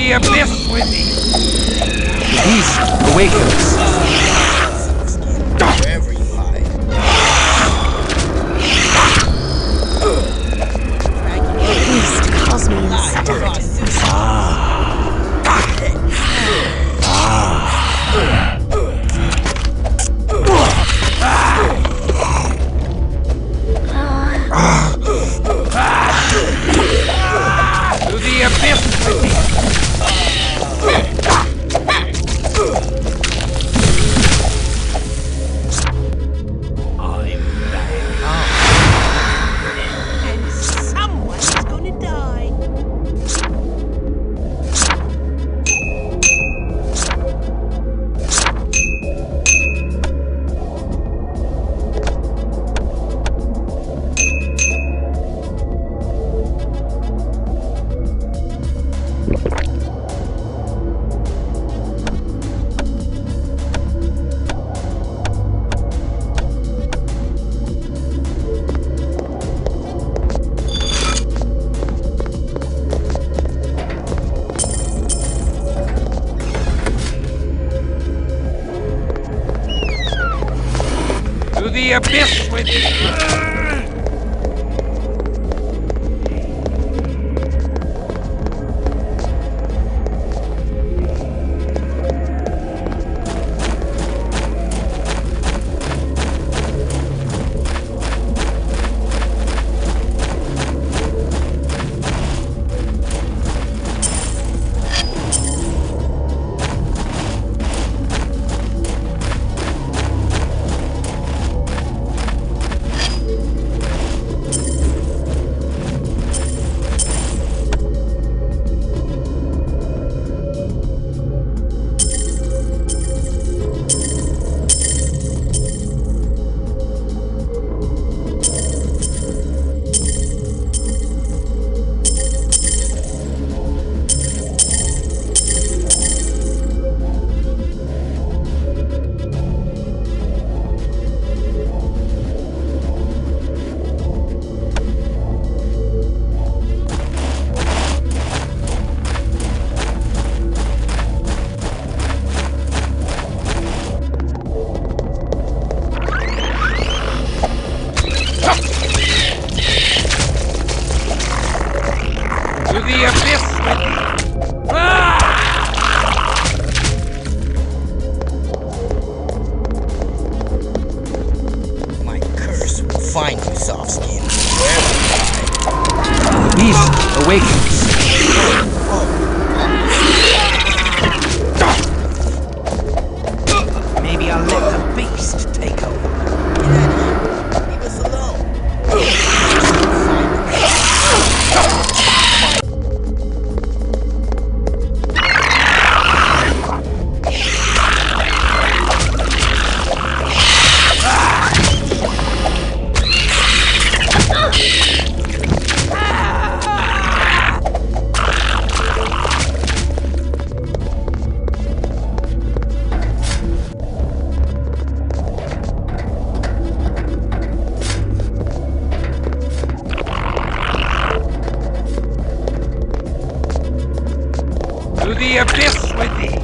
the abyss with thee! The beast awakens. Wherever you hide. The beast calls me instead. To the abyss with thee! The abyss with you.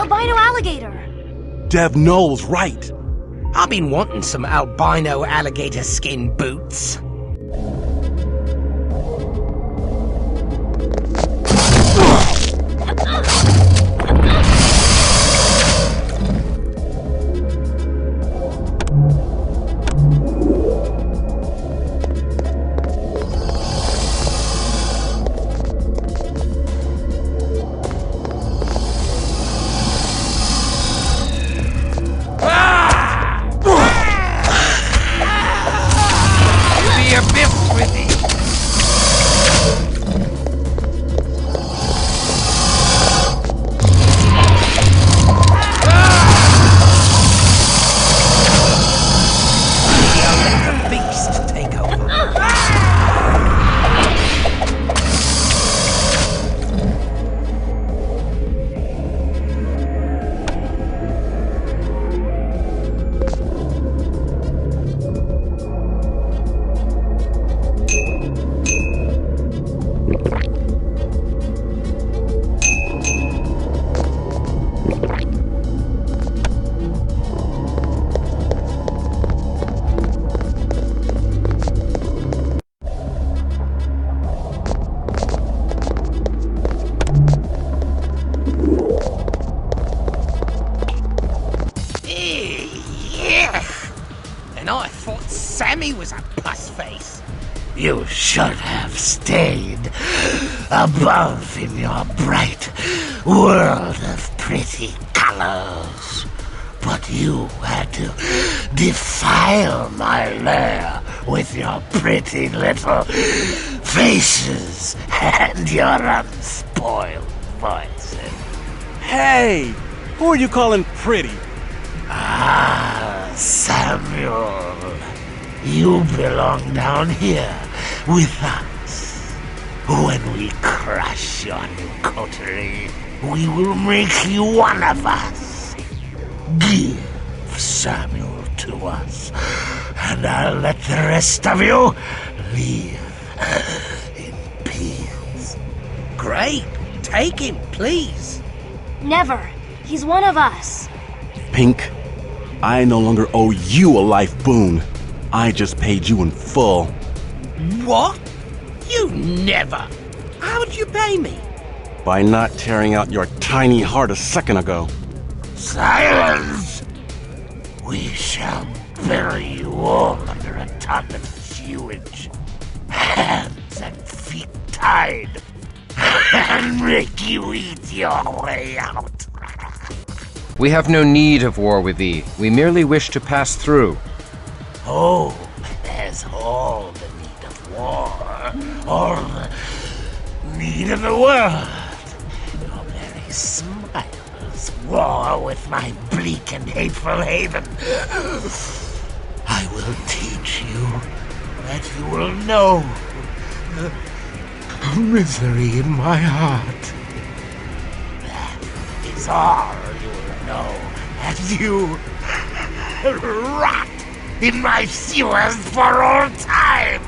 Albino alligator! Dev Noel's right. I've been wanting some albino alligator skin boots. You should have stayed above in your bright world of pretty colors. But you had to defile my lair with your pretty little faces and your unspoiled voices. Hey, who are you calling pretty? Ah, Samuel. You belong down here with us. When we crush your new coterie, we will make you one of us. Give Samuel to us, and I'll let the rest of you leave in peace. Great. Take him, please. Never. He's one of us. Pink, I no longer owe you a life boon. I just paid you in full. What? You never. How'd you pay me? By not tearing out your tiny heart a second ago. Silence! We shall bury you all under a ton of sewage. Hands and feet tied. And make you eat your way out. We have no need of war with thee. We merely wish to pass through. Oh, there's all the need of war, all the need of the world. Your very smiles war with my bleak and hateful haven. I will teach you that you will know the misery in my heart. That is all you will know as you rot in my sewers for all time!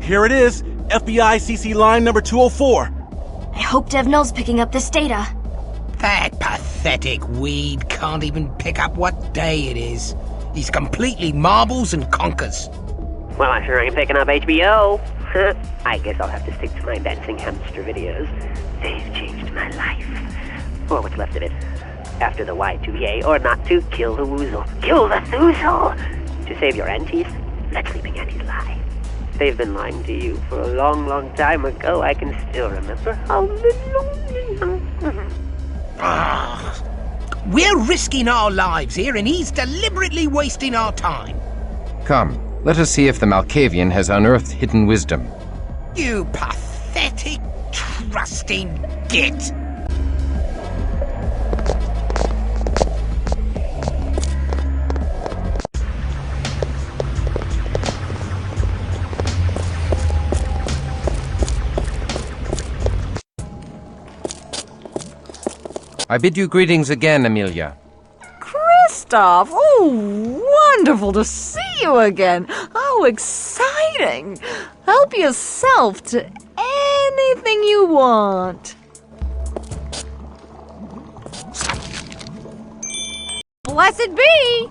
Here it is, FBI CC line number 204. I hope Devnell's picking up this data. That pathetic weed can't even pick up what day it is. He's completely marbles and conkers. Well, I sure ain't picking up HBO. I guess I'll have to stick to my dancing hamster videos. They've changed my life. Or what's left of it. After the Y2K, or not to, kill the woozle. Kill the thoozle! To save your aunties, let sleeping aunties lie. They've been lying to you for a long, long time ago. I can still remember how little... We're risking our lives here, and he's deliberately wasting our time. Come, let us see if the Malkavian has unearthed hidden wisdom. You pathetic, trusting git. I bid you greetings again, Amelia. Christoph! Oh, wonderful to see you again! How exciting! Help yourself to anything you want. Blessed be!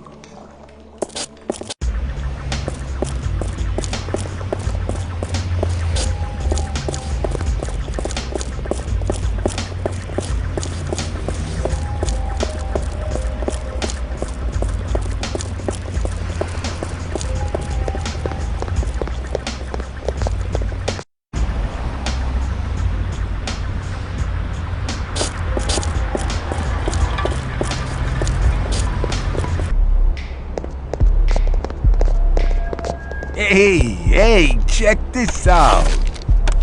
Hey, check this out.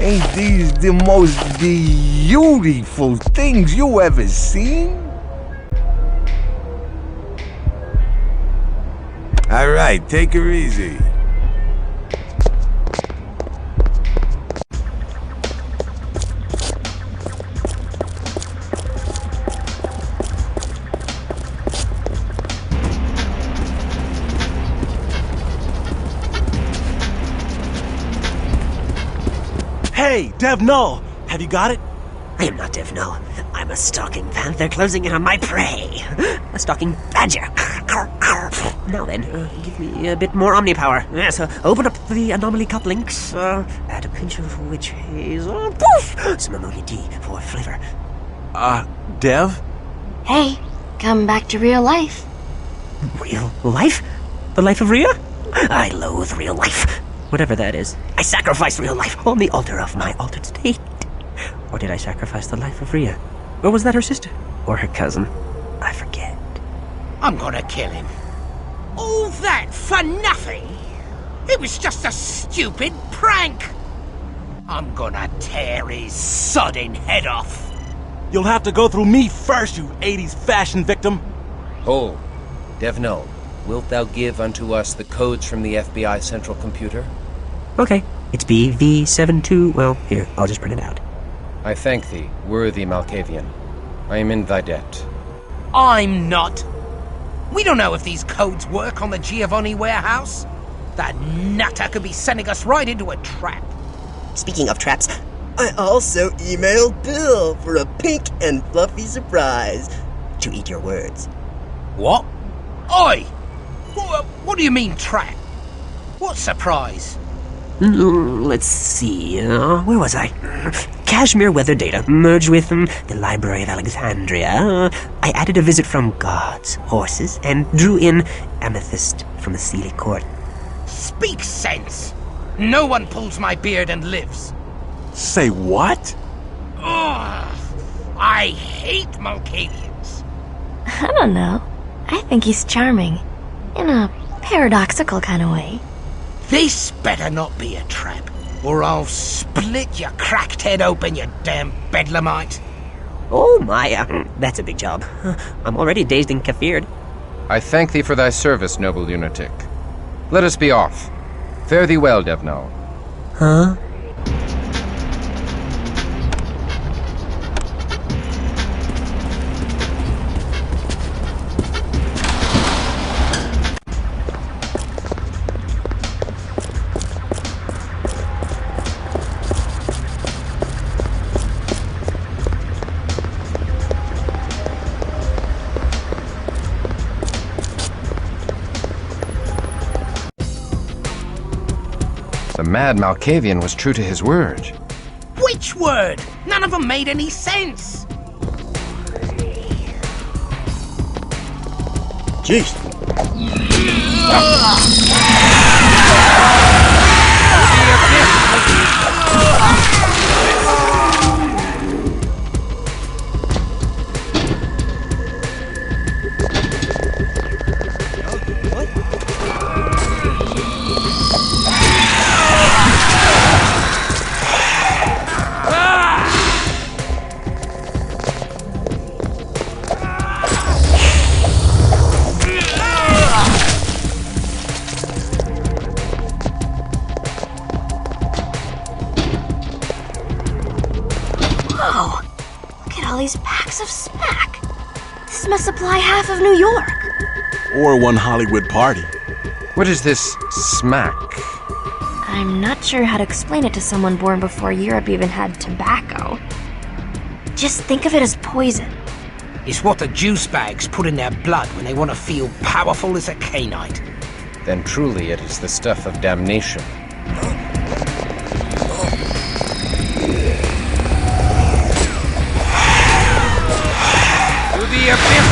Ain't these the most beautiful things you ever seen? All right, take her easy. Hey, Devnell! Have you got it? I am not Devnell. I'm a stalking panther closing in on my prey. A stalking badger. Now then, give me a bit more omni-power. Yes, open up the anomaly couplings. Add a pinch of witch haze. Poof! Some ammonia D for flavor. Dev? Hey, come back to real life. Real life? The life of Rhea? I loathe real life. Whatever that is. I sacrificed real life on the altar of my altered state. Or did I sacrifice the life of Rhea? Or was that her sister? Or her cousin? I forget. I'm gonna kill him. All that for nothing? It was just a stupid prank. I'm gonna tear his sodding head off. You'll have to go through me first, you 80s fashion victim. Hold. Devnell, wilt thou give unto us the codes from the FBI central computer? Okay, it's BV72. Well, here, I'll just print it out. I thank thee, worthy Malkavian. I am in thy debt. I'm not. We don't know if these codes work on the Giovanni warehouse. That nutter could be sending us right into a trap. Speaking of traps, I also emailed Bill for a pink and fluffy surprise. To eat your words. What? Oi! What do you mean trap? What surprise? Let's see, where was I? Kashmir weather data merged with the Library of Alexandria. I added a visit from gods, horses, and drew in amethyst from the Sealy Court. Speak sense! No one pulls my beard and lives. Say what? Ugh, I hate Malkavians. I don't know. I think he's charming. In a paradoxical kind of way. This better not be a trap, or I'll split your cracked head open, you damn bedlamite. Oh my, that's a big job. I'm already dazed and kafired. I thank thee for thy service, noble lunatic. Let us be off. Fare thee well, Devnell. Huh? The mad Malkavian was true to his word. Which word? None of them made any sense. Jeez. These packs of smack. This must supply half of New York. Or one Hollywood party. What is this smack? I'm not sure how to explain it to someone born before Europe even had tobacco. Just think of it as poison. It's what the juice bags put in their blood when they want to feel powerful as a Canaanite. Then truly it is the stuff of damnation. The abyss!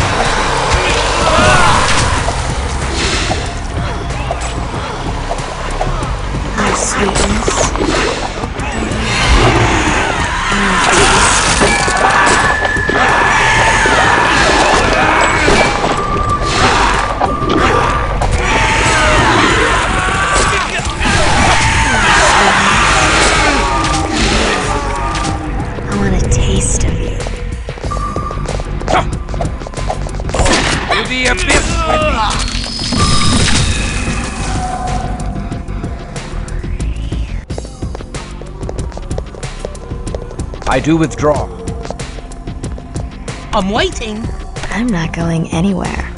My sweetness. I want a taste of you. The abyss with me! I do withdraw. I'm waiting. I'm not going anywhere.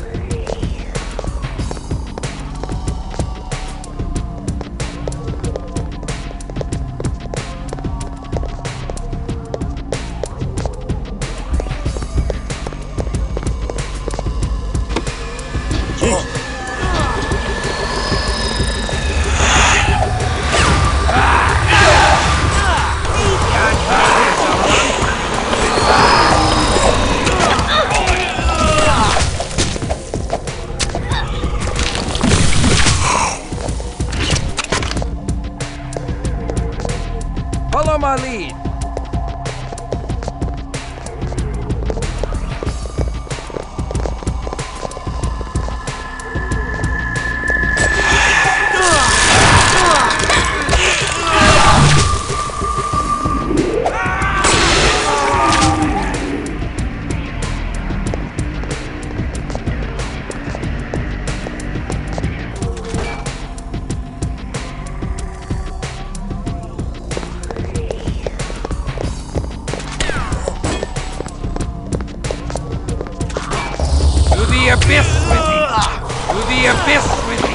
Follow my lead. the abyss with me! To the abyss with me!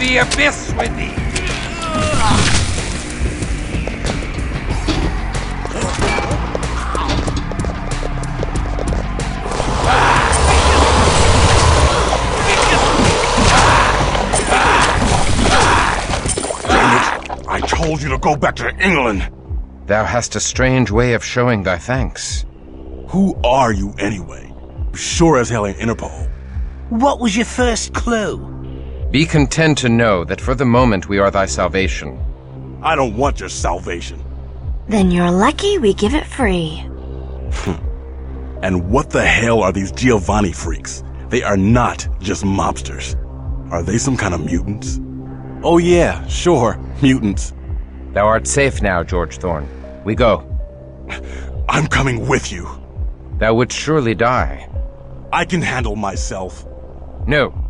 The abyss with thee! I told you to go back to England! Thou hast a strange way of showing thy thanks. Who are you anyway? Sure as hell ain't Interpol. What was your first clue? Be content to know that for the moment we are thy salvation. I don't want your salvation. Then you're lucky we give it free. And what the hell are these Giovanni freaks? They are not just mobsters. Are they some kind of mutants? Oh yeah, sure, mutants. Thou art safe now, George Thorne. We go. I'm coming with you. Thou wouldst surely die. I can handle myself. No.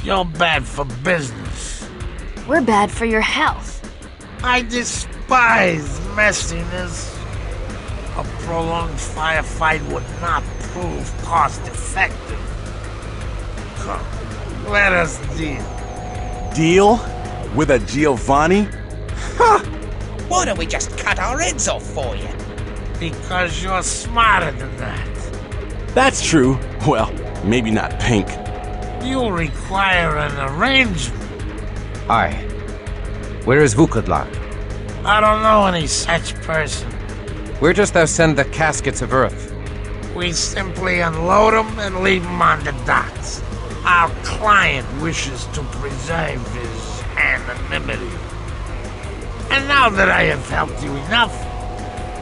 You're bad for business. We're bad for your health. I despise messiness. A prolonged firefight would not prove cost-effective. Come, let us deal. Deal? With a Giovanni? Why don't we just cut our heads off for you? Because you're smarter than that. That's true. Well, maybe not Pink. You'll require an arrangement. Aye. Where is Vukadlak? I don't know any such person. Where dost thou send the caskets of earth? We simply unload them and leave them on the docks. Our client wishes to preserve his anonymity. And now that I have helped you enough,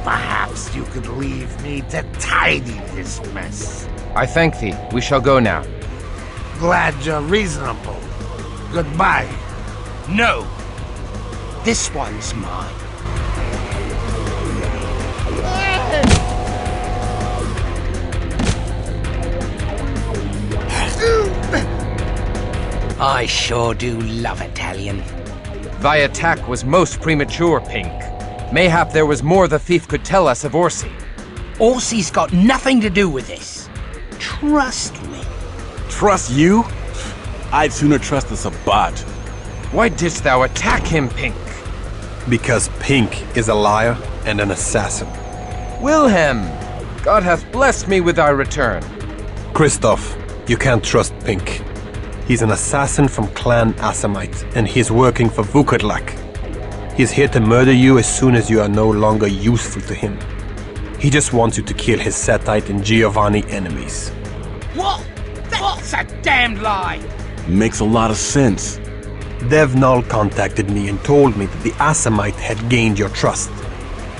perhaps you could leave me to tidy this mess. I thank thee. We shall go now. Glad you're reasonable. Goodbye. No. This one's mine. I sure do love Italian. Thy attack was most premature, Pink. Mayhap there was more the thief could tell us of Orsi. Orsi's got nothing to do with this. Trust me. Trust you? I'd sooner trust the Sabbat. Why didst thou attack him, Pink? Because Pink is a liar and an assassin. Wilhelm! God hath blessed me with thy return. Christoph, you can't trust Pink. He's an assassin from Clan Asamite, and he's working for Vukadlak. He's here to murder you as soon as you are no longer useful to him. He just wants you to kill his Settite and Giovanni enemies. What? That's a damned lie! Makes a lot of sense. Devnal contacted me and told me that the Asamite had gained your trust.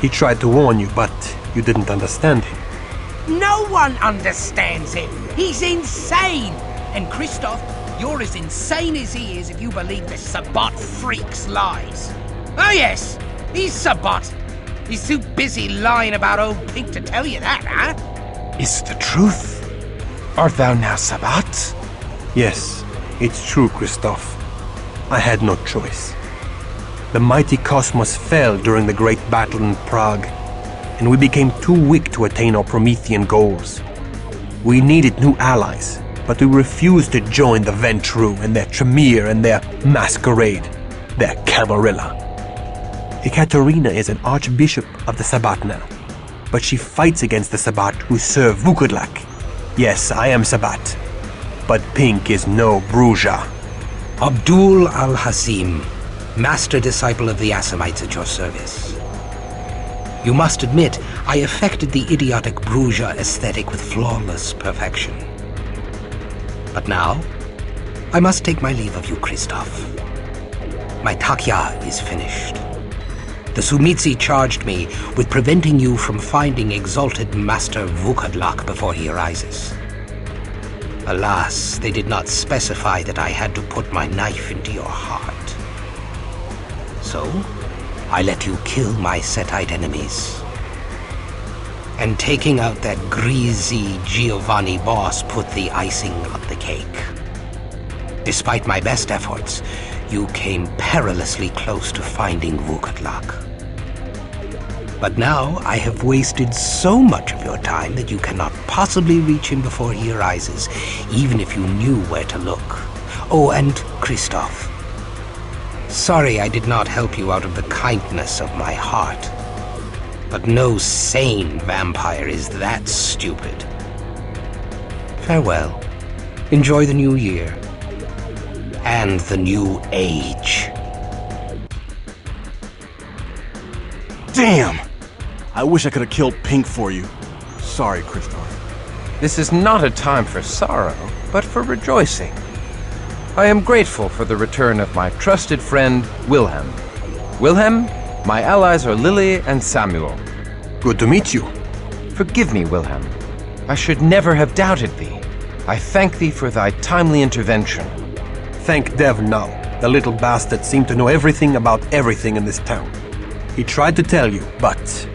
He tried to warn you, but you didn't understand him. No one understands him! He's insane! And Christoph, you're as insane as he is if you believe this Sabbat freak's lies. Oh yes, he's Sabbat. He's too busy lying about old Pink to tell you that, huh? Is it the truth? Art thou now Sabbat? Yes, it's true, Christoph. I had no choice. The mighty cosmos fell during the great battle in Prague, and we became too weak to attain our Promethean goals. We needed new allies, but we refused to join the Ventru and their Tremere and their Masquerade, their Camarilla. Ekaterina is an archbishop of the Sabbat now, but she fights against the Sabbat who serve Vukadlak. Yes, I am Sabbat, but Pink is no Bruja. Abdul al-Hasim, master disciple of the Assamites at your service. You must admit, I affected the idiotic Bruja aesthetic with flawless perfection. But now, I must take my leave of you, Christoph. My takya is finished. The Sumitsi charged me with preventing you from finding exalted Master Vukadlak before he arises. Alas, they did not specify that I had to put my knife into your heart. So, I let you kill my Settite enemies. And taking out that greasy Giovanni boss put the icing on the cake. Despite my best efforts, you came perilously close to finding Vukadlak. But now I have wasted so much of your time that you cannot possibly reach him before he arises, even if you knew where to look. Oh, and Christoph. Sorry I did not help you out of the kindness of my heart. But no sane vampire is that stupid. Farewell. Enjoy the new year. And the new age. Damn! I wish I could have killed Pink for you. Sorry, Christoph. This is not a time for sorrow, but for rejoicing. I am grateful for the return of my trusted friend, Wilhelm. Wilhelm, my allies are Lily and Samuel. Good to meet you. Forgive me, Wilhelm. I should never have doubted thee. I thank thee for thy timely intervention. Thank Dev now. The little bastard seemed to know everything about everything in this town. He tried to tell you, but...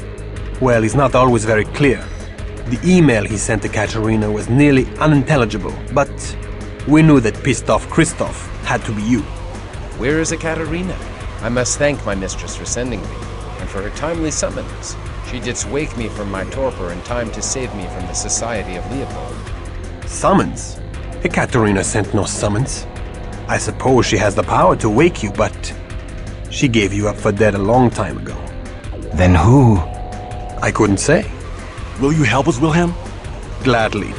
well, he's not always very clear. The email he sent to Katerina was nearly unintelligible, but We knew that pissed off Christoph had to be you. Where is Ekaterina? I must thank my mistress for sending me, and for her timely summons. She didst wake me from my torpor in time to save me from the society of Leopold. Summons? Ekaterina sent no summons. I suppose she has the power to wake you, but she gave you up for dead a long time ago. Then who? I couldn't say. Will you help us, Wilhelm? Gladly.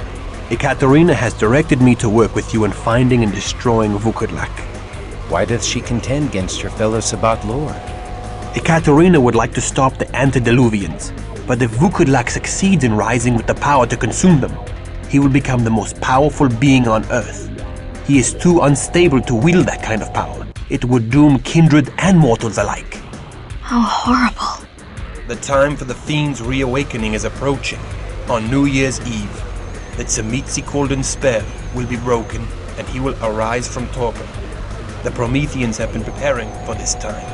Ekaterina has directed me to work with you in finding and destroying Vukodlak. Why doth she contend against her fellow Sabbat lord? Ekaterina would like to stop the antediluvians, but if Vukodlak succeeds in rising with the power to consume them, he will become the most powerful being on Earth. He is too unstable to wield that kind of power. It would doom kindred and mortals alike. How horrible. The time for the fiend's reawakening is approaching. On New Year's Eve, the Tzimisce-Golden spell will be broken and he will arise from torpor. The Prometheans have been preparing for this time.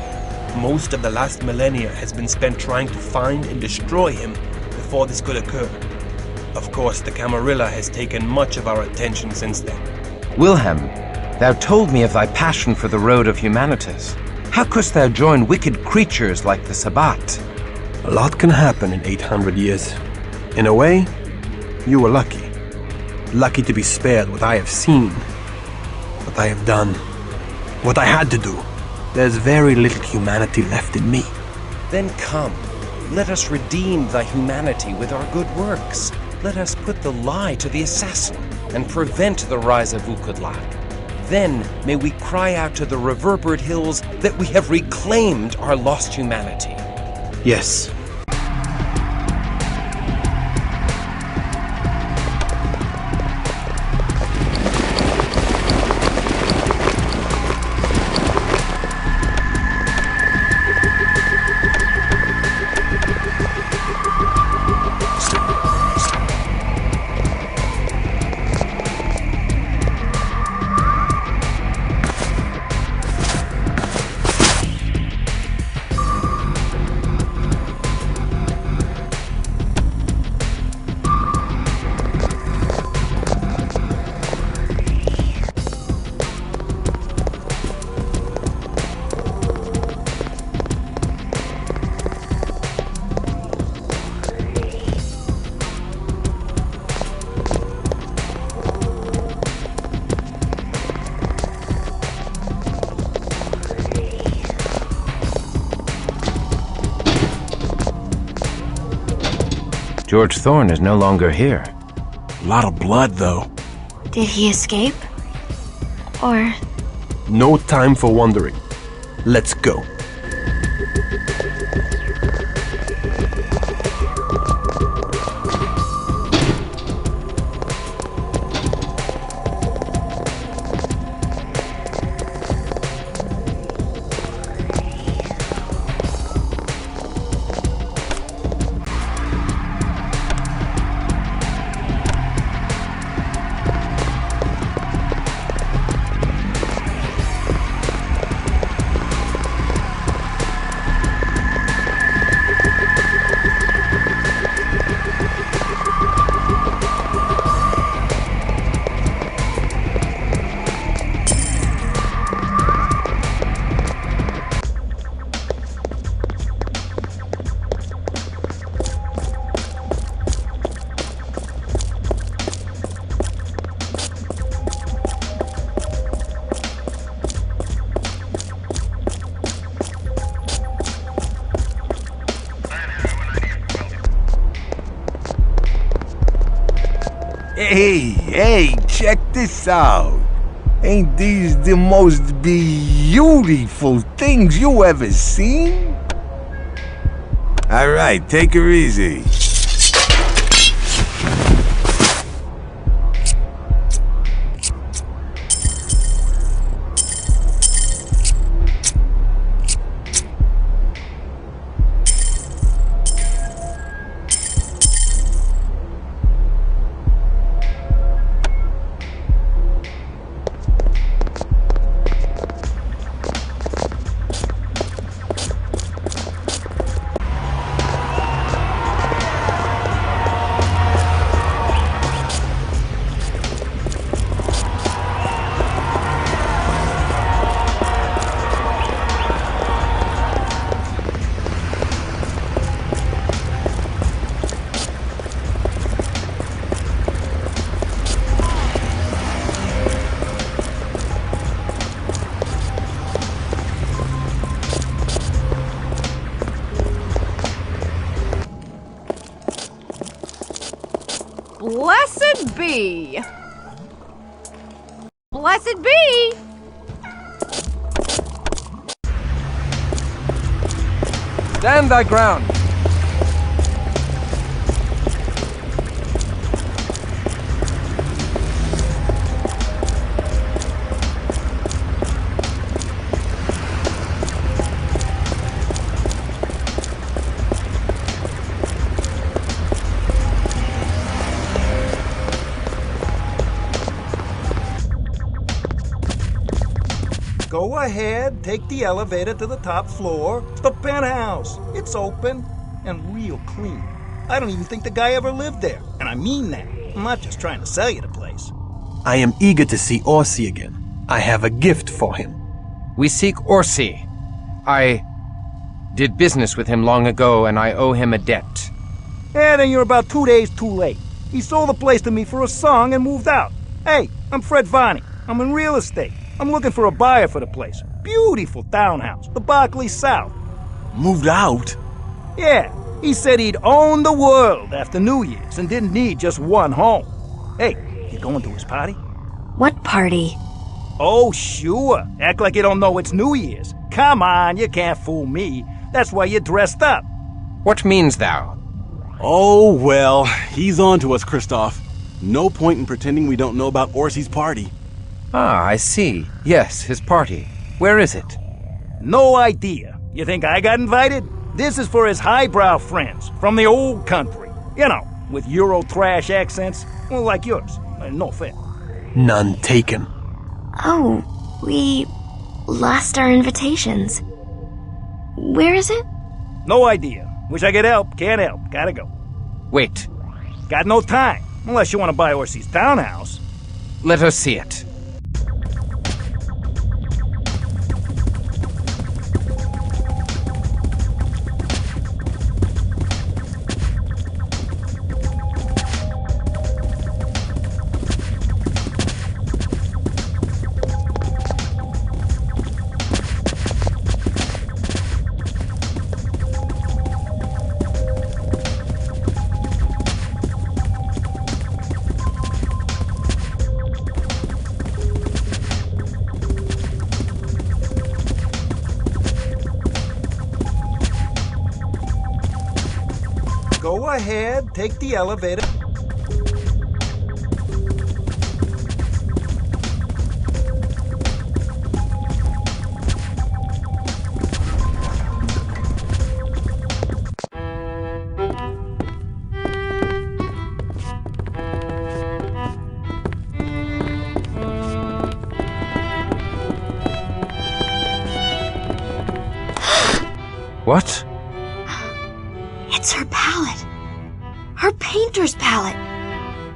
Most of the last millennia has been spent trying to find and destroy him before this could occur. Of course, the Camarilla has taken much of our attention since then. Wilhelm, thou told me of thy passion for the road of humanitas. How couldst thou join wicked creatures like the Sabbat? A lot can happen in 800 years. In a way, you were lucky. Lucky to be spared what I have seen, what I have done, what I had to do. There's very little humanity left in me. Then come, let us redeem thy humanity with our good works. Let us put the lie to the assassin and prevent the rise of Vukodlak. Then may we cry out to the reverberate hills that we have reclaimed our lost humanity. Yes. George Thorne is no longer here. A lot of blood, though. Did he escape? Or... No time for wondering. Let's go. Hey, check this out. Ain't these the most beautiful things you ever seen? Alright, take her easy. Blessed be! Blessed be! Stand thy ground! Go ahead, take the elevator to the top floor. It's the penthouse. It's open and real clean. I don't even think the guy ever lived there. And I mean that. I'm not just trying to sell you the place. I am eager to see Orsi again. I have a gift for him. We seek Orsi. I did business with him long ago, and I owe him a debt. And then you're about 2 days too late. He sold the place to me for a song and moved out. Hey, I'm Fred Vonnie. I'm in real estate. I'm looking for a buyer for the place. Beautiful townhouse, the Barkley South. Moved out? Yeah, he said he'd own the world after New Year's and didn't need just one home. Hey, you going to his party? What party? Oh, sure. Act like you don't know it's New Year's. Come on, you can't fool me. That's why you're dressed up. What means thou? Oh, well, he's on to us, Christoph. No point in pretending we don't know about Orsi's party. Ah, I see. Yes, his party. Where is it? No idea. You think I got invited? This is for his highbrow friends from the old country. You know, with Euro trash accents. Well, like yours. No offense. None taken. Oh, we lost our invitations. Where is it? No idea. Wish I could help. Can't help. Gotta go. Wait. Got no time. Unless you want to buy Orsi's townhouse. Let us see it. Go ahead, take the elevator. What? It's her palette. Her painter's palette.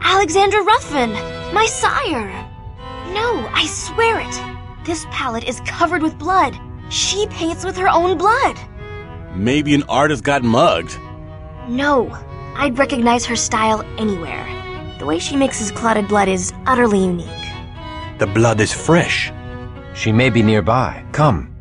Alexandra Ruffin, my sire. No, I swear it. This palette is covered with blood. She paints with her own blood. Maybe an artist got mugged. No, I'd recognize her style anywhere. The way she mixes clotted blood is utterly unique. The blood is fresh. She may be nearby. Come.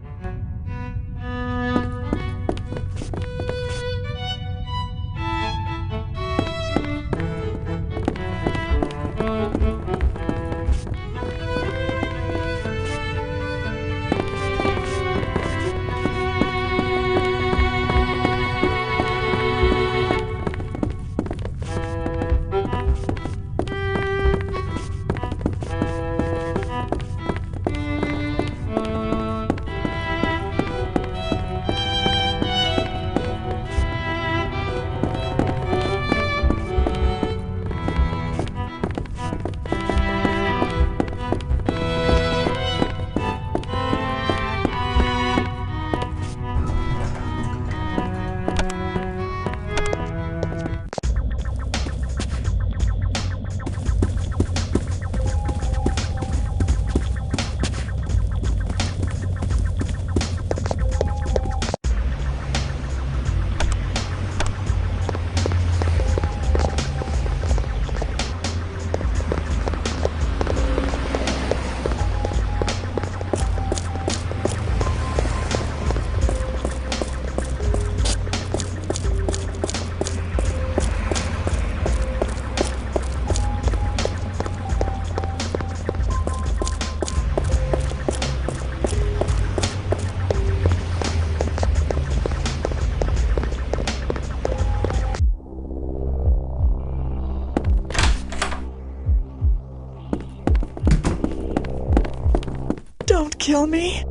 kill me?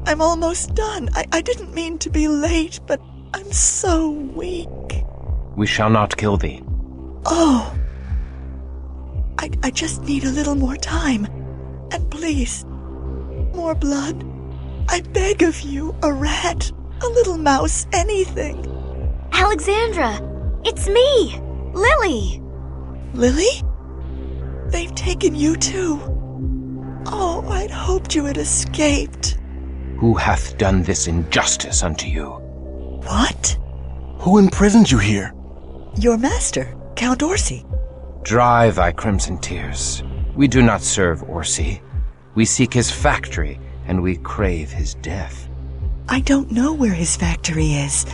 I'm almost done. I didn't mean to be late, but I'm so weak. We shall not kill thee. Oh. I just need a little more time. And please, more blood. I beg of you, a rat, a little mouse, anything. Alexandra, it's me, Lily. Lily? They've taken you too. Oh, I'd hoped you had escaped. Who hath done this injustice unto you? What? Who imprisoned you here? Your master, Count Orsi. Dry thy crimson tears. We do not serve Orsi. We seek his factory, and we crave his death. I don't know where his factory is.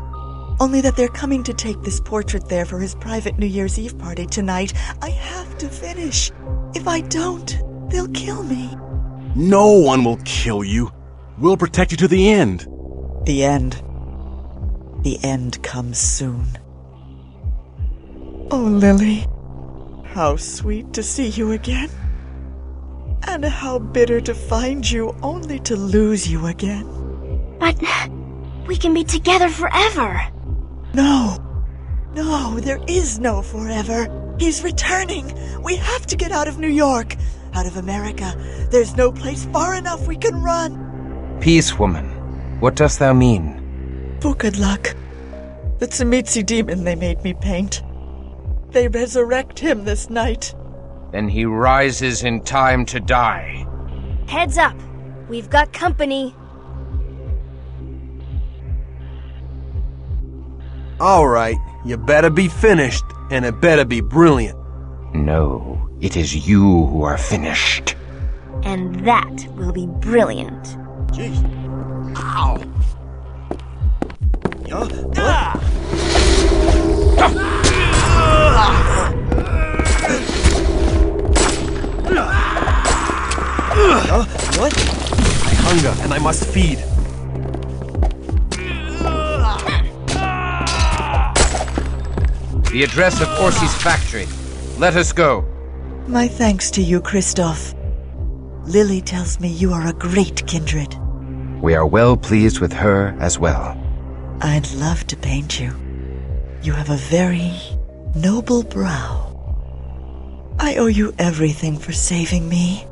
Only that they're coming to take this portrait there for his private New Year's Eve party tonight. I have to finish. If I don't, they'll kill me. No one will kill you. We'll protect you to the end. The end. The end comes soon. Oh, Lily. How sweet to see you again. And how bitter to find you, only to lose you again. But we can be together forever. No, there is no forever. He's returning. We have to get out of New York, out of America. There's no place far enough we can run. Peace, woman. What dost thou mean? For good luck. The Tzimitzi demon they made me paint. They resurrect him this night. Then he rises in time to die. Heads up. We've got company. Alright, you better be finished, and it better be brilliant. No, it is you who are finished. And that will be brilliant. Jeez. Ow! What? I hunger, and I must feed. The address of Orsi's factory. Let us go. My thanks to you, Christoph. Lily tells me you are a great kindred. We are well pleased with her as well. I'd love to paint you. You have a very noble brow. I owe you everything for saving me.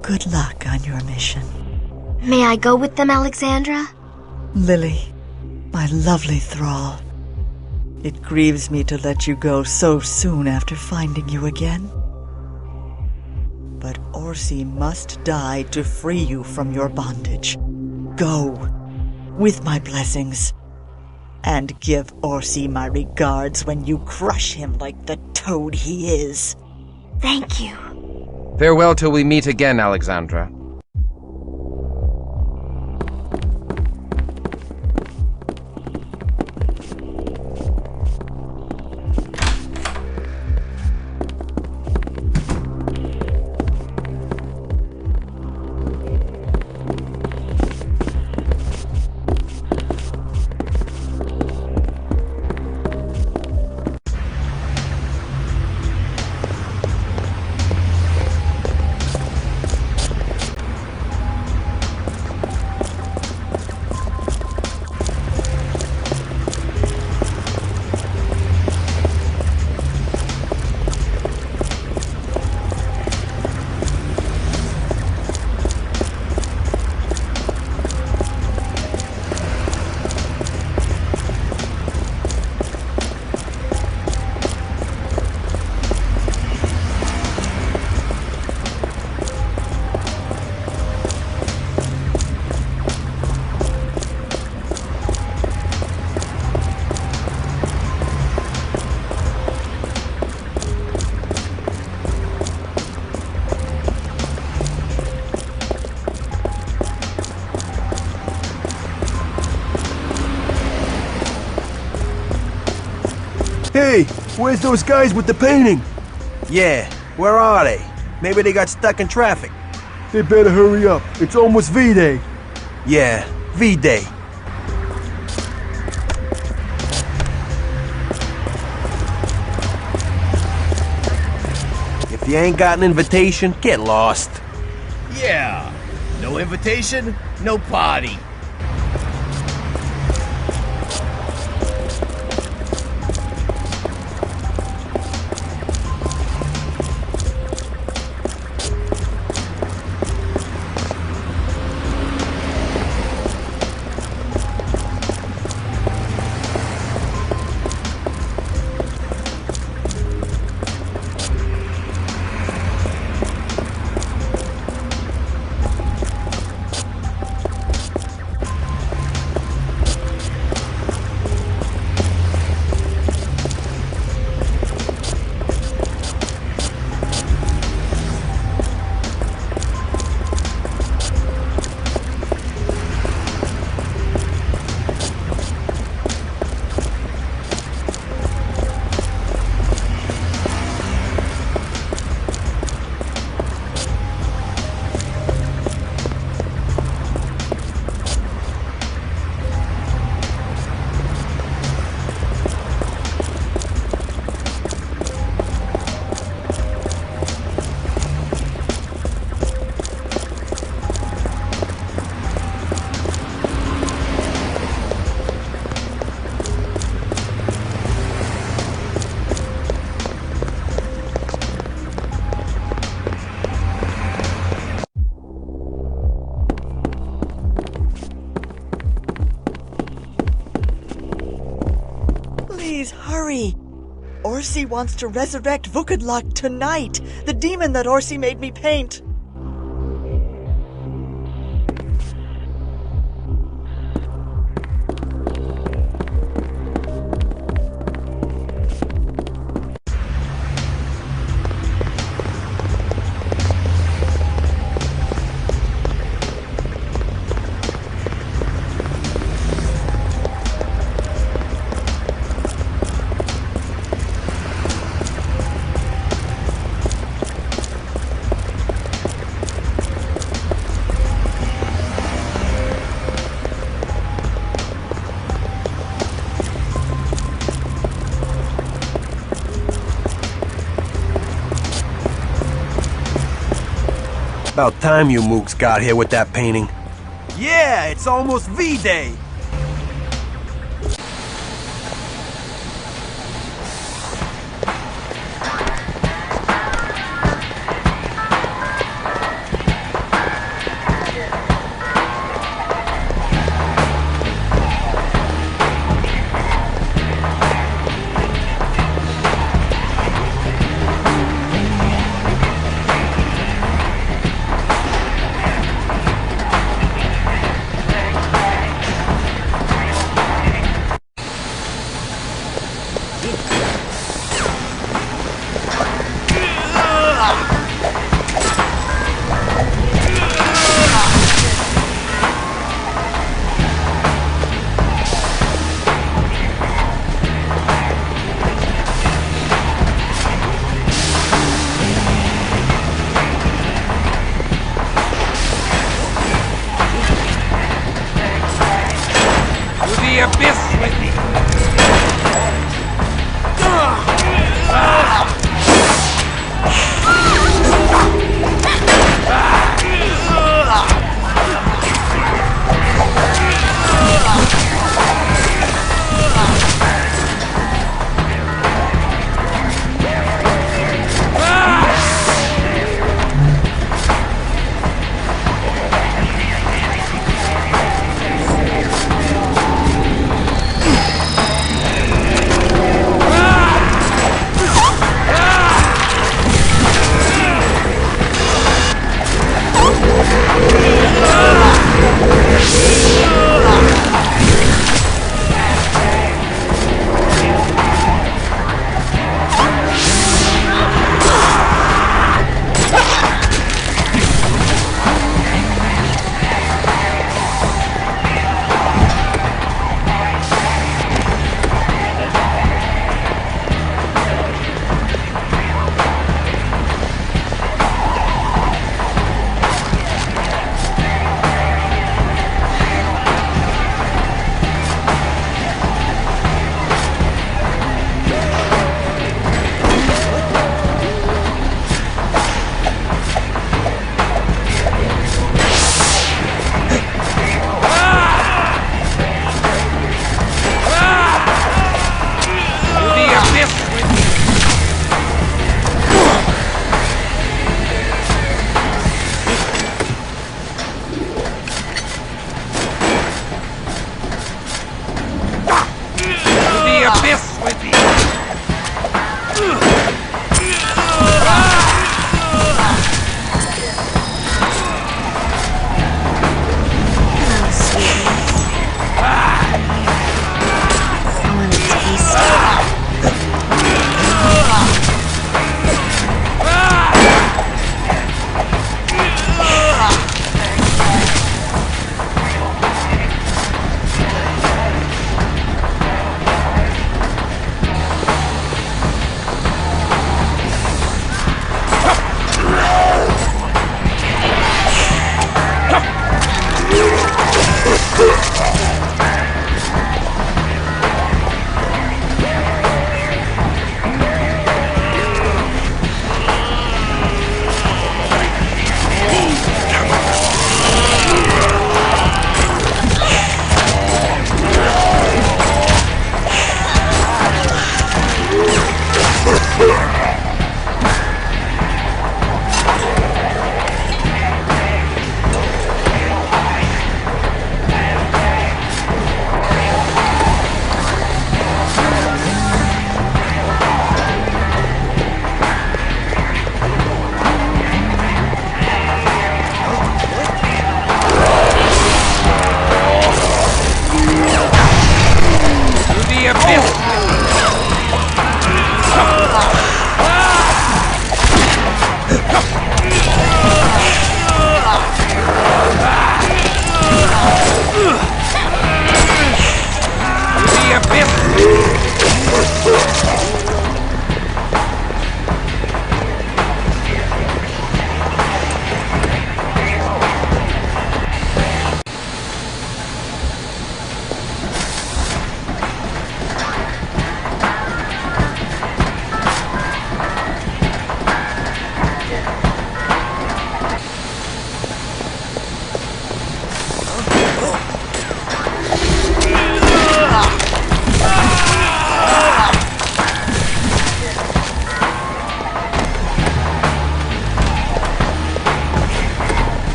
Good luck on your mission. May I go with them, Alexandra? Lily, my lovely thrall. It grieves me to let you go so soon after finding you again. But Orsi must die to free you from your bondage. Go, with my blessings. And give Orsi my regards when you crush him like the toad he is. Thank you. Farewell till we meet again, Alexandra. Hey, where's those guys with the painting? Yeah, where are they? Maybe they got stuck in traffic. They better hurry up. It's almost V-Day. Yeah, V-Day. If you ain't got an invitation, get lost. Yeah, No invitation, no party. Please, hurry! Orsi wants to resurrect Vukadlak tonight, the demon that Orsi made me paint. About time you mooks got here with that painting. Yeah, it's almost V-Day. me a bit.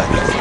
blood.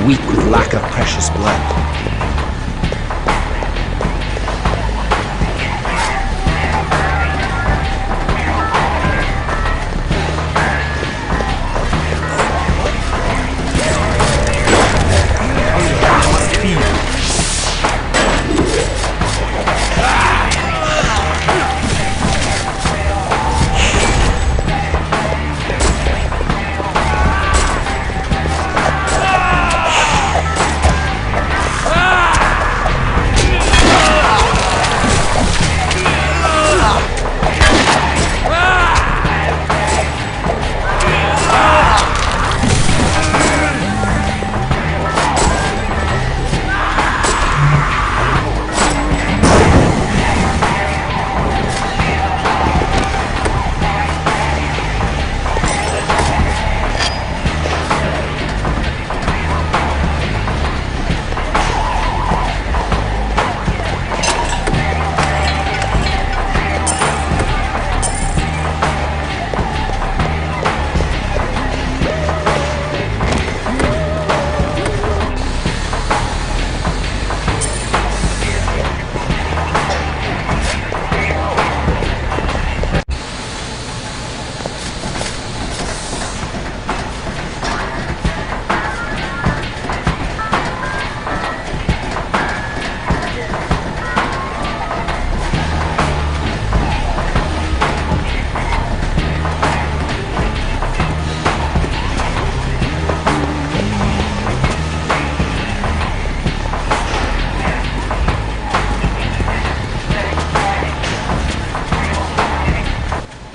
Weak with lack of precious blood.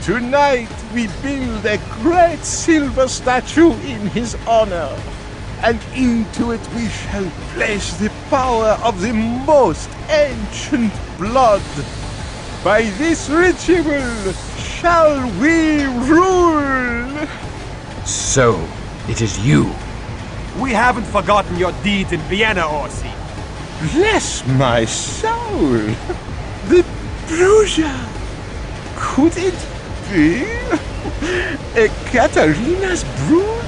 Tonight we build a great silver statue in his honor, and into it we shall place the power of the most ancient blood. By this ritual shall we rule! So, it is you. We haven't forgotten your deeds in Vienna, Orsi. Bless my soul! The Bruja! Could it be? A Katarina's brood?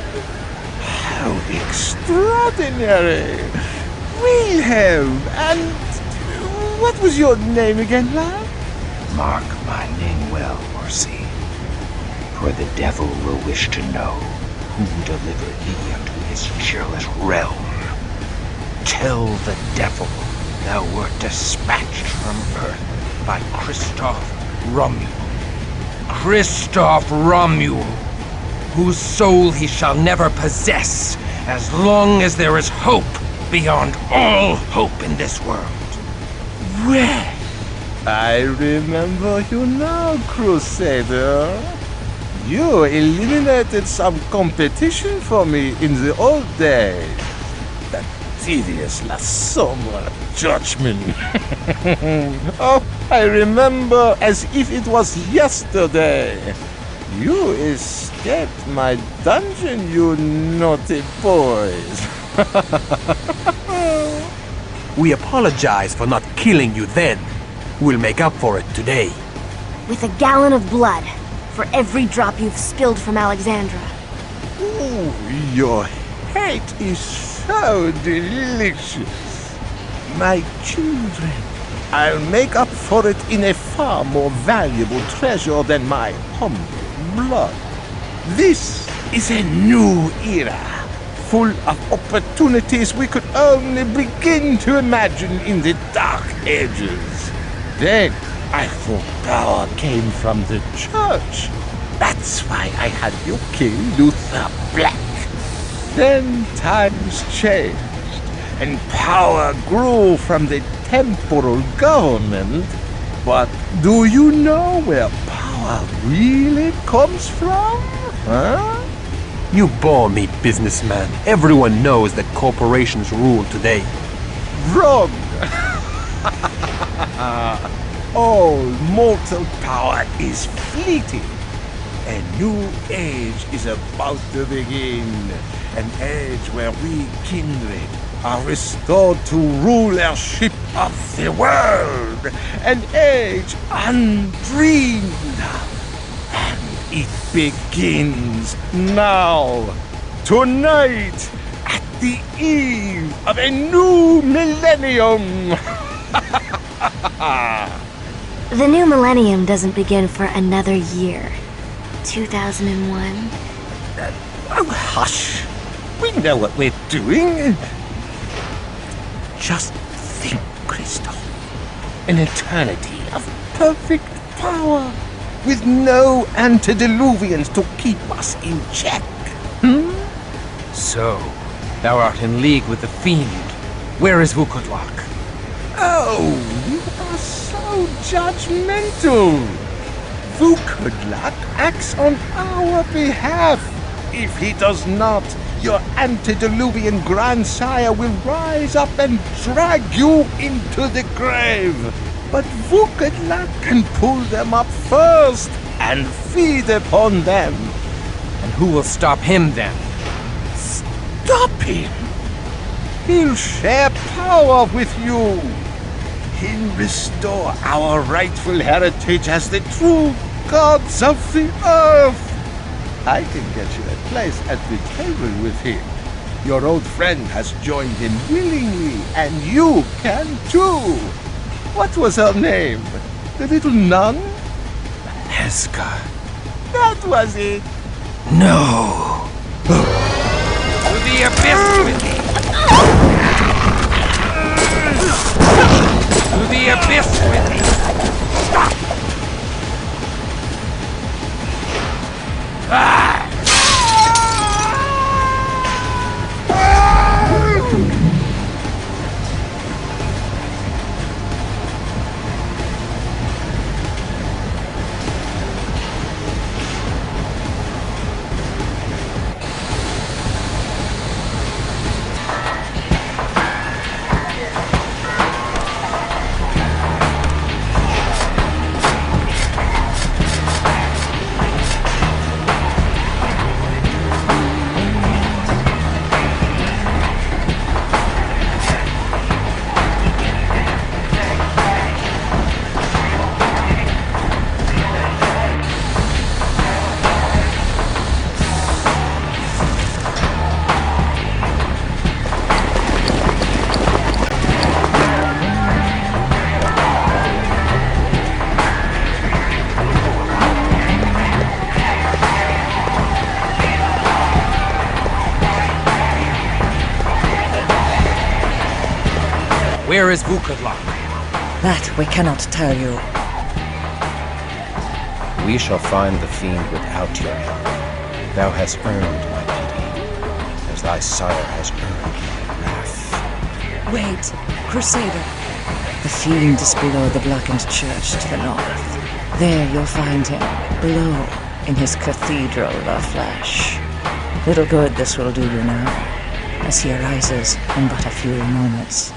How extraordinary! Wilhelm, and what was your name again, lad? Mark my name well, Orsi, for the devil will wish to know who delivered thee unto his cheerless realm. Tell the devil thou wert dispatched from earth by Christoph Romuald. Christoph Romuald, whose soul he shall never possess as long as there is hope beyond all hope in this world. Well, I remember you now, Crusader. You eliminated some competition for me in the old days. That tedious last summer judgment. Oh, I remember as if it was yesterday. You escaped my dungeon, you naughty boys. We apologize for not killing you then. We'll make up for it today. With a gallon of blood for every drop you've spilled from Alexandra. Ooh, your hate is so delicious. My children, I'll make up for it in a far more valuable treasure than my humble blood. This is a new era, full of opportunities we could only begin to imagine in the Dark Ages. Then I thought power came from the church. That's why I had you kill Luther Black. Then times changed, and power grew from the temporal government. But do you know where power really comes from? Huh? You bore me, businessman. Everyone knows that corporations rule today. Wrong! All mortal power is fleeting. A new age is about to begin. An age where we kindred are restored to rulership of the world. An age undreamed of. And it begins now. Tonight, at the eve of a new millennium. The new millennium doesn't begin for another year. 2001. Oh, hush. We know what we're doing. Just think, Christoph. An eternity of perfect power, with no antediluvians to keep us in check. So, thou art in league with the fiend. Where is Vukodlak? Oh, you are so judgmental. Vukodlak acts on our behalf. If he does not, your antediluvian grandsire will rise up and drag you into the grave. But Vukodlak can pull them up first and feed upon them. And who will stop him then? Stop him? He'll share power with you. He'll restore our rightful heritage as the true gods of the earth. I can get you a place at the table with him. Your old friend has joined him willingly, and you can too. What was her name? The little nun? Heska. That was it. No. To the abyss with me. To the abyss with me. Where is Vukadlak? That we cannot tell you. We shall find the fiend without your help. Thou hast earned my pity, as thy sire has earned my wrath. Wait, Crusader. The fiend is below the blackened church to the north. There you'll find him, below, in his cathedral of flesh. Little good this will do you now, as he arises in but a few moments.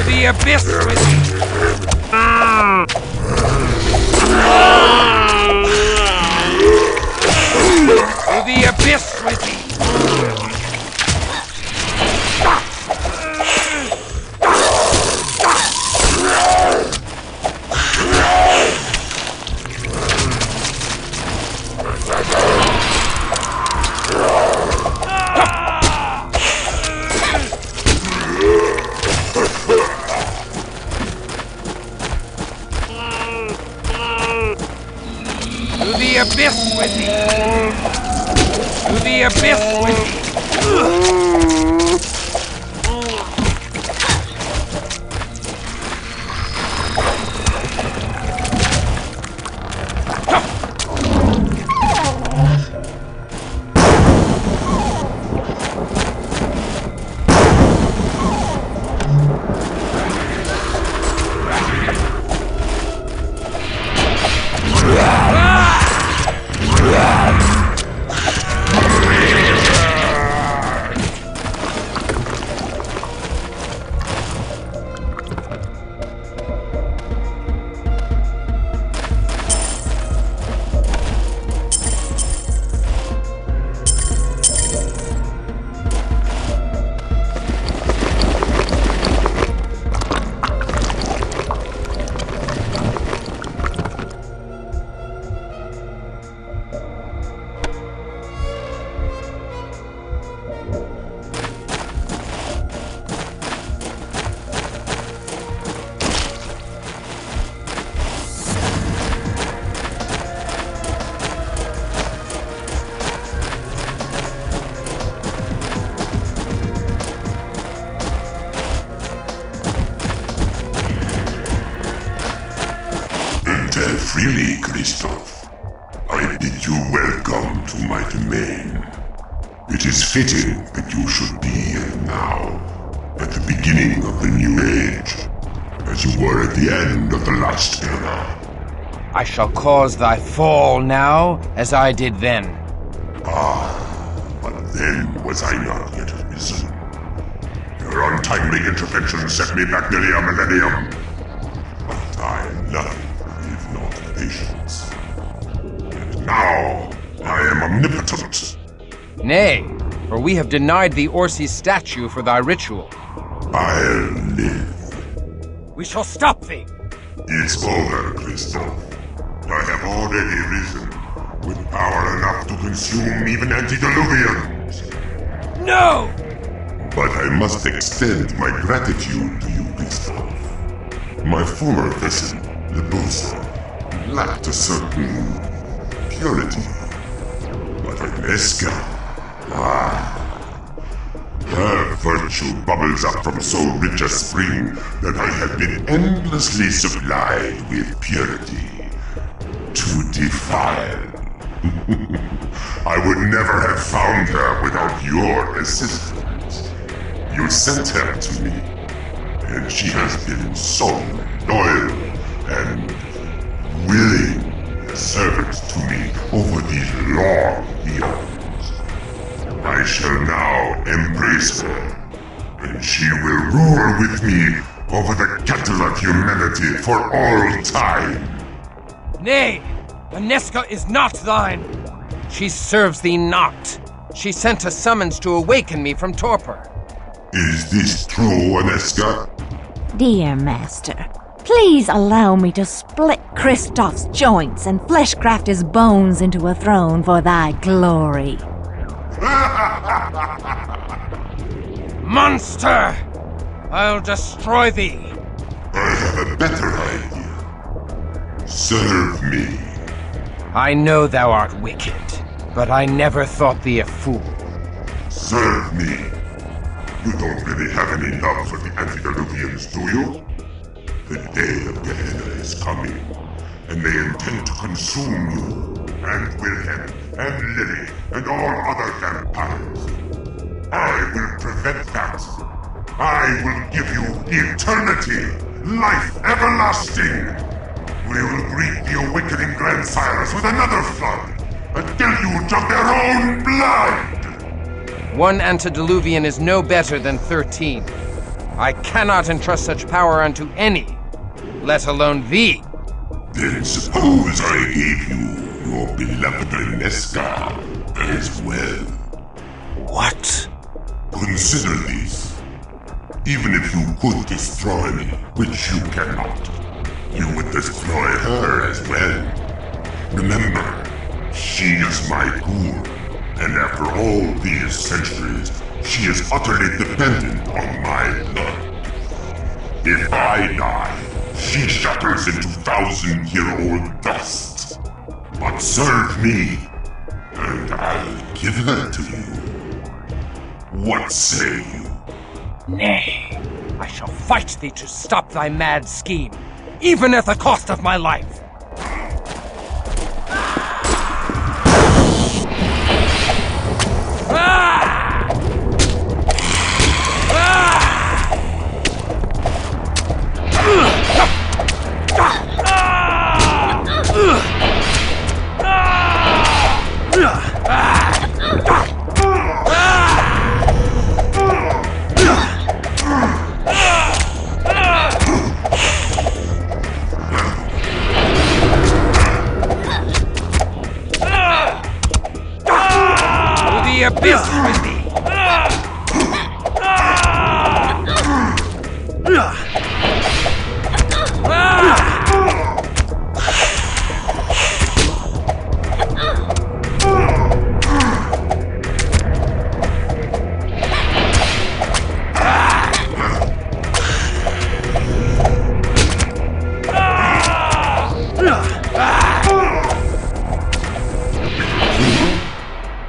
The abyss with me! To the abyss with me! Abyss with me! To the abyss with me! Freely, Christoph. I bid you welcome to my domain. It is fitting that you should be here now, at the beginning of the new age, as you were at the end of the last era. I shall cause thy fall now, as I did then. Ah, but then was I not yet arisen. Your untimely intervention set me back nearly a millennium. But I love patience. And now, I am omnipotent. Nay, for we have denied thee Orsi's statue for thy ritual. I'll live. We shall stop thee. It's over, Christoph. I have already risen, with power enough to consume even antediluvians. No! But I must extend my gratitude to you, Christoph. My former vessel, the Bullseye, lacked a certain purity. But Agnieszka, her virtue bubbles up from so rich a spring that I have been endlessly supplied with purity to defile. I would never have found her without your assistance. You sent her to me, and she has been so loyal servant to me over these long years. I shall now embrace her, and she will rule with me over the cattle of humanity for all time. Nay, Aneska is not thine. She serves thee not. She sent a summons to awaken me from torpor. Is this true, Aneska? Dear master, please allow me to split Kristoff's joints and fleshcraft his bones into a throne for thy glory. Monster! I'll destroy thee. I have a better idea. Serve me. I know thou art wicked, but I never thought thee a fool. Serve me. You don't really have any love for the antediluvians, do you? The day of Gehenna is coming, and they intend to consume you, and Wilhelm, and Lily, and all other vampires. I will prevent that. I will give you eternity, life everlasting. We will greet the awakening grandsires with another flood, a deluge of their own blood! One antediluvian is no better than 13. I cannot entrust such power unto any, let alone thee. Then suppose I gave you your beloved Aneska as well. What? Consider this. Even if you could destroy me, which you cannot, you would destroy her as well. Remember, she is my ghoul, and after all these centuries, she is utterly dependent on my blood. If I die, she shatters into 1,000-year-old dust. But serve me, and I'll give her to you. What say you? Nay, I shall fight thee to stop thy mad scheme, even at the cost of my life. Abyss with thee!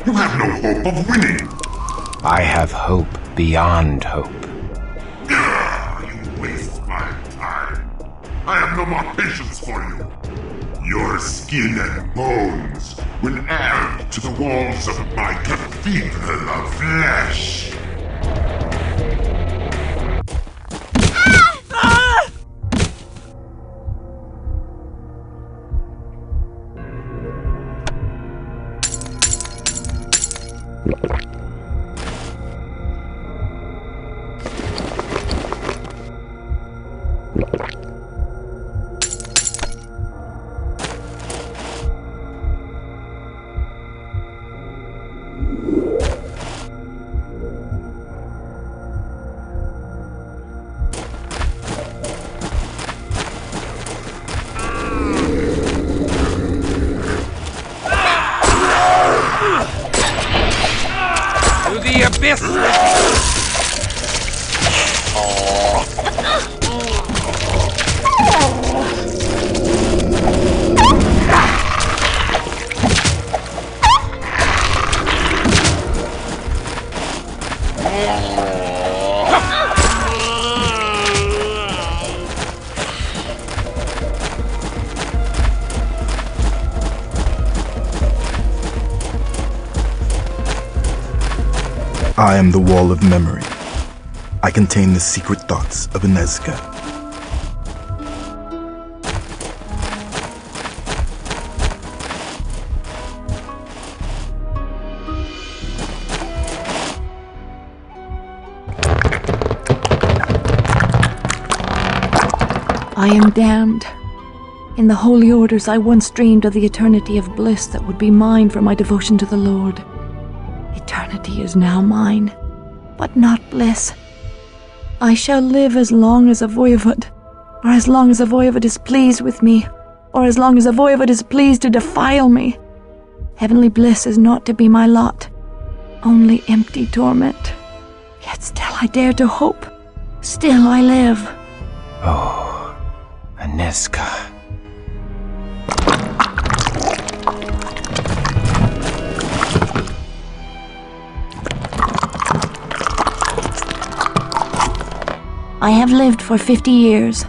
You have no hope of winning. I have hope beyond hope. You waste my time. I have no more patience for you. Your skin and bones will add to the walls of my cathedral of flesh. I am the wall of memory. I contain the secret thoughts of Aneska. I am damned. In the holy orders, I once dreamed of the eternity of bliss that would be mine for my devotion to the Lord. Eternity is now mine, but not bliss. I shall live as long as a voivod, or as long as a voivod is pleased with me, or as long as a voivod is pleased to defile me. Heavenly bliss is not to be my lot, only empty torment. Yet still I dare to hope. Still I live. Oh, Aneska. I have lived for 50 years.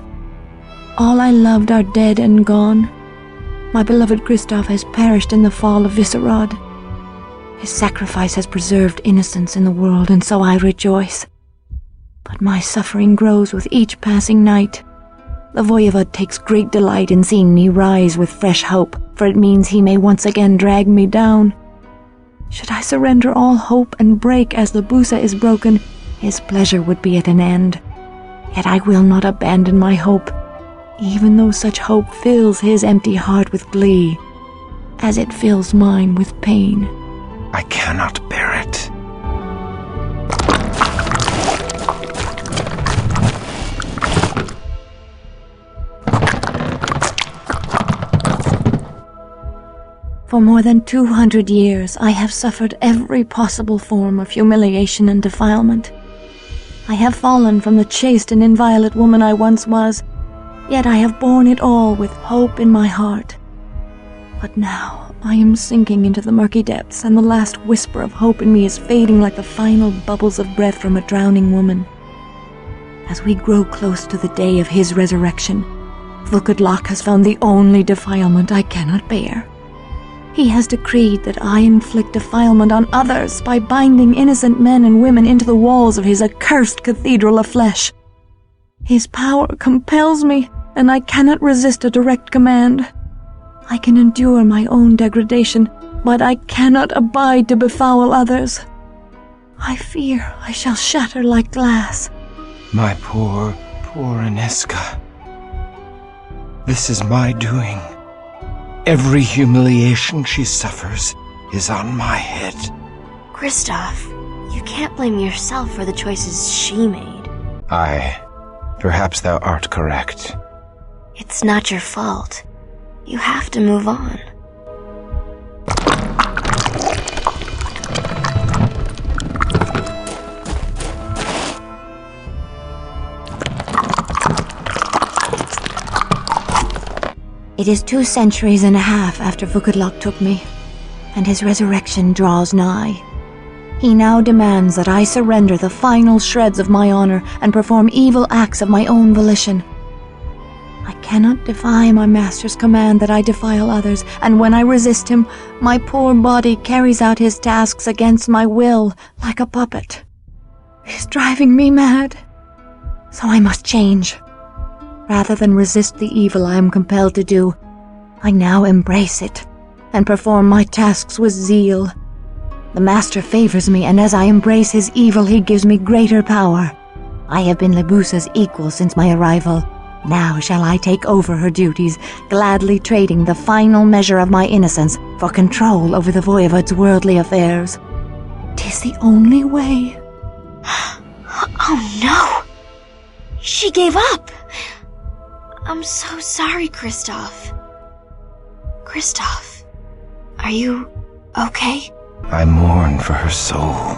All I loved are dead and gone. My beloved Christoph has perished in the fall of Visserad. His sacrifice has preserved innocence in the world, and so I rejoice. But my suffering grows with each passing night. The voivod takes great delight in seeing me rise with fresh hope, for it means he may once again drag me down. Should I surrender all hope and break as the Busa is broken, his pleasure would be at an end. Yet I will not abandon my hope, even though such hope fills his empty heart with glee, as it fills mine with pain. I cannot bear it. For more than 200 years, I have suffered every possible form of humiliation and defilement. I have fallen from the chaste and inviolate woman I once was, yet I have borne it all with hope in my heart. But now I am sinking into the murky depths, and the last whisper of hope in me is fading like the final bubbles of breath from a drowning woman. As we grow close to the day of his resurrection, Vukodlak has found the only defilement I cannot bear. He has decreed that I inflict defilement on others by binding innocent men and women into the walls of his accursed cathedral of flesh. His power compels me, and I cannot resist a direct command. I can endure my own degradation, but I cannot abide to befoul others. I fear I shall shatter like glass. My poor, poor Aneska. This is my doing. Every humiliation she suffers is on my head. Christoph, you can't blame yourself for the choices she made. Perhaps thou art correct. It's not your fault. You have to move on. It is 2 centuries and a half after Vukodlak took me, and his resurrection draws nigh. He now demands that I surrender the final shreds of my honor and perform evil acts of my own volition. I cannot defy my master's command that I defile others, and when I resist him, my poor body carries out his tasks against my will like a puppet. He's driving me mad. So I must change. Rather than resist the evil I am compelled to do, I now embrace it and perform my tasks with zeal. The master favors me, and as I embrace his evil, he gives me greater power. I have been Lebusa's equal since my arrival. Now shall I take over her duties, gladly trading the final measure of my innocence for control over the voivod's worldly affairs. 'Tis the only way. Oh no! She gave up! I'm so sorry, Christoph. Christoph, are you okay? I mourn for her soul.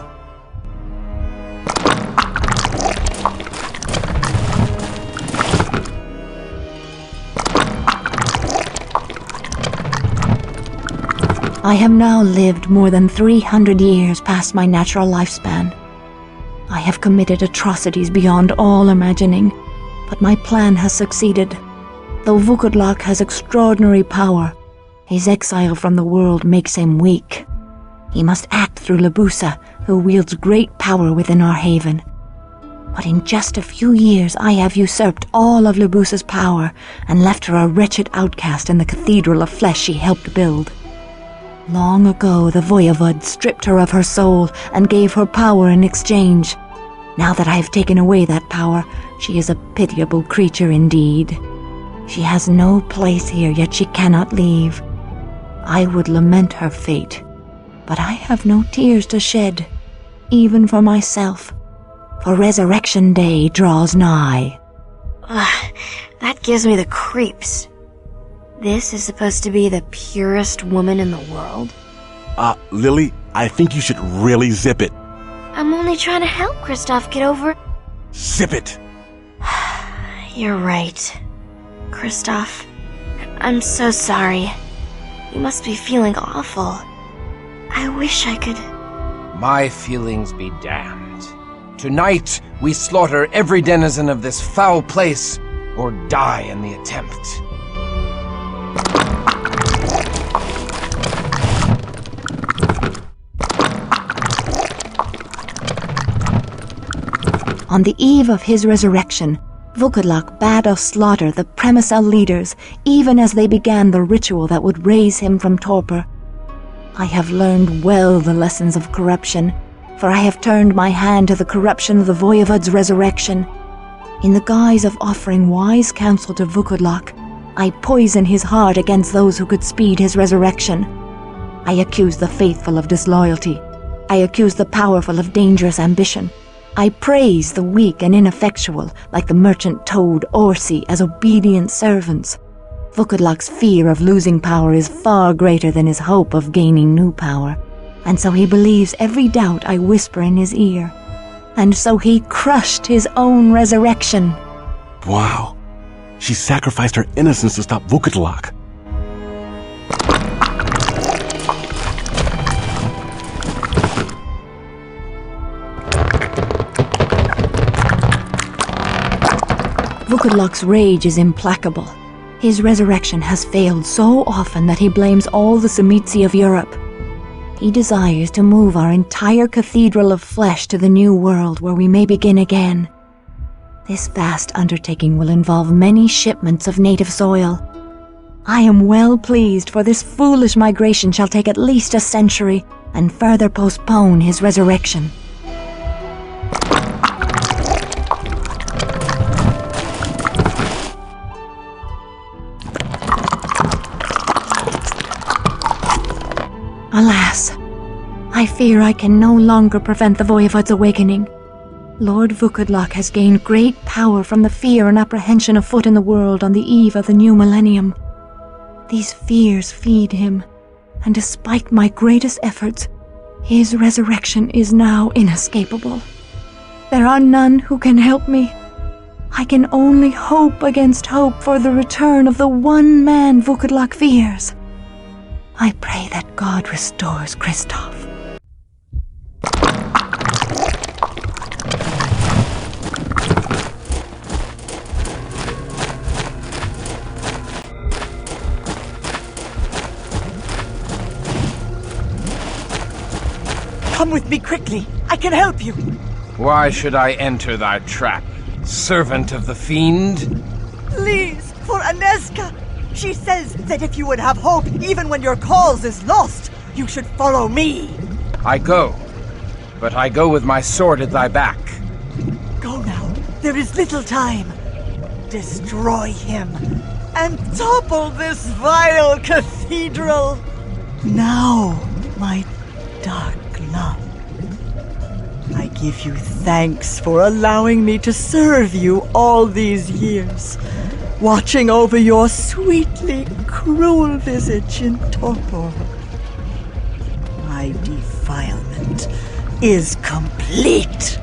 I have now lived more than 300 years past my natural lifespan. I have committed atrocities beyond all imagining, but my plan has succeeded. Though Vukodlak has extraordinary power, his exile from the world makes him weak. He must act through Lebusa, who wields great power within our haven. But in just a few years I have usurped all of Lebusa's power and left her a wretched outcast in the cathedral of flesh she helped build. Long ago the voivod stripped her of her soul and gave her power in exchange. Now that I have taken away that power, she is a pitiable creature indeed. She has no place here, yet she cannot leave. I would lament her fate, but I have no tears to shed, even for myself, for Resurrection Day draws nigh. Ugh, that gives me the creeps. This is supposed to be the purest woman in the world? Lily, I think you should really zip it. I'm only trying to help Kristoff get over... Zip it! You're right. Kristoff, I'm so sorry. You must be feeling awful. I wish I could... My feelings be damned. Tonight, we slaughter every denizen of this foul place, or die in the attempt. On the eve of his resurrection, Vukodlak bade us slaughter the Premisel leaders, even as they began the ritual that would raise him from torpor. I have learned well the lessons of corruption, for I have turned my hand to the corruption of the Voivod's resurrection. In the guise of offering wise counsel to Vukodlak, I poison his heart against those who could speed his resurrection. I accuse the faithful of disloyalty. I accuse the powerful of dangerous ambition. I praise the weak and ineffectual, like the merchant toad Orsi, as obedient servants. Vukodlak's fear of losing power is far greater than his hope of gaining new power, and so he believes every doubt I whisper in his ear. And so he crushed his own resurrection. Wow. She sacrificed her innocence to stop Vukodlak. Vukodlak's rage is implacable. His resurrection has failed so often that he blames all the Tzimisce of Europe. He desires to move our entire cathedral of flesh to the new world where we may begin again. This vast undertaking will involve many shipments of native soil. I am well pleased, for this foolish migration shall take at least a century and further postpone his resurrection. Alas, I fear I can no longer prevent the Voivod's awakening. Lord Vukodlak has gained great power from the fear and apprehension afoot in the world on the eve of the new millennium. These fears feed him, and despite my greatest efforts, his resurrection is now inescapable. There are none who can help me. I can only hope against hope for the return of the one man Vukodlak fears. I pray that God restores Kristoff. Come with me quickly. I can help you. Why should I enter thy trap, servant of the fiend? Please, for Aneska. She says that if you would have hope even when your cause is lost, you should follow me. I go, but I go with my sword at thy back. Go now. There is little time. Destroy him and topple this vile cathedral. Now, my dark love, I give you thanks for allowing me to serve you all these years, watching over your sweetly cruel visage in torpor. My defilement is complete.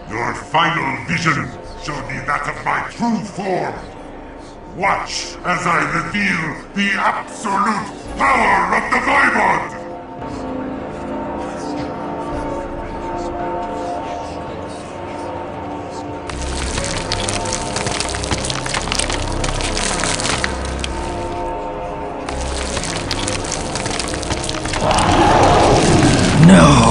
Your final vision showed me that of my true form. Watch as I reveal the absolute power of the Voivod! No!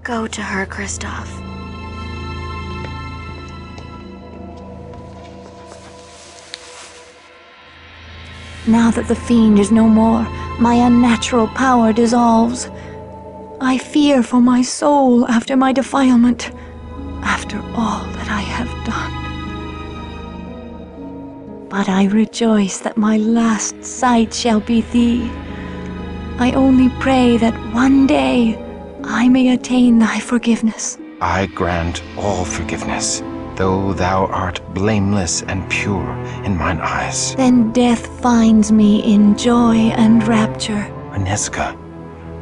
Go to her, Kristoff. Now that the fiend is no more, my unnatural power dissolves. I fear for my soul after my defilement, after all that I have done. But I rejoice that my last sight shall be thee. I only pray that one day I may attain thy forgiveness. I grant all forgiveness, though thou art blameless and pure in mine eyes. Then death finds me in joy and rapture. Inesca,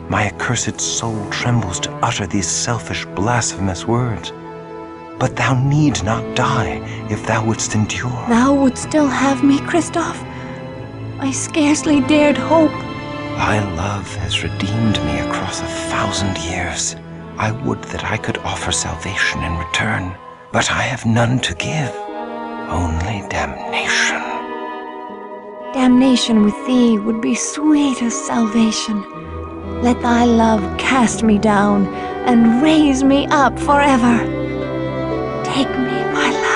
my accursed soul trembles to utter these selfish, blasphemous words. But thou need not die if thou wouldst endure. Thou wouldst still have me, Kristoff? I scarcely dared hope. Thy love has redeemed me across 1,000 years. I would that I could offer salvation in return, but I have none to give, only damnation. Damnation with thee would be sweet as salvation. Let thy love cast me down and raise me up forever. Take me, my love.